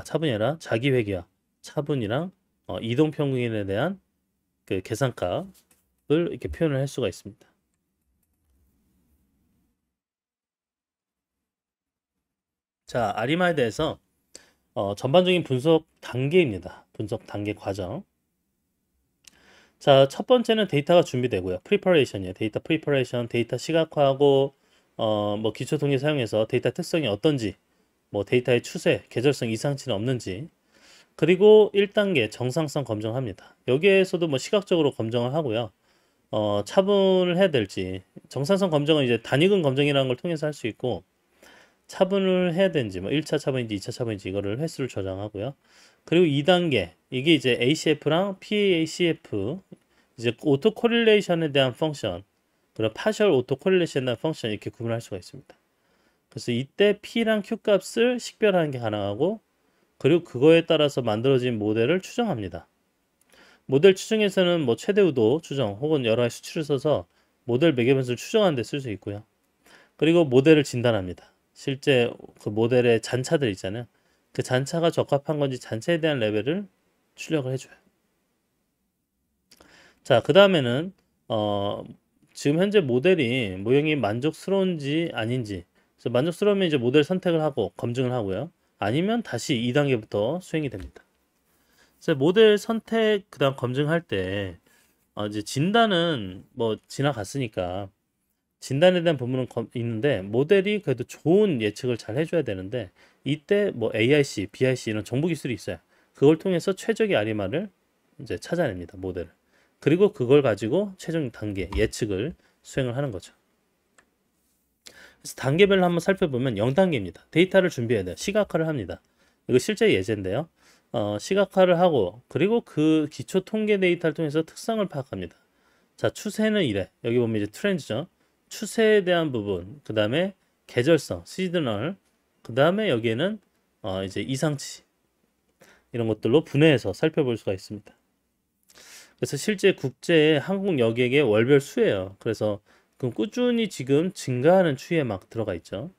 차분이 아니라 자기회귀와 차분이랑 이동평균에 대한 그 계산값을 이렇게 표현을 할 수가 있습니다. 자, 아리마에 대해서 전반적인 분석 단계입니다. 분석 단계 과정. 자, 첫 번째는 데이터가 준비되고요. 프리퍼레이션이에요. 데이터 프리퍼레이션, 데이터 시각화하고 뭐 기초 통계 사용해서 데이터 특성이 어떤지, 뭐 데이터의 추세, 계절성 이상치는 없는지, 그리고 1단계 정상성 검증합니다. 여기에서도 뭐 시각적으로 검증을 하고요. 차분을 해야 될지, 정상성 검증은 이제 단위근 검증이라는 걸 통해서 할 수 있고, 차분을 해야 되는지, 뭐 1차 차분인지 2차 차분인지 이거를 횟수를 저장하고요. 그리고 2단계, 이게 이제 ACF랑 PACF, 이제 오토 코릴레이션에 대한 펑션, 그리고 파셜 오토 코릴레이션에 대한 펑션, 이렇게 구분할 수가 있습니다. 그래서 이때 P랑 Q 값을 식별하는 게 가능하고, 그리고 그거에 따라서 만들어진 모델을 추정합니다. 모델 추정에서는 뭐 최대 우도 추정 혹은 여러 가지 수치를 써서 모델 매개변수를 추정하는 데 쓸 수 있고요. 그리고 모델을 진단합니다. 실제 그 모델의 잔차들 있잖아요. 그 잔차가 적합한 건지 잔차에 대한 레벨을 출력을 해줘요. 자, 그 다음에는 지금 현재 모델이 모형이 만족스러운지 아닌지, 그래서 만족스러우면 이제 모델 선택을 하고 검증을 하고요. 아니면 다시 2단계부터 수행이 됩니다. 그래서 모델 선택 그다음 검증할 때 이제 진단은 뭐 지나갔으니까 진단에 대한 부분은 있는데, 모델이 그래도 좋은 예측을 잘 해줘야 되는데, 이때 뭐 AIC, BIC 이런 정보 기술이 있어요. 그걸 통해서 최적의 아리마를 이제 찾아냅니다, 모델을. 그리고 그걸 가지고 최종 단계 예측을 수행을 하는 거죠. 그래서 단계별로 한번 살펴보면 0단계입니다. 데이터를 준비해야 돼요. 시각화를 합니다. 이거 실제 예제인데요. 시각화를 하고, 그리고 그 기초 통계 데이터를 통해서 특성을 파악합니다. 자, 추세는 이래. 여기 보면 이제 트렌드죠. 추세에 대한 부분, 그 다음에 계절성, 시즈널, 그 다음에 여기에는 이제 이상치, 이런 것들로 분해해서 살펴볼 수가 있습니다. 그래서 실제 국제 항공 여객의 월별 수예요. 그래서 그럼 꾸준히 지금 증가하는 추이에 막 들어가 있죠.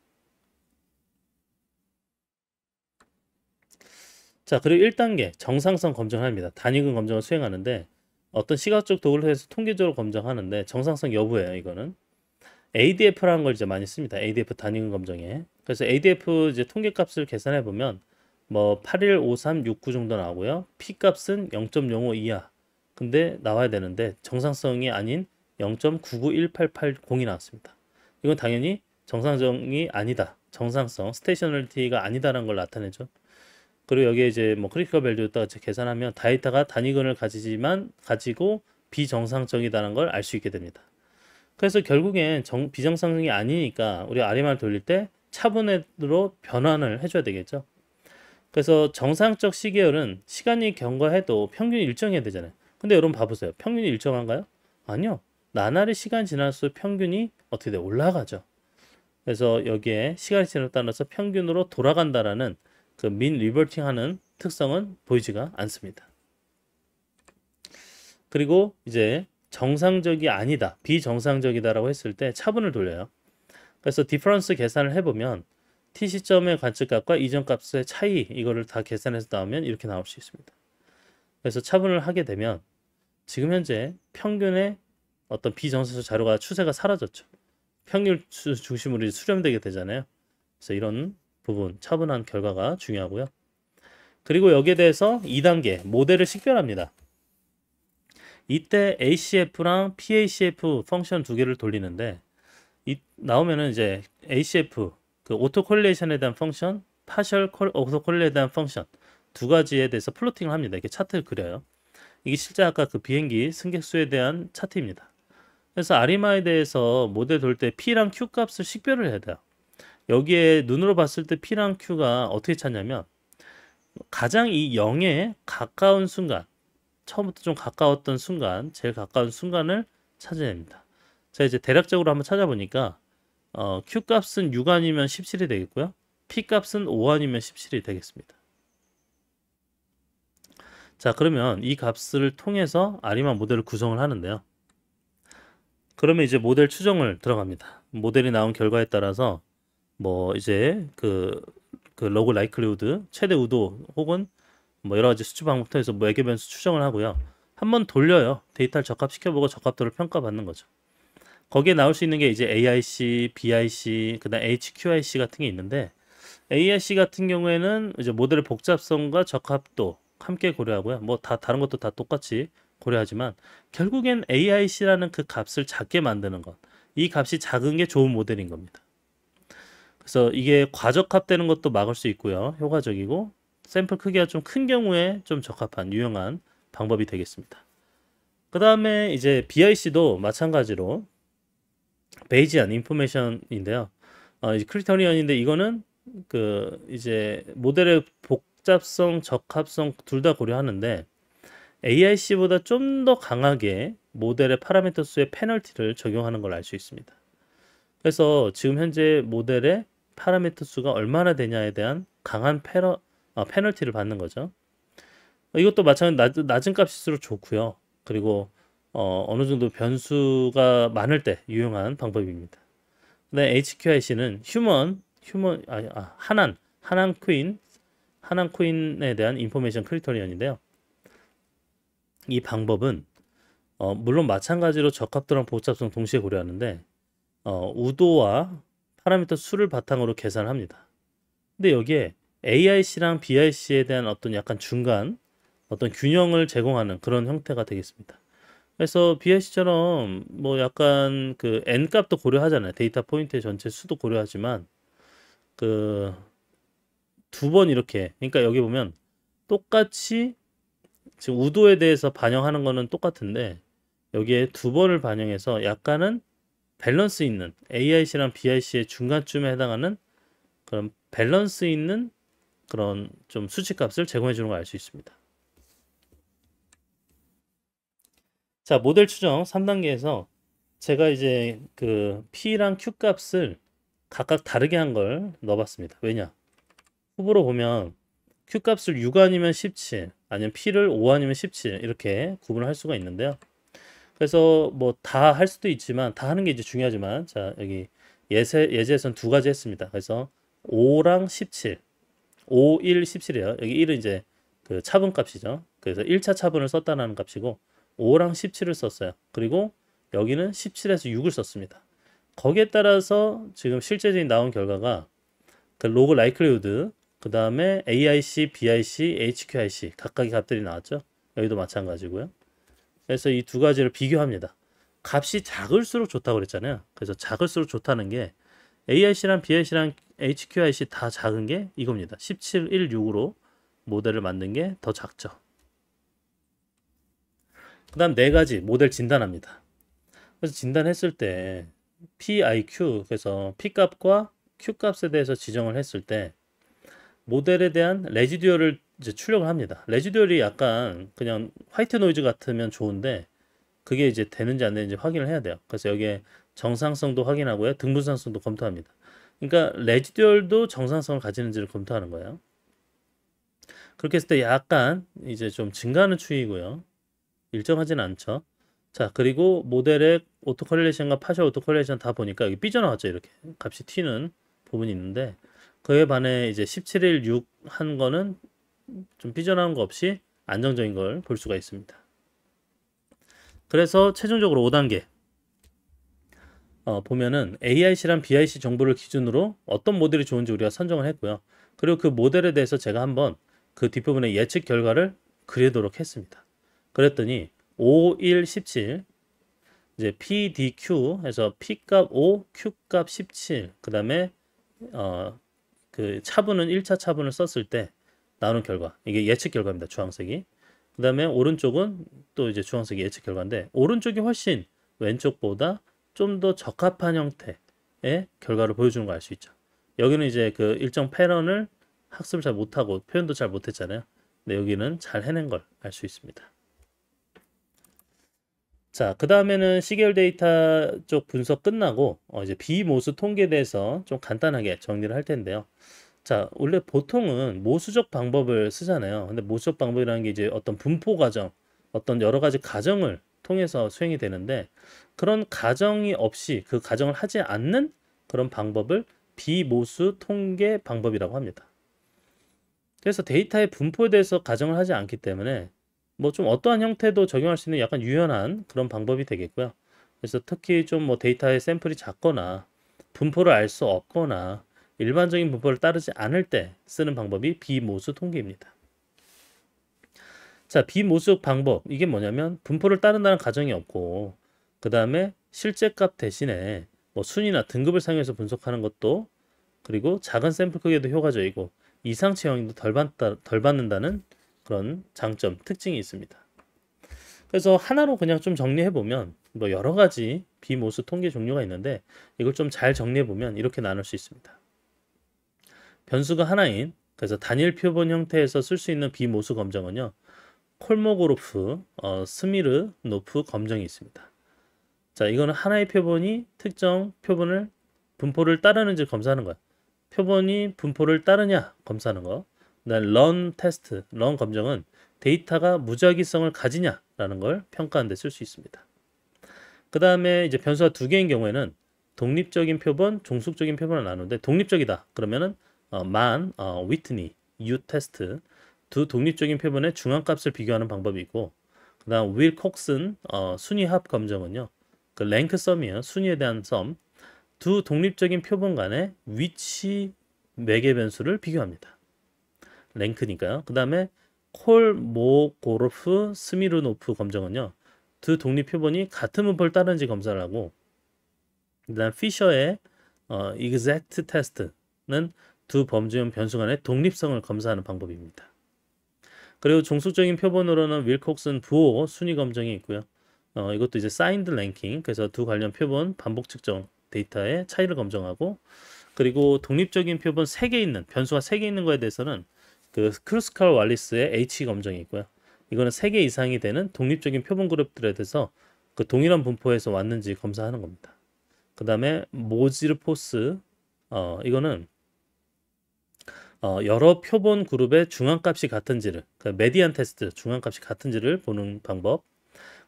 자, 그리고 1단계 정상성 검증을 합니다. 단위근 검증을 수행하는데 어떤 시각적 도구를 해서 통계적으로 검증하는데 정상성 여부예요, 이거는. ADF라는 걸 이제 많이 씁니다. ADF 단위근 검증에. 그래서 ADF 이제 통계값을 계산해 보면 뭐 815369 정도 나오고요. P값은 0.05 이하. 근데 나와야 되는데 정상성이 아닌 0.991880이 나왔습니다. 이건 당연히 정상적이 아니다. 정상성, 스테이셔널리티가 아니다라는 걸 나타내죠. 그리고 여기에 이제 뭐 크리티컬 밸류에다가 계산하면 데이터가 단위근을 가지고 비정상적이다는 걸 알 수 있게 됩니다. 그래서 결국엔 비정상적이 아니니까 우리 RMR 돌릴 때 차분으로 변환을 해줘야 되겠죠. 그래서 정상적 시계열은 시간이 경과해도 평균이 일정해야 되잖아요. 근데 여러분 봐보세요. 평균이 일정한가요? 아니요. 나날이 시간 지날수록 평균이 어떻게 돼? 올라가죠. 그래서 여기에 시간이 지남에 따라서 평균으로 돌아간다라는 그 민 리버팅 하는 특성은 보이지가 않습니다. 그리고 이제 정상적이 아니다, 비정상적이다라고 했을 때 차분을 돌려요. 그래서 디퍼런스 계산을 해보면 t 시점의 관측값과 이전 값의 차이 이거를 다 계산해서 나오면 이렇게 나올 수 있습니다. 그래서 차분을 하게 되면 지금 현재 평균의 어떤 비정상적 자료가 추세가 사라졌죠. 평균 중심으로 수렴되게 되잖아요. 그래서 이런 부분 차분한 결과가 중요하고요. 그리고 여기에 대해서 2단계 모델을 식별합니다. 이때 ACF랑 PACF 펑션 두 개를 돌리는데 나오면은 이제 ACF 그 오토 콜레이션에 대한 펑션, 파셜 오토 콜레이션에 대한 펑션 두 가지에 대해서 플로팅을 합니다. 이렇게 차트를 그려요. 이게 실제 아까 그 비행기 승객 수에 대한 차트입니다. 그래서 RMI에 대해서 모델 돌 때 P랑 Q 값을 식별을 해야 돼요. 여기에 눈으로 봤을 때 P랑 Q가 어떻게 찾냐면 가장 이 0에 가까운 순간, 처음부터 좀 가까웠던 순간, 제일 가까운 순간을 찾아야 됩니다. 자, 이제 대략적으로 한번 찾아보니까 Q 값은 6 아니면 17이 되겠고요. P 값은 5 아니면 17이 되겠습니다. 자, 그러면 이 값을 통해서 RMI 모델을 구성을 하는데요. 그러면 이제 모델 추정을 들어갑니다. 모델이 나온 결과에 따라서 뭐 이제 그 로그 라이클리우드, 최대 우도 혹은 뭐 여러 가지 수치 방법 통해서 뭐 외계 변수 추정을 하고요. 한번 돌려요. 데이터를 적합시켜보고 적합도를 평가받는 거죠. 거기에 나올 수 있는 게 이제 AIC, BIC, 그다음 HQIC 같은 게 있는데 AIC 같은 경우에는 이제 모델의 복잡성과 적합도 함께 고려하고요. 뭐 다 다른 것도 다 똑같이 고려하지만 결국엔 AIC라는 그 값을 작게 만드는 것. 이 값이 작은 게 좋은 모델인 겁니다. 그래서 이게 과적합되는 것도 막을 수 있고요. 효과적이고 샘플 크기가 좀 큰 경우에 좀 적합한 유용한 방법이 되겠습니다. 그 다음에 이제 BIC도 마찬가지로 베이지안 인포메이션인데요. 이제 크리테리언인데 이거는 그 이제 모델의 복잡성, 적합성 둘 다 고려하는데 AIC보다 좀 더 강하게 모델의 파라미터 수의 페널티를 적용하는 걸 알 수 있습니다. 그래서 지금 현재 모델의 파라미터 수가 얼마나 되냐에 대한 강한 페널티를 받는 거죠. 이것도 마찬가지로 낮은 값일수록 좋고요. 그리고 어느 정도 변수가 많을 때 유용한 방법입니다. 그다음에 HQIC는 하난 퀸에 대한 인포메이션 크리테리언인데요. 이 방법은 물론 마찬가지로 적합도랑 복잡성 동시에 고려하는데 우도와 파라미터 수를 바탕으로 계산을 합니다. 근데 여기에 AIC랑 BIC에 대한 어떤 약간 중간 어떤 균형을 제공하는 그런 형태가 되겠습니다. 그래서 BIC처럼 뭐 약간 그 N 값도 고려하잖아요. 데이터 포인트의 전체 수도 고려하지만 그 두 번 이렇게 그러니까 여기 보면 똑같이 지금 우도에 대해서 반영하는 거는 똑같은데 여기에 두 번을 반영해서 약간은 밸런스 있는 AIC랑 BIC의 중간쯤에 해당하는 그런 밸런스 있는 그런 좀 수치값을 제공해 주는 걸 알 수 있습니다. 자, 모델 추정 3단계에서 제가 이제 그 P랑 Q 값을 각각 다르게 한 걸 넣어봤습니다. 왜냐? 후보로 보면 Q 값을 6 아니면 17, 아니면 P를 5 아니면 17 이렇게 구분을 할 수가 있는데요. 그래서 뭐 다 할 수도 있지만 다 하는 게 이제 중요하지만 자 여기 예제에선 두 가지 했습니다. 그래서 5랑 17, 5, 1, 17이에요. 여기 1은 이제 그 차분값이죠. 그래서 1차 차분을 썼다는 값이고 5랑 17을 썼어요. 그리고 여기는 17에서 6을 썼습니다. 거기에 따라서 지금 실제적인 나온 결과가 그 로그 라이클리후드, 그 다음에 AIC, BIC, HQIC 각각의 값들이 나왔죠. 여기도 마찬가지고요. 그래서 이 두 가지를 비교합니다. 값이 작을수록 좋다고 그랬잖아요. 그래서 작을수록 좋다는 게 AIC랑 BIC랑 HQIC 다 작은 게 이겁니다. 17, 1, 6으로 모델을 만든 게 더 작죠. 그 다음 네 가지 모델 진단합니다. 그래서 진단했을 때 PIQ, 그래서 P값과 Q값에 대해서 지정을 했을 때 모델에 대한 레지듀얼을 이제 출력을 합니다. 레지듀얼이 약간 그냥 화이트 노이즈 같으면 좋은데 그게 이제 되는지 안 되는지 확인을 해야 돼요. 그래서 여기에 정상성도 확인하고요. 등분상성도 검토합니다. 그러니까 레지듀얼도 정상성을 가지는지를 검토하는 거예요. 그렇게 했을 때 약간 이제 좀 증가하는 추이고요. 일정하진 않죠. 자, 그리고 모델의 오토컬레이션과 파셜 오토컬레이션 다 보니까 여기 삐져나왔죠. 이렇게 값이 튀는 부분이 있는데 그에 반해 이제 17일 6 한 거는 좀 삐져나온 거 없이 안정적인 걸 볼 수가 있습니다. 그래서 최종적으로 5단계 보면은 AIC랑 BIC 정보를 기준으로 어떤 모델이 좋은지 우리가 선정을 했고요. 그리고 그 모델에 대해서 제가 한번 그 뒷부분에 예측 결과를 그리도록 했습니다. 그랬더니 5, 1, 17 이제 PDQ 해서 P값 5, Q값 17 그 다음에 그 차분은 1차 차분을 썼을 때 나오는 결과 이게 예측 결과입니다. 주황색이. 그 다음에 오른쪽은 또 이제 주황색이 예측 결과인데 오른쪽이 훨씬 왼쪽보다 좀 더 적합한 형태의 결과를 보여주는 걸 알 수 있죠. 여기는 이제 그 일정 패런을 학습을 잘 못하고 표현도 잘 못했잖아요. 근데 여기는 잘 해낸 걸 알 수 있습니다. 자, 그 다음에는 시계열 데이터 쪽 분석 끝나고 이제 비모수 통계에 대해서 좀 간단하게 정리를 할 텐데요. 자, 원래 보통은 모수적 방법을 쓰잖아요. 근데 모수적 방법이라는 게 이제 어떤 분포 과정, 어떤 여러 가지 가정을 통해서 수행이 되는데 그런 가정이 없이 그 가정을 하지 않는 그런 방법을 비모수 통계 방법이라고 합니다. 그래서 데이터의 분포에 대해서 가정을 하지 않기 때문에 뭐 좀 어떠한 형태도 적용할 수 있는 약간 유연한 그런 방법이 되겠고요. 그래서 특히 좀 뭐 데이터의 샘플이 작거나 분포를 알 수 없거나 일반적인 분포를 따르지 않을 때 쓰는 방법이 비모수 통계입니다. 자, 비모수 방법 이게 뭐냐면 분포를 따른다는 가정이 없고 그 다음에 실제 값 대신에 뭐 순위나 등급을 사용해서 분석하는 것도 그리고 작은 샘플 크기에도 효과적이고 이상치 영향도 덜 받는다는 그런 장점, 특징이 있습니다. 그래서 하나로 그냥 좀 정리해보면 뭐 여러 가지 비모수 통계 종류가 있는데 이걸 좀 잘 정리해보면 이렇게 나눌 수 있습니다. 변수가 하나인 그래서 단일 표본 형태에서 쓸 수 있는 비모수 검정은요. 콜모고로프, 스미르노프 검정이 있습니다. 자, 이거는 하나의 표본이 특정 표본을 분포를 따르는지 검사하는 거야. 표본이 분포를 따르냐 검사하는 거. 그다음 런 테스트, 런 검정은 데이터가 무작위성을 가지냐라는 걸 편가하는 데 쓸 수 있습니다. 그 다음에 이제 변수가 두 개인 경우에는 독립적인 표본, 종속적인 표본을 나누는데 독립적이다 그러면은 위트니, U 테스트 두 독립적인 표본의 중앙값을 비교하는 방법이 있고 그다음 윌콕슨 순위합 검정은요 그 랭크 썸이에요. 순위에 대한 썸. 두 독립적인 표본 간의 위치 매개 변수를 비교합니다. 랭크니까요. 그 다음에 콜모고로프 스미르노프 검정은요. 두 독립 표본이 같은 분포를 따르는지 검사를 하고 그 다음 피셔의 exact test는 두 범주형 변수 간의 독립성을 검사하는 방법입니다. 그리고 종속적인 표본으로는 윌콕슨 부호 순위 검정이 있고요. 이것도 이제 사인드 랭킹 그래서 두 관련 표본 반복 측정 데이터의 차이를 검정하고 그리고 독립적인 표본 3개 있는 변수가 3개 있는 거에 대해서는 그 크루스칼 왈리스의 H 검정이 있고요. 이거는 3개 이상이 되는 독립적인 표본 그룹들에 대해서 그 동일한 분포에서 왔는지 검사하는 겁니다. 그 다음에 모지르포스 이거는 여러 표본 그룹의 중앙값이 같은지를 그러니까 메디안 테스트 중앙값이 같은지를 보는 방법.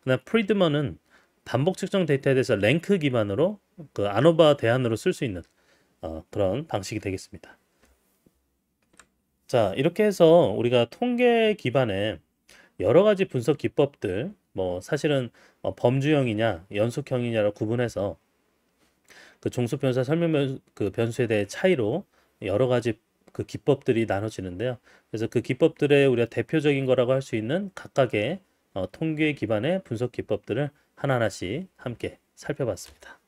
그다음 프리드먼은 반복 측정 데이터에 대해서 랭크 기반으로 그 아노바 대안으로 쓸 수 있는 그런 방식이 되겠습니다. 자, 이렇게 해서 우리가 통계 기반의 여러 가지 분석 기법들 뭐 사실은 범주형이냐 연속형이냐를 구분해서 그 종속 변수와 설명 그 변수에 대해 차이로 여러 가지 그 기법들이 나눠지는데요. 그래서 그 기법들의 우리가 대표적인 거라고 할 수 있는 각각의 통계 기반의 분석 기법들을 하나하나씩 함께 살펴봤습니다.